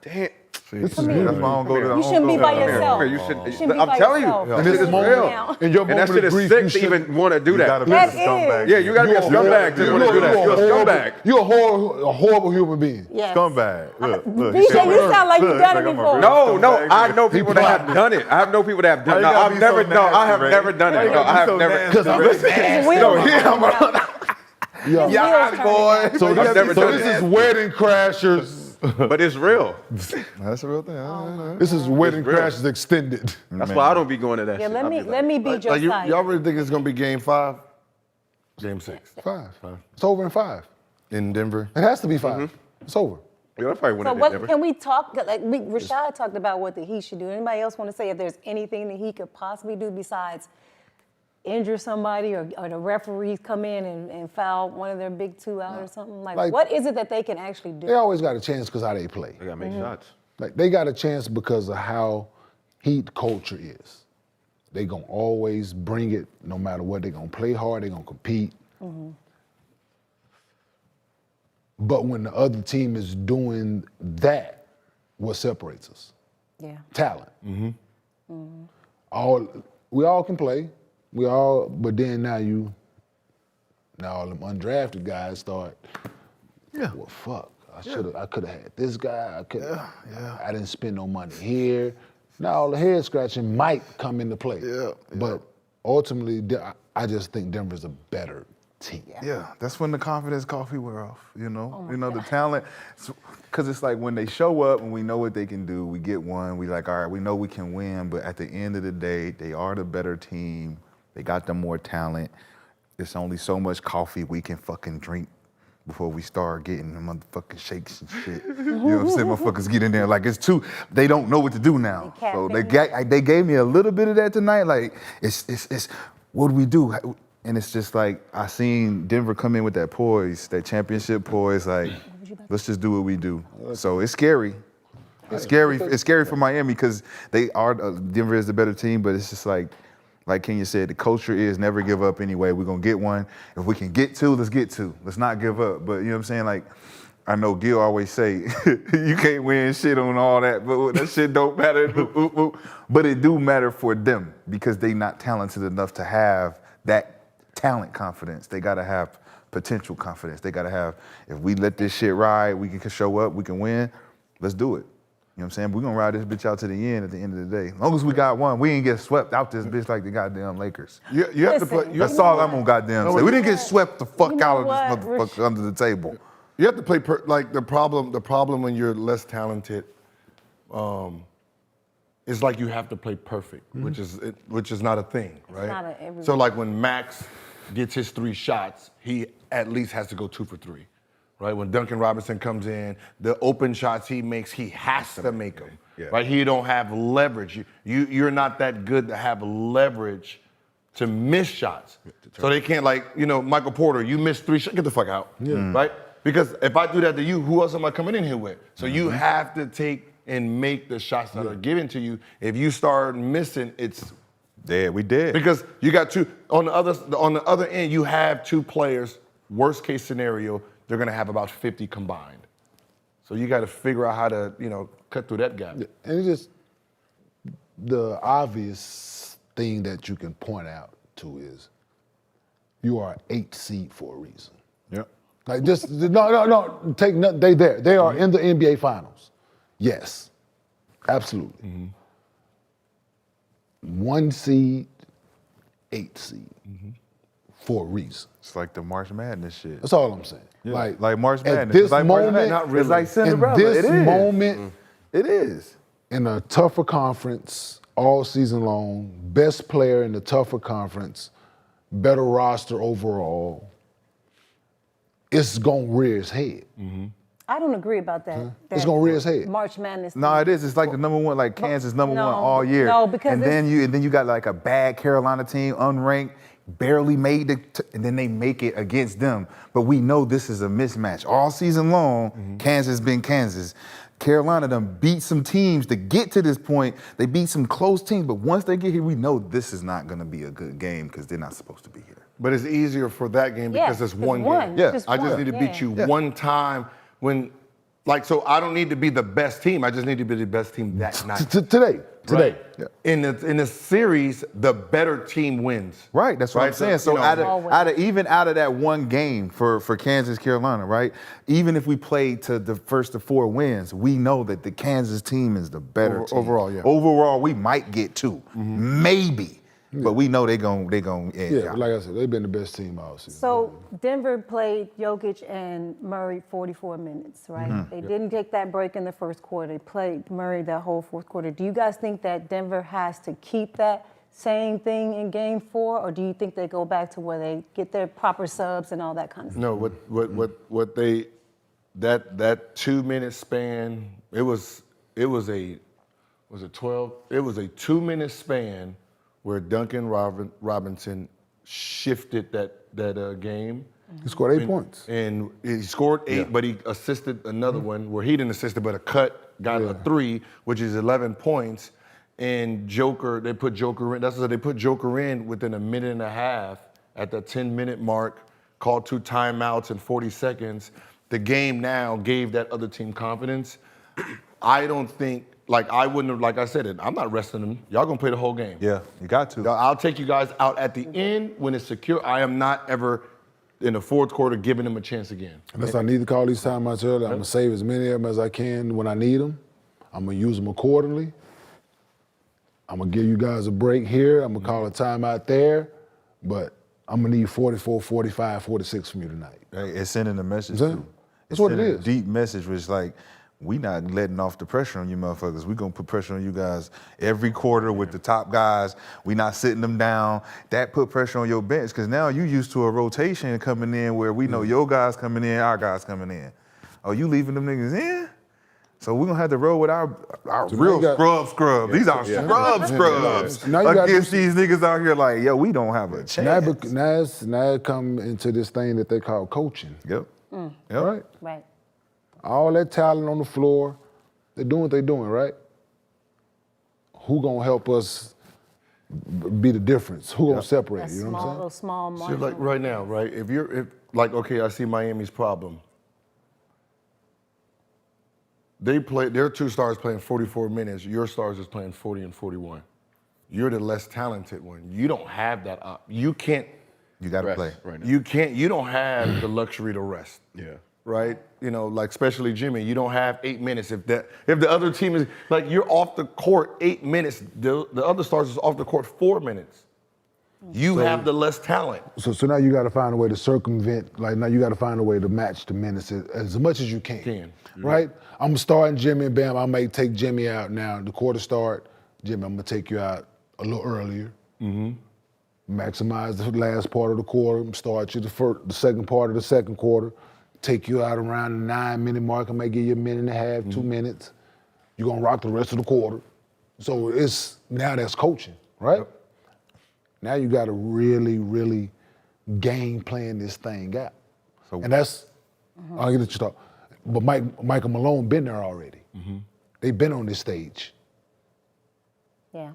Damn. That's why I don't go to. You shouldn't be by yourself. You should, You shouldn't be I'm by telling yourself. you, In that this shit is moment, real. in your And that moment shit of is grief, sick you to should, even want to do You that. gotta be That a scumbag. is. Yeah, you gotta be a scumbag to want to do that. You're a scumbag. You're a horrible human being. Yes. Scumbag. Look. BJ, you sound like you've done it before. No, I know people that have done it. I know people that have done it. Why you No, gotta I've be never, so no, I nasty, have Ray? never done Why it. you No, gotta I be have so never. nasty, Because I'm Ray? It's weird. Yeah. Yeah, boy. So, I've never done this it. is Wedding Crashers. But it's real. That's a real thing. This is Wedding real. Crashers extended. That's why I don't be going to that Yeah, shit. let I'll me be let me beat your Like side. y'all really think it's gonna be Game 5? Game 6 5. It's over in 5. in Denver. It has to be 5. It's over. Yeah, I probably So wouldn't what never. can we talk? Like Rashad talked about what the Heat should do. Anybody else want to say if there's anything that he could possibly do besides injure somebody or the referees come in and foul one of their big two out or something? Like what is it that they can actually do? They always got a chance because how they play. I gotta make shots. Like they got a chance because of how Heat culture is. They gonna always bring it no matter what. They gonna play hard. They gonna compete. But when the other team is doing that, what separates us? Yeah. Talent. All we all can play. But then now all them undrafted guys start. Yeah. Well, fuck. I could have had this guy. I didn't spend no money here. Now all the head scratching might come into play. Yeah. But ultimately, I just think Denver's a better team. Yeah, that's when the confidence coffee wear off, the talent. Because it's like when they show up and we know what they can do, we get one, we like, all right, we know we can win, but at the end of the day, they are the better team. They got the more talent. It's only so much coffee we can fucking drink before we start getting the motherfucking shakes and shit. You know what I'm saying? Motherfuckers get in there like it's too, they don't know what to do now. So they gave me a little bit of that tonight. Like, it's what do we do? And it's just like, I seen Denver come in with that poise, that championship poise, like, let's just do what we do. So it's scary. It's scary for Miami because Denver is the better team, but it's just like Kenya said, the culture is never give up anyway. We're gonna get one. If we can get two, let's get two. Let's not give up. But you know what I'm saying? Like, I know Gil always say, you can't win shit on all that, but that shit don't matter. But it do matter for them because they not talented enough to have that talent confidence. They gotta have potential confidence. They gotta have, if we let this shit ride, we can show up, we can win, let's do it. You know what I'm saying? We're gonna ride this bitch out to the end at the end of the day. As long as we got one, we ain't get swept out this bitch like the goddamn Lakers. You have to play. That's all I'm gonna goddamn say. We didn't get swept the fuck out of this motherfucker under the table. You have to play like the problem when you're less talented, is like you have to play perfect, which is not a thing, right? not a every- So like when Max gets his 3 shots, he at least has to go 2 for 3, right? When Duncan Robinson comes in, the open shots he makes, he has to make them, right? He don't have leverage. You're not that good to have leverage to miss shots. So they can't Michael Porter, you missed 3 shots, get the fuck out, right? Because if I do that to you, who else am I coming in here with? So you have to take and make the shots that are given to you. If you start missing, it's we did. because you got 2 on the other end. You have 2 players. Worst case scenario, they're gonna have about 50 combined. So you got to figure out how to cut through that gap. And it's just the obvious thing that you can point out to is you are an 8 seed for a reason. Yep. Like just no. Take nothing. They there. They are in the NBA Finals. Yes, absolutely. 1 seed, 8 seed for a reason. It's like the March Madness shit. That's all I'm saying. Yeah. Like March Madness. At this it's like March moment, Madness. not really. It's like Cinderella. In this it is. moment, It is. in a tougher conference all season long, best player in the tougher conference, better roster overall, it's gonna rear its head. I don't agree about that. It's gonna rear its head. March Madness. No, it is. It's like the number one, like Kansas number No, one all year. no, because and then you got like a bad Carolina team, unranked, barely made it, and then they make it against them. But we know this is a mismatch all season long. Kansas been Kansas. Carolina done beat some teams to get to this point. They beat some close teams, but once they get here, we know this is not going to be a good game because they're not supposed to be here. But it's easier for that game because it's one game. Yeah. I just need to beat you one time when, so I don't need to be the best team. I just need to be the best team that night. Today. Right. Yeah. In the series, the better team wins. Right, that's what I'm saying. So out of that one game for Kansas, Carolina, right? Even if we played to the first of 4 wins, we know that the Kansas team is the better team. Overall, yeah. Overall, we might get 2, maybe, but we know they gon' Yeah, like I said, they've been the best team all season. So Denver played Jokic and Murray 44 minutes, right? They didn't take that break in the first quarter. They played Murray that whole fourth quarter. Do you guys think that Denver has to keep that same thing in game 4, or do you think they go back to where they get their proper subs and all that kind of stuff? No, what they that 2-minute span, it was a 2-minute span where Duncan Robinson shifted that game. He scored 8 points. And he scored 8, but he assisted another one where he didn't assist it, but a cut, got a 3, which is 11 points. And they put Joker in. That's what they put Joker in within a minute and a half at the 10-minute mark, called 2 timeouts in 40 seconds. The game now gave that other team confidence. I don't think like I wouldn't have, like I said, I'm not resting them. Y'all gonna play the whole game. Yeah, you got to. I'll take you guys out at the end when it's secure. I am not ever in the fourth quarter giving them a chance again. Unless I need to call these timeouts early, I'm gonna save as many of them as I can when I need them. I'm gonna use them accordingly. I'm gonna give you guys a break here. I'm gonna call a timeout there, but I'm gonna need 44, 45, 46 from you tonight. Hey, it's sending a message That's too. what it sending a is. deep message, which like, we not letting off the pressure on you motherfuckers. We gonna put pressure on you guys every quarter with the top guys. We not sitting them down. That put pressure on your bench, because now you used to a rotation coming in where we know your guys coming in, our guys coming in. Oh, you leaving them niggas in? So we're gonna have to roll with our real scrubs. These are scrubs Now you against these niggas out here like, yo, we don't have a chance. Now it come into this thing that they call coaching. Yep. Right? Right. All that talent on the floor, they're doing what they're doing, right? Who gonna help us be the difference? Who gonna separate? You know what I'm saying? Little small See, margin. like right now, right? Okay, I see Miami's problem. Their two stars playing 44 minutes. Your stars is playing 40 and 41. You're the less talented one. You don't have that up. You can't. You got to Rest play. right now. You can't. You don't have the luxury to rest. Yeah. Right? You know, like especially Jimmy, you don't have 8 minutes. If the other team is like you're off the court 8 minutes, the other stars is off the court 4 minutes. You have the less talent. So now you got to find a way to circumvent. Like now you got to find a way to match the minutes as much as you can. Right? I'm starting Jimmy. Bam. I may take Jimmy out now. The quarter start. Jimmy, I'm gonna take you out a little earlier. Maximize the last part of the quarter. Start you the second part of the second quarter. Take you out around the 9-minute mark. I may give you a minute and a half, 2 minutes. You're gonna rock the rest of the quarter. So that's coaching, right? Yep. Now you got to really, really game plan this thing out. And that's, I'll get to you talk. But Michael Malone been there already. They've been on this stage. Yeah.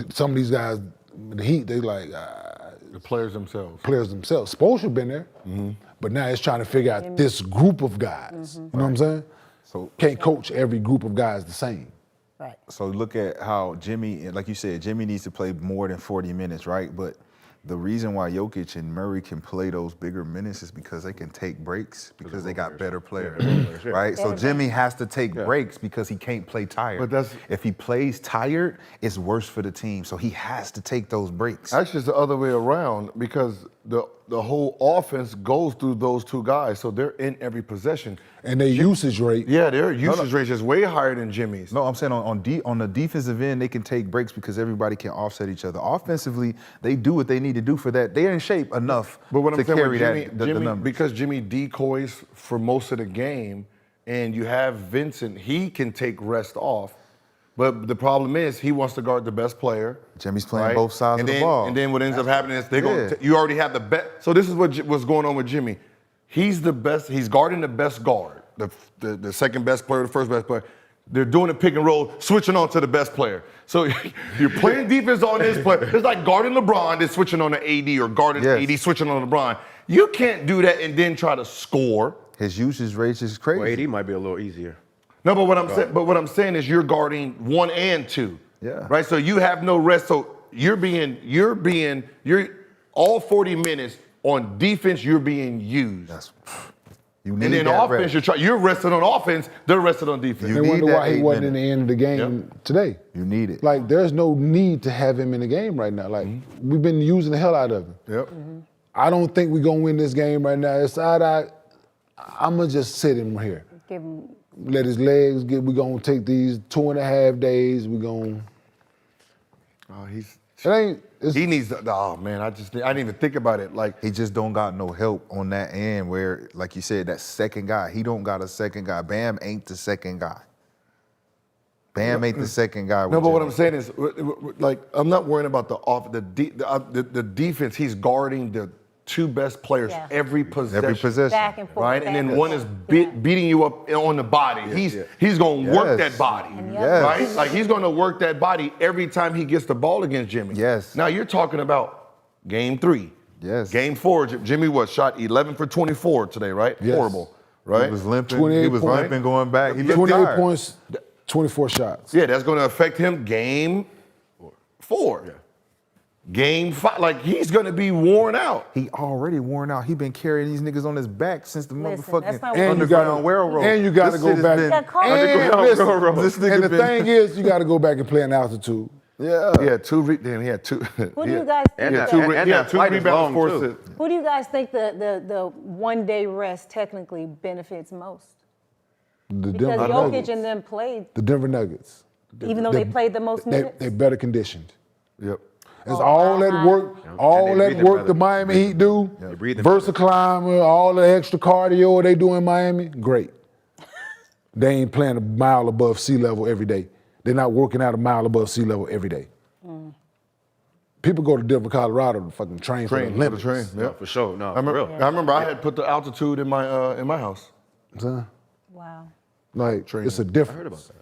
Some of these guys, the Heat, they like, The players themselves. Spoelstra been there, but now it's trying to figure out this group of guys. You know what I'm saying? So Can't coach every group of guys the same. Right. So look at how Jimmy, like you said, Jimmy needs to play more than 40 minutes, right? But the reason why Jokic and Murray can play those bigger minutes is because they can take breaks because they got better players, right? So Jimmy has to take breaks because he can't play tired. But if he plays tired, it's worse for the team. So he has to take those breaks. Actually, it's the other way around because the whole offense goes through those two guys, so they're in every possession. And their usage rate. Yeah, their usage rate is way higher than Jimmy's. No, I'm saying on the defensive end, they can take breaks because everybody can offset each other. Offensively, they do what they need to do for that. They're in shape enough But what to I'm saying carry with the numbers. because Jimmy decoys for most of the game, and you have Vincent, he can take rest off. But the problem is he wants to guard the best player. Jimmy's playing both sides of the ball. And then what ends up happening is you already have the best. So this is what's going on with Jimmy. He's the best. He's guarding the best guard, the second best player, the first best player. They're doing a pick and roll, switching on to the best player. So you're playing defense on this player. It's like guarding LeBron, then switching on the AD, or guarding AD, switching on LeBron. You can't do that and then try to score. His usage rate is crazy. Well, AD might be a little easier. No, but what I'm saying is you're guarding 1 and 2. Yeah. Right. So you have no rest. So you're all 40 minutes on defense. You're being used. You need and then that offense, rest. you're rested on offense. They're rested on defense. They wonder why he wasn't in the end of the game today. You need it. Like, there's no need to have him in the game right now. Like, we've been using the hell out of him. Yep. I don't think we're going to win this game right now. I'm going to just sit him here. Give him. Let his legs we're going to take these 2.5 days. We're going He needs the, oh man, I didn't even think about it. Like, he just don't got no help on that end where, like you said, that second guy. He don't got a second guy. Bam ain't the second guy. Bam ain't the second guy. No, but what I'm saying is, like, I'm not worrying about the defense. He's guarding the 2 best players every possession. Every possession. Back and forth. Right? And then one is beating you up on the body. He's going to work that body. Right? Like, he's going to work that body every time he gets the ball against Jimmy. Yes. Now, you're talking about game 3. Yes. Game 4, Jimmy shot 11 for 24 today, right? Yes. Horrible. Right? He was limping. 28 He was points. limping going back. He looked 28 tired. points. 24 shots. Yeah, that's going to affect him game 4. Yeah. Game 5, like he's going to be worn out. He already worn out. He been carrying these niggas on his back since the Listen, motherfucking that's not what And you Underground got Railroad. And you got to This go shit has back. been- Got caught. And, Railroad. listen, This nigga and the been- thing is, you got to go back and play in altitude. Yeah. Yeah, 2. Damn, he had 2. Who do you guys And think? that, two and, re- and yeah, that 2 flight is rebounds, long, 4 too. assists. Who do you guys think the 1 day rest technically benefits most? The Because Denver Jokic Nuggets. and them played, The Denver Nuggets. even though they played the most minutes. They better conditioned. Yep. It's all that work, all And they that breathing, work brother. the Miami Heat do. They breathing, Versa climber, all the extra cardio they do in Miami, great. They ain't playing a mile above sea level every day. They're not working out a mile above sea level every day. People go to Denver, Colorado to fucking train for the Olympics. Yeah. For sure. No, I for remember, real. I remember I had put the altitude in my house. Huh? Wow. Like, it's a difference. I heard about that.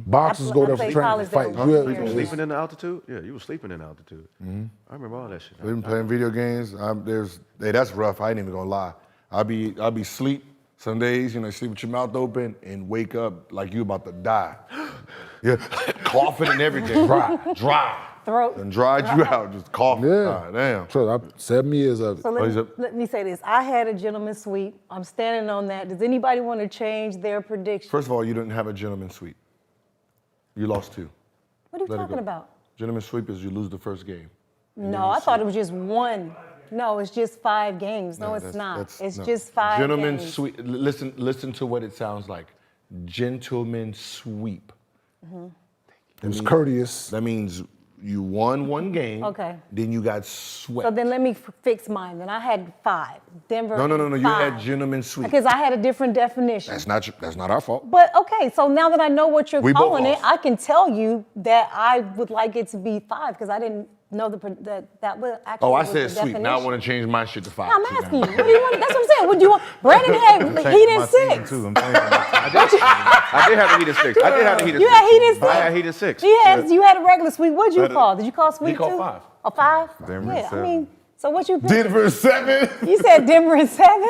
Boxers I go there for played training, college fight. there. You Huh? You ever- were sleeping in the altitude? Yeah, you were sleeping in altitude. I remember all that shit. We've been playing video games. That's rough. I ain't even gonna lie. I'll be sleep some days, sleep with your mouth open and wake up like you about to die. Yeah, coughing and everything. Dry. Throat. And dried you out, just coughing. Yeah. Ah, damn. So 7 years of it. So let me say this. I had a gentleman's sweep. I'm standing on that. Does anybody want to change their prediction? First of all, you didn't have a gentleman's sweep. You lost 2. What are you Let it talking go. about? Gentleman's sweep is you lose the first game. No, I thought it was just 1. No, it's just 5 games. No, it's not. It's just 5 Gentleman's games. sweep. Listen to what it sounds like. Gentleman's sweep. It was courteous. That means you won 1 game. Okay. Then you got swept. So then let me fix mine. Then I had 5. Denver. No. You 5. had gentleman's sweep. Because I had a different definition. That's not our fault. But okay, so now that I know what you're We both calling it, lost. I can tell you that I would like it to be 5 because I didn't know that was actually. Oh, I was the said sweep. Now I definition. want to change my shit to 5. I'm asking you. What do you want? That's what I'm saying. What do you want? Brandon had Heat in 6. Too. I'm changing my team. I did have the Heat in 6. I did have the Heat in 6. You had Heat in 6. I had Heat in 6. You had a regular sweep. What'd you call? Did you call sweep He called too? 5. A 5? Denver Yeah, in I 7. mean, so what you picked? Denver 7. You said Denver in 7?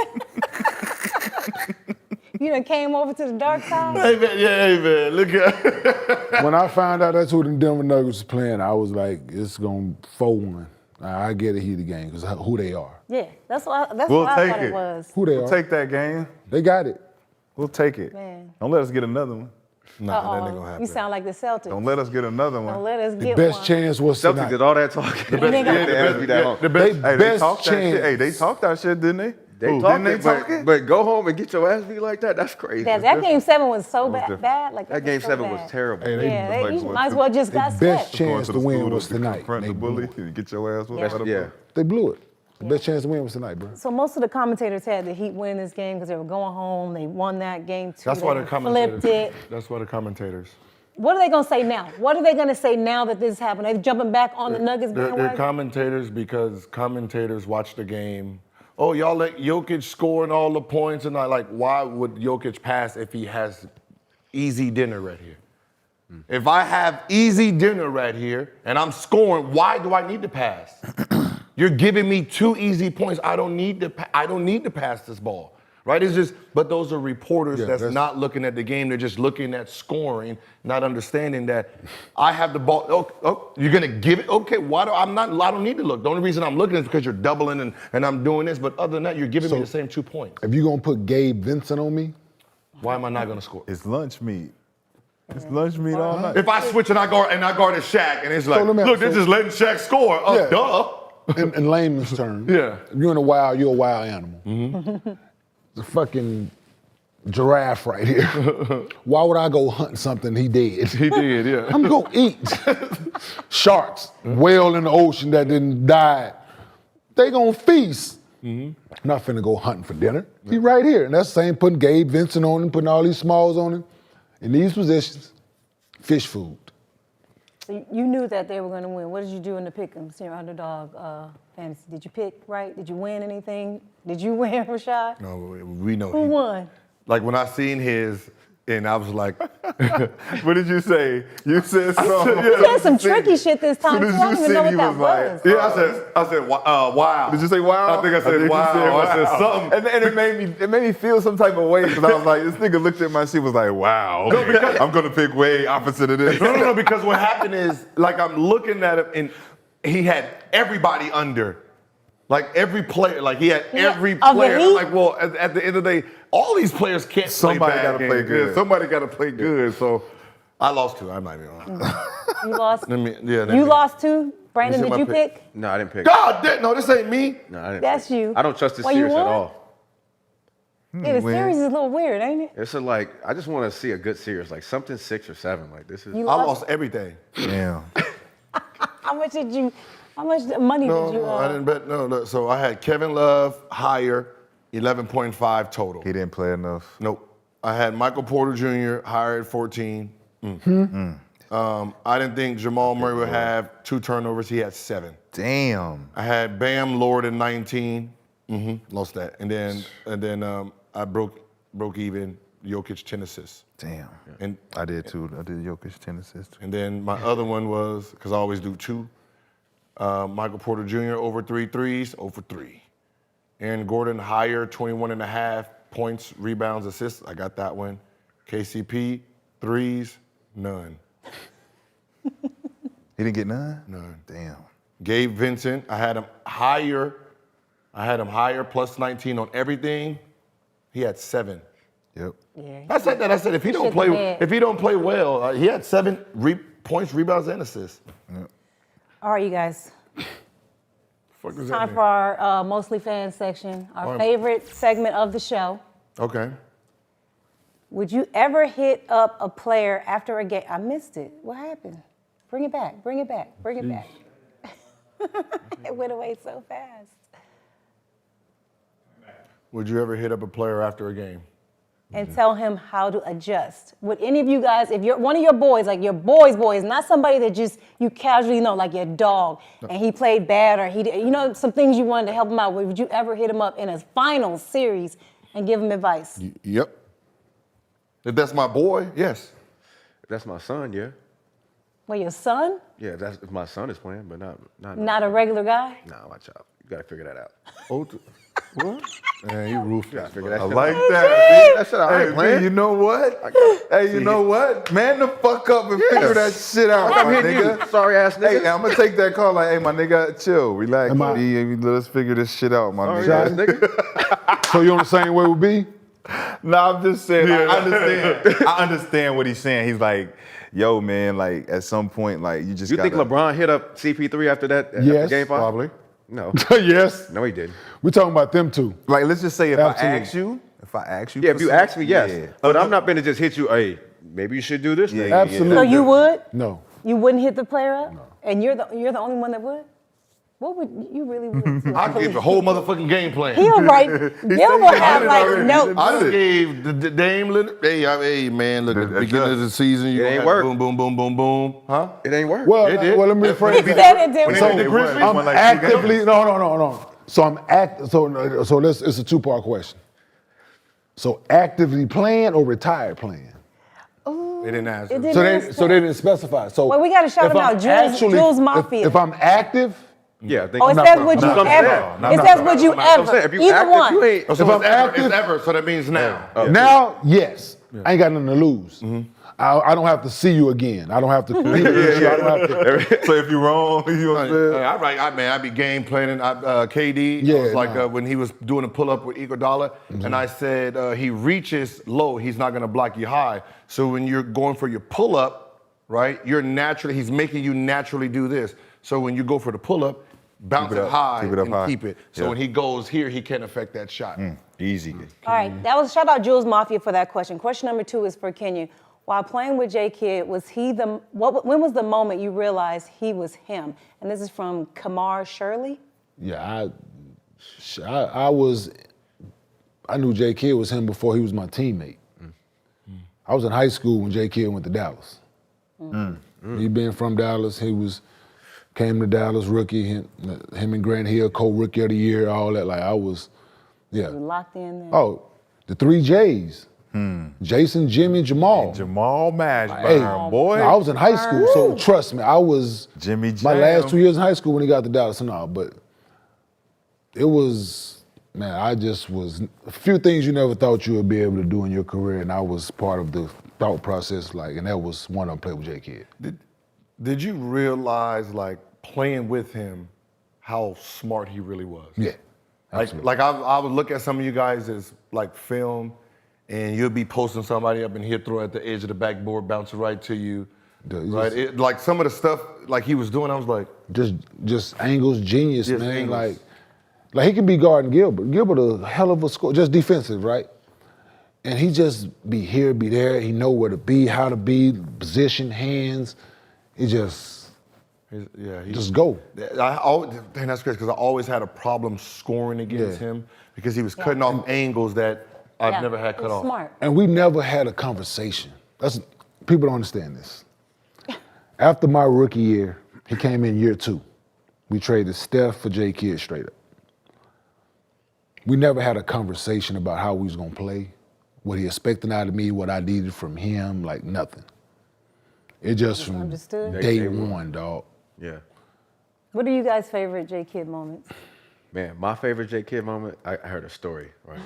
You done came over to the dark side? Hey man, look at. When I found out that's who the Denver Nuggets was playing, I was like, it's going 4-1. I get a heated game because who they are. Yeah, that's what I We'll thought take it it. was. Who they We'll are. take that game. They got it. We'll take it. Man. Don't let us get another one. Nah, that ain't gonna happen. You sound like the Celtics. Don't let us get another Don't one. let us The get best one. chance was Celtics tonight. did all that talking. The best. Hey, they Best talked that chance. shit. Hey, they talked that shit, didn't they? They Who, talked didn't they it, talk it? but go home and get your ass beat like that. That's crazy. That game 7 was so different. bad. Like That game was so 7 bad. was terrible. Hey, Yeah, like you going might as to- well just the got best swept. chance to win school was to tonight. confront They the bully blew it. and get your ass whooped. Yeah. by the Yeah. bully. They blew it. The best chance to win was tonight, bro. So most of the commentators had the Heat winning this game because they were going home. They won that game too. That's why They the commentators. flipped it. That's why the commentators. What are they going to say now? What are they going to say now that this happened? Are they jumping back on the Nuggets They're bandwagon? commentators because commentators watch the game. Oh, y'all let Jokic score and all the points, and like, why would Jokic pass if he has easy dinner right here? If I have easy dinner right here and I'm scoring, why do I need to pass? You're giving me 2 easy points. I don't need to pass this ball. Right? It's just, but those are reporters that's not looking at the game. They're just looking at scoring, not understanding that I have the ball. Oh, you're gonna give it? Okay, why do I don't need to look. The only reason I'm looking is because you're doubling and I'm doing this. But other than that, you're giving me the same 2 points. If you're going to put Gabe Vincent on me, Why am I not gonna score? It's lunch meat. It's lunch meat all night. If I switch and I guard a Shaq, and it's like, let me- look, they're just letting Shaq score. Oh, Yeah. duh. in layman's terms, Yeah. you're in the wild, you're a wild animal. The fucking giraffe right here. Why would I go hunt something he did? He did, yeah. I'm gonna eat. Sharks, whale in the ocean that didn't die, they gonna feast. Not finna go hunting for dinner. He right here. And that's the same putting Gabe Vincent on him, putting all these smalls on him. In these positions, fish food. So you knew that they were going to win. What did you do in the pick'ems, your underdog fantasy? Did you pick right? Did you win anything? Did you win, Rashad? No, we know Who won? Like when I seen his, and I was like, What did you say? You said something. You said some tricky shit this time, too. Soon as I you don't even know said what he that was like- was. Yeah, I said, wow. Did you say wow? I think I said wow. I said something. And it made me feel some type of way because I was like, this nigga looked at my shit was like, wow. Okay, I'm gonna pick way opposite of this. No, because what happened is, like, I'm looking at him, and he had everybody under. Like, every player, like, he had every Of the player. I'm Heat? like, well, at the end of the day, all these players can't Somebody play bad gotta games. play good. Yeah, somebody got to play good. So I lost two. I'm not even lying. You lost? You lost too? Brandon, Let me did see you my pick? No, I didn't pick. God damn, no, this ain't me. No, I didn't That's pick. you. I don't trust this Well, you series at won? all. Yeah, the series is a little weird, ain't it? It's I just want to see a good series, like something 6 or 7. Like this is. You I lost? lost everything. Damn. How much money did you No, I didn't bet. No. So I had Kevin Love higher, 11.5 total. He didn't play enough. Nope. I had Michael Porter Jr. higher at 14. I didn't think Jamal Murray would have 2 turnovers. He had 7. Damn. I had Bam Lord at 19. Lost that. And then I broke even. Jokic 10 assists. Damn. And I did too. I did Jokic 10 assists. and then my other one was, because I always do 2, Michael Porter Jr. over 3 threes, 0 for 3. Aaron Gordon higher, 21.5 points, rebounds, assists. I got that one. KCP, threes, none. He didn't get none? None. Damn. Gabe Vincent, I had him higher. Plus 19 on everything. He had 7. Yep. Yeah. I said that. I said if he don't play well, he had 7 points, rebounds, and assists. All right, you guys. Fuck does that Time mean? for our Mostly Fans section, our favorite segment of the show. Okay. Would you ever hit up a player after a game? I missed it. What happened? Bring it back. It went away so fast. Would you ever hit up a player after a game? And tell him how to adjust. Would any of you guys, if you're one of your boys, like your boys, not somebody that just you casually know, like your dog, and he played bad or some things you wanted to help him out with, would you ever hit him up in a final series and give him advice? Yep. If that's my boy, yes. If that's my son, yeah. Well, your son? Yeah, that's if my son is playing, but not. Not a regular guy? Nah, watch out. You gotta figure that out. What? Man, you ruthless. Figure that I shit like out. that. That shit I Hey, ain't playing. B, you know what? Hey, you know what? Man the fuck up and figure that shit out, my nigga. Sorry ass nigga. Hey, I'm gonna take that call like, hey, my nigga, chill, relax, Am I- B, let's figure this shit out, my Sorry nigga. ass nigga. So you on the same way with B? No, I'm just saying, I understand what he's saying. He's like, yo, man, like at some point, like you just You gotta, think LeBron hit up CP3 after that? After Yes, Game 5? Probably. No. Yes. No, he didn't. We're talking about them two. like, let's just say if Absolutely. I ask you, Yeah, for if you some- ask me, yes. yeah. But I'm not gonna just hit you. Hey, maybe you should do this. Yeah, nigga. yeah. Absolutely. So you would? No. You wouldn't hit the player up? No. And you're the only one that would? What would you really would? I gave the whole motherfucking game plan. He'll write. Gil will have like notes. I just gave the Dame Leonard. Hey, man, look at the beginning of the season. You It ain't gonna work. have boom, boom, boom, boom, boom. Huh? It ain't work. Well, It did. let me rephrase He that. said it didn't So, work. the Grizzlies? won I'm like 2 actively games. no. So it's a 2-part question. So actively playing or retired playing? They didn't answer. It didn't So answer. they didn't specify. So Well, we gotta shout if him I'm out, Jules Mafia. If I'm active, Yeah, I think. Oh, it not says from- would you not from ever? there. It says would you I'm saying, ever? if you Either active, one. you ain't. So If I'm it's ever, active- it's ever, so that means now. now, yes. I ain't got nothing to lose. I don't have to see you again. I don't have to compete with you. I don't have to. So if you're wrong, you know what I'm saying? I be game planning. KD, Yeah, it was like nah. when he was doing a pull-up with Iguodala, and I said he reaches low, he's not gonna block you high. So when you're going for your pull-up, right, he's making you naturally do this. So when you go for the pull-up, bounce Keep it it up. high Keep it up and high. keep it. So Yeah. when he goes here, he can't affect that shot. Easy. All right, that was shout out Jules Mafia for that question. Question number 2 is for Kenya. While playing with J Kidd, when was the moment you realized he was him? And this is from Kamar Shirley. Yeah, I knew J Kidd was him before he was my teammate. I was in high school when J Kidd went to Dallas. He being from Dallas, came to Dallas rookie, him and Grant Hill, co-rookie of the year, all that. Like I was, yeah. You locked in there. Oh, the 3 J's. Jason, Jimmy, Jamaal. Jamal Hey, Mashburn, boy. no, I was in high school, so trust me, I was Jimmy my Jam. last 2 years in high school when he got to Dallas and all, but it was, man, I just was, a few things you never thought you would be able to do in your career, and I was part of the thought process, like, and that was one of them, play with J. Kidd. Did you realize, like, playing with him, how smart he really was? Yeah, Like I would look at some of you guys as like film, and you'll be posting somebody up and he'll throw at the edge of the backboard, bounce right to you. Right? Like some of the stuff like he was doing, I was like, just angles, genius, Just man. angles. Like he can be guarding Gilbert. Gilbert a hell of a score, just defensive, right? And he just be here, be there. He know where to be, how to be, position, hands. He just go. Dang, that's crazy because I always had a problem scoring against him because he was cutting off angles that I've never had cut off. Smart. And we never had a conversation. People don't understand this. After my rookie year, he came in year 2. We traded Steph for J. Kidd straight up. We never had a conversation about how we was gonna play, what he expected out of me, what I needed from him, like nothing. It just from understood. day one, dog. Yeah. What are you guys' favorite J. Kidd moments? Man, my favorite J. Kidd moment, I heard a story, right?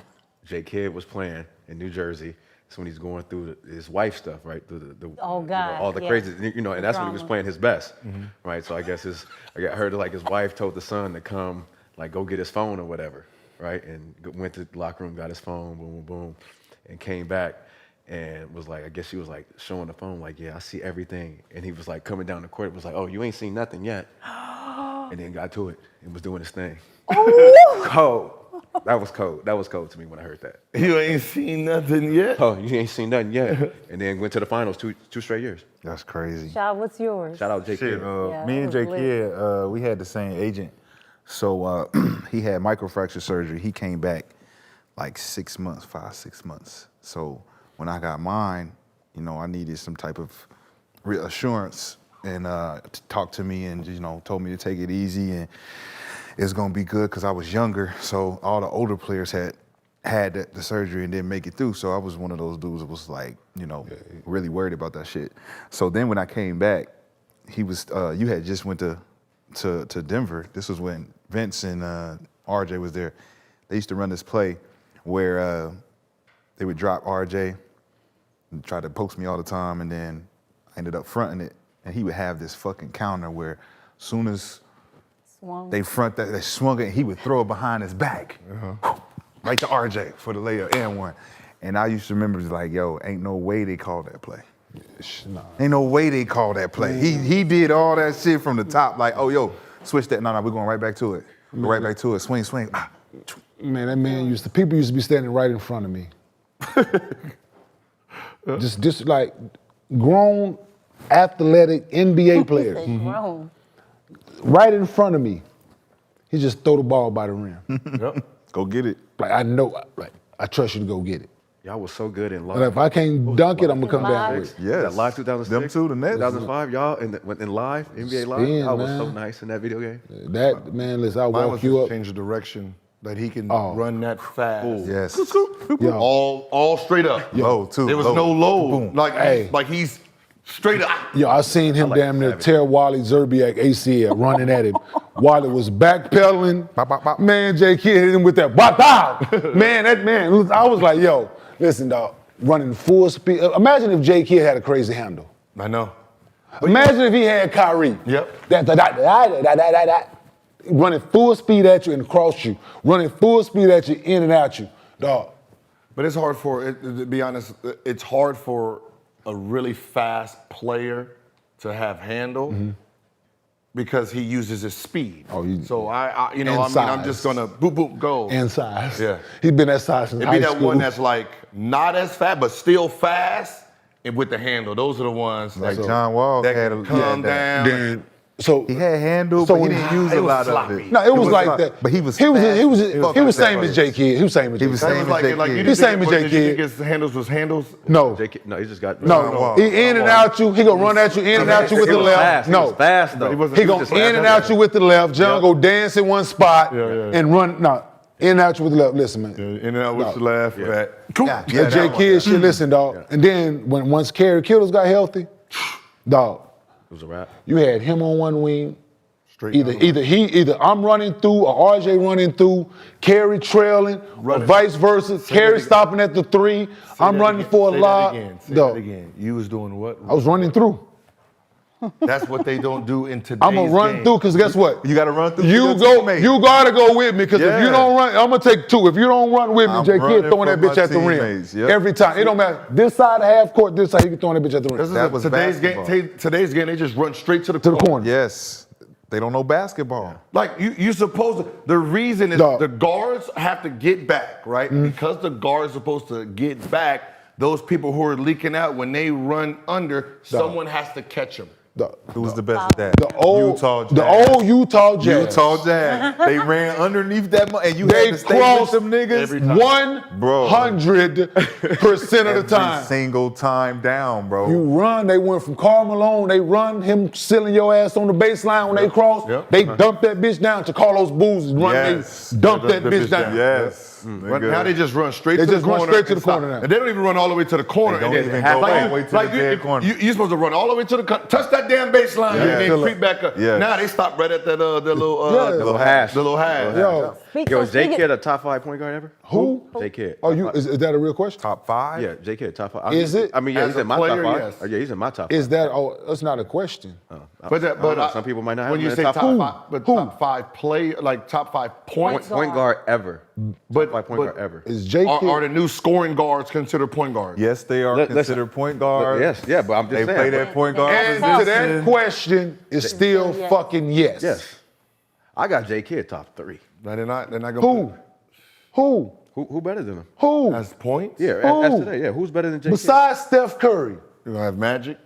J. Kidd was playing in New Jersey. It's when he's going through his wife stuff, right? Through the Oh, God, all the yeah. crazy, and that's when he was Drama. playing his best, right? So I guess I heard like his wife told the son to come, like go get his phone or whatever, right? And went to the locker room, got his phone, boom, boom, boom, and came back and was like, I guess she was like showing the phone, like, yeah, I see everything. And he was like coming down the court, was like, oh, you ain't seen nothing yet. And then got to it and was doing his thing. Cold. That was cold. That was cold to me when I heard that. You ain't seen nothing yet? Oh, you ain't seen nothing yet. And then went to the finals two straight years. That's crazy. Shaw, what's yours? Shout out J. Shit, Kidd. Yeah, me that and J. was lit. Kidd, we had the same agent. So he had microfracture surgery. He came back like 6 months, 5-6 months. So when I got mine, I needed some type of reassurance and talked to me and, told me to take it easy and it's gonna be good because I was younger. So all the older players had the surgery and didn't make it through. So I was one of those dudes that was like, really worried about that shit. So then when I came back, he was, you had just went to Denver. This was when Vince and RJ was there. They used to run this play where they would drop RJ and try to post me all the time, and then I ended up fronting it, and he would have this fucking counter where soon as Swung. they swung it, and he would throw it behind his back, right to RJ for the layup and one. And I used to remember like, yo, ain't no way they called that play. Nah. Ain't no way they called that play. He did all that shit from the top, like, oh, yo, switch that. No, we're going right back to it. Go right back to it. Swing, swing. Ah. Man, that man people used to be standing right in front of me. just like grown, athletic NBA players. Grown. Right in front of me. He just throw the ball by the rim. Go get it. Like I know, like I trust you to go get it. Y'all was so good in live. And if I can't dunk it, I'm gonna come down Live. with it. Yes. That live 2006? Them two, the Nets. 2005, y'all in live, NBA live. Spin, I was so man. nice in that video game. That man, listen, I'll Mine walk was you just up. change the direction that he can Oh. run that fast. Yes. Yo, All straight up. Low, too. There was Low. no low. Boom. Like he's straight up. yo, I seen him like damn near Savage. tear Wally Zerbiak ACL running at him. Wally was backpedaling. Bop, bop, bop. Man, J. Kidd hit him with that bop, bop. Man, that man, I was like, yo, listen, dog, running full speed. Imagine if J. Kidd had a crazy handle. I know. Imagine if he had Kyrie. Yep. That. Running full speed at you and across you. Running full speed at you, in and out you. Dog. But it's hard to be honest, it's hard for a really fast player to have handle because he uses his speed. So I'm just gonna boop, boop, go. And size. Yeah. He's been that size since It'd high be that school. one that's like not as fast, but still fast and with the handle. Those are the ones Like that, John Wall that had can a come that. down. Then, so He had handle, So but he when- didn't use it a was lot sloppy. of it. no, it was like sloppy. that. But he was he was fast. same as J. Kidd. He was same as J. He was Kidd. same as J. you Kidd. didn't He's same think- as J. did you Kidd. think his handles was handles? No. No, he just got No, he in and out you. He gonna run at you, in and out you with It the was left. fast. It No, was fast though. he wasn't- he was gonna just in fast. and out you with the left. John go dance in one spot Yeah. and run. No, in and out you with the left. Listen, man. In and out with No. the laugh for that. Yeah, That that J one, Kidd shit, listen, dog. And then once Kerry Kittles got healthy, dog, It was a wrap. you had him on one wing. Straight Either I'm running through or RJ running through, Kerry trailing, or vice versa. Kerry stopping at the 3. I'm running for a lob. Say that again. You was doing what? I was running through. That's what they don't do in today's I'm gonna run game. through because guess what? You got to run through. You gotta go with me because if you don't run, I'm gonna take 2. If you don't run with me, I'm J Kidd running throwing that for bitch my at the rim teammates, yep. every time. It don't matter. This side of half court, this side he can throw that bitch at the rim. This is That was today's basketball. game. Today's game, they just run straight to the To the corner. Yes. They don't know basketball. Like you supposed to. The reason is Dog. the guards have to get back, right? Because the guards are supposed to get back. Those people who are leaking out when they run under, someone has to catch them. Who's the best at that? The old Utah Jazz. The old Utah Jazz. Utah Jazz. They ran underneath that, and you They had to stay with crossed them niggas every time. 100% of the every time. single time down, bro. You run, they went from Karl Malone, they run him sealing your ass on the baseline when they cross. Yep. They dump that bitch down to Carlos Booz and run, Yes. they dump that The bitch down. Yes. Now they just run straight They to just the run corner. straight to and the corner stop. now. And they don't even run all the way to the corner. They don't And even then- go all the way to the dead corner. You're supposed to run all the way to the touch that damn baseline and then Feel creep it. back up. Yes. Now they stop right at that little Yeah. The little hash. The little hash. Yo, Yo, is J Kidd a top 5 point guard ever? who? J Kidd. Oh, is that a real question? Top 5? Yeah, J Kidd top 5. Is it? I mean, yeah, As he's a in my player, top 5. yes. Oh, yeah, he's in my top 5. Is that, that's not a question. But I don't know, some people might not have when him you in say the top top five, but Who? top 5 play, like top 5 points, point guard ever. But- Top 5 point but- guard ever. Is J are Kidd? the new scoring guards considered point guards? Yes, they are Listen. considered point guards. Yes, yeah, but I'm just They saying. play that point guard And to that position. question is still Yes. fucking yes. Yes. I got J Kidd top 3. No, they're not going Who? Who? Who better than him? Who? as points. Yeah, Who? as today. Yeah, who's better than J Kidd? Besides Steph Curry, You're going to have Magic,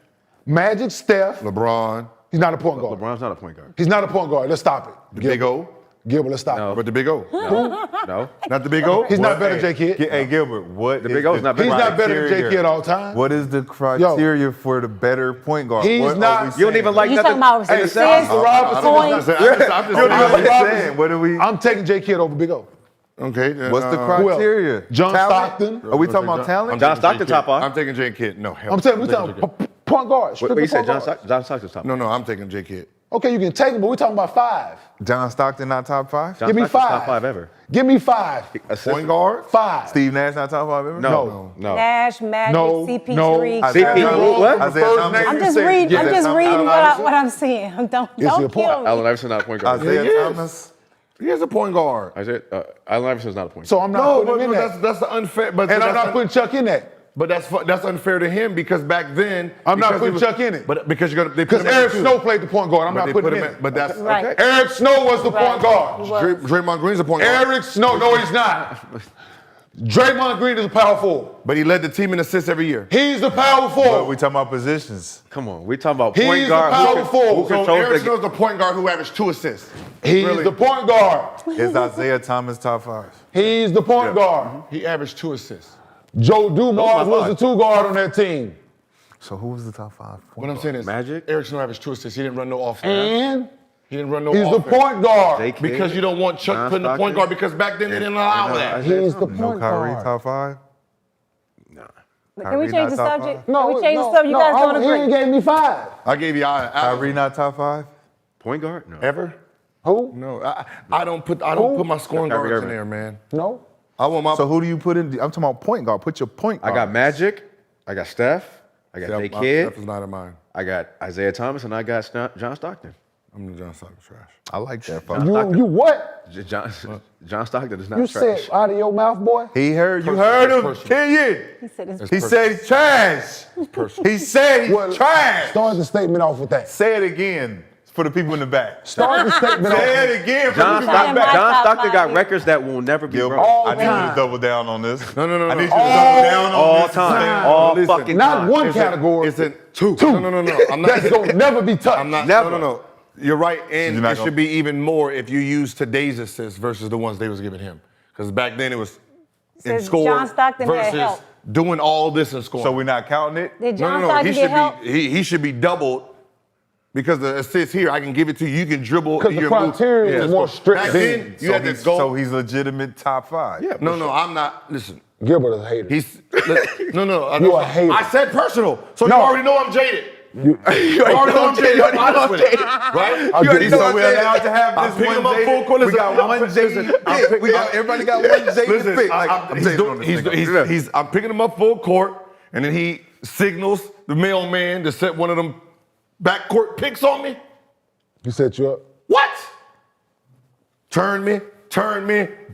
Magic, Steph, LeBron, he's not a point guard. LeBron's not a point guard. He's not a point guard. Let's stop it. the Big O. Gilbert, let's stop No. it. But the Big O. No. Not the Big O? He's not better than J Kidd. Hey, Gilbert, what The is Big O's not better. He's not better than J criteria? Kidd all the time. What is the criteria for the better point guard? He's What are not- we You saying? You don't even like You nothing. talking about Hey, assists, Oscar Robertson points? is I'm just You don't even Oscar like Robertson. saying. What are we? I'm taking J Kidd over Big O. Okay. What's the Who else? criteria? John Talent? Stockton. Are we talking about talent? John Stockton top 5. I'm taking J Kidd. No, hell. I'm telling you, we're talking point guard. What strictly you said? point John guard. Stockton? John Stockton's top 5. No, I'm taking J Kidd. Okay, you can take him, but we're talking about 5. John Stockton not top 5? John Give me Stockton's 5. top 5 ever. Give me 5. Assist- Point guard? 5. Steve Nash not top 5 ever? No. Nash, Magic, No, CP3. no. CP, what? Isaiah First Thomas. name I'm you just said. reading. Yeah, I'm that's just not reading Allen what Iverson. I'm seeing. Don't your kill point. me. Allen Iverson not a point guard. Isaiah He is. Thomas. He is a point guard. Allen Iverson's not a point guard. So I'm not No, putting but him in that. that's the unfair. But And I'm that's not putting Chuck in that. But that's unfair to him because back then I'm not because putting he was- Chuck in it. But because you're gonna they put Because him at Eric the two. Snow played the point guard. I'm But not they putting put him him in. at, but that's Right. okay. Eric Snow was the Right. point guard. He was. Draymond Green's a point guard. Eric Snow, no, he's not. Draymond Green is a power forward. But he led the team in assists every year. He's the power But forward. we talking about positions. Come on, we talking about He's point the guard. power Who forward. So controls Eric the Snow's the point guard who averaged 2 assists. He's Really? the point guard. Is Isaiah Thomas top 5? He's the point guard. He averaged 2 assists. Joe Dumars my was five. the 2 guard on that team. So who was the top 5 point What I'm guard? saying is Magic? Eric Snow averaged 2 assists. He didn't run no offense. And He didn't run no he's the offense. point guard. J. Kidd, Because you don't want Chuck John putting the point Stockton. guard because back then they didn't allow that. He's the No point Kyrie guard. top 5? Can we change the not top subject? No, Can we change no, the subject? You no, guys don't He agree. ain't gave me 5. I gave you Kyrie not top 5? point guard? No. ever. Who? No, I don't put my scoring Kyrie guards in Irving. there, man. No. I want my. So who do you put in? I'm talking about point guard. Put your point I guard. got Magic. I got Steph. I got J. Kidd. Steph is not in mine. I got Isaiah Thomas, and I got John Stockton. I'm the John Stockton trash. I like that. Fuck. You what? John Stockton is not You trash. said out of your mouth, boy? He heard you heard him, personal. Kenyon. He said it's He said he's trash. He said he's Well, trash. Start the statement off with that. Say it again for the people in the back. Start the statement off. Say it again for the John people in the in back. my John top Stockton got five. records that will never be Gilbert, broken. I need you time. to double down on this. No. I need you to double All- down on All this. time. All Listen, fucking Not time. one category. It's in two. Two. No. I'm not. That's gonna never be touched. I'm not. Never. No. You're right, and You're not it gonna- should be even more if you use today's assists versus the ones they was giving him. Because back then it was in Says score John Stockton had versus help. doing all this in score. So we're not counting it? Did John No. Stockton He get should help? be. He should be doubled. Because the assist here, I can give it to you. You can dribble. 'Cause the your criteria move. is more strict Back then. then, you had to go. So he's legitimate top 5. Yeah. No, I'm not. Listen, Gilbert is a hater. No. You a hater. I said personal, so No. you already know I'm jaded. You already know I'm jaded. I'm honest with it, right? I get it. So we're allowed to have I'm this picking him one up full jaded. court. We got one jaded pick. Everybody got one jaded pick. I'm picking him up full court, and then he signals the mailman to set one of them backcourt picks on me. He set you up. What? Turn me,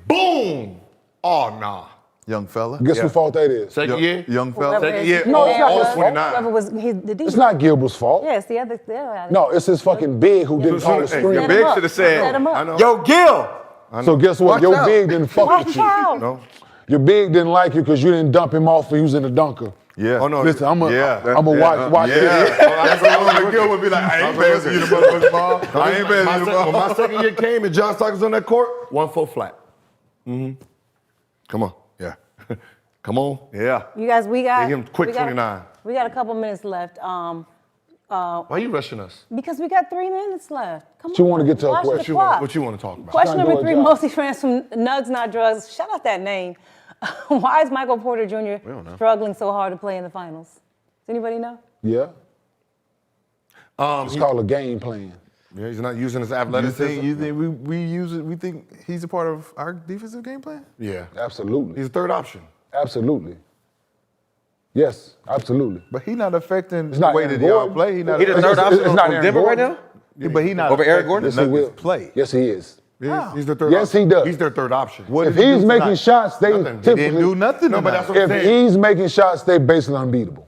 boom. Oh, nah. Young fella. Guess whose fault that is? Second year? Young fella. Second year, No, it's not all his 29. fault. Was the D. It's not Gilbert's fault. Yes, the other. No, it's his fucking big who didn't call the Hey, screen. your Big should have said, Set him up. I know. yo, Gil. So guess what? Watch Your out. big didn't fuck with Watch you. out. No. Your big didn't like you because you didn't dump him off for using the dunker. Yeah. Oh, no. Listen, I'm Yeah. gonna watch this. That's what Gil would be like, I ain't passing you the motherfucking ball. I ain't passing you the When my ball. second year came and John Stockton's on that court, 1-4 flat. Come on. Yeah. Come on. Yeah. You guys, we got. Get him quick we got 29. We got a couple minutes left. Why you rushing us? Because we got 3 minutes left. Come on. You wanna get to a Watch the question. clock. What you want to talk about? Question Trying to number do 3, a job. mostly friends from Nugs Not Drugs. Shout out that name. Why is Michael Porter Jr. struggling so hard to play in the finals? Does anybody know? Yeah. It's called a game plan. Yeah, he's not using his You athleticism. think we use it? We think he's a part of our defensive game plan? Yeah. Absolutely. He's a third option. Absolutely. Yes, absolutely. But he's not affecting It's not the way Aaron that y'all Gordon. play. He not He the It's- third it's- option it's not on Aaron Denver right Gordon. now? Yeah, but he not Over Eric affecting Gordon? the Yes, he will. Nuggets play. Yes, he is. He's the third Yes, option. he does. He's their third option. What If did he he's do making tonight? shots, they Nothing. He typically. Didn't do nothing No, but tonight. that's what If I'm saying. he's making shots, they basically unbeatable.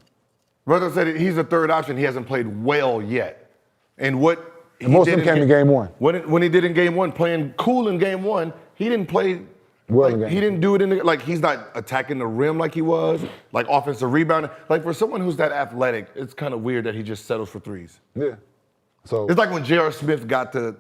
Brother said he's a third option. He hasn't played well yet. And what he And most did of them came in game one. When he did in game one, playing cool in game one, he didn't play. Well Like, in game he didn't do it in the, like he's not attacking the rim like he was, like offensive rebounding. Like for someone who's that athletic, it's kind of weird that he just settles for threes. Yeah. So It's like when J.R. Smith got to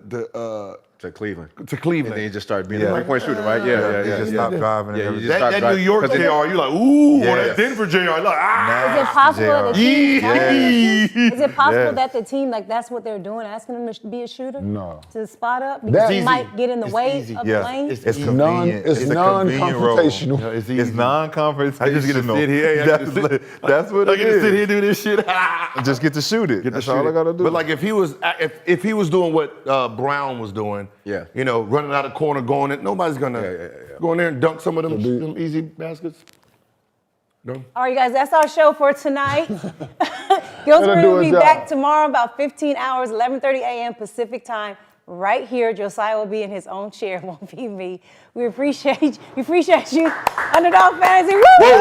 Cleveland. Cleveland. And then he just started being a 3-point shooter, right? Yeah. He just stopped driving. Yeah, and you everything. just start that driving. New York 'Cause it- J.R. You like, ooh, Yeah. or that Denver J.R. Like, ah. Is it possible that the team? Yeah. Is it possible Yeah. that the team, like that's what they're doing, asking him to be a shooter? No. To spot up because That's he easy. might get in the It's way easy. of Yeah. the lane. It's It's easy. convenient. it's a convenient role. non-confrontational. It's It's easy. non-confrontational. I just get to sit here. I get to sit- That's what I it get to sit here is. and do this shit. Just get to shoot it. Get to That's shoot all I it. gotta do. But like if he was doing what Braun was doing, Yeah. you know, running out of corner, going in, nobody's gonna go in there and dunk some of them easy baskets. No. All right, guys, that's our show for tonight. Gilbert do will his be job. back tomorrow about 15 hours, 11:30 a.m. Pacific time. Right here, Josiah will be in his own chair. It won't be me. We appreciate you, Underdog Fantasy. Woo! We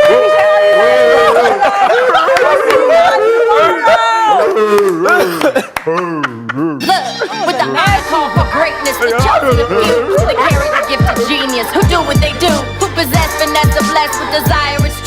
appreciate all you guys. We'll see you on tomorrow. With the eye call for greatness, the chosen of few, the carry the gift of genius, who do what they do, who possess finesse, are blessed with desire. It's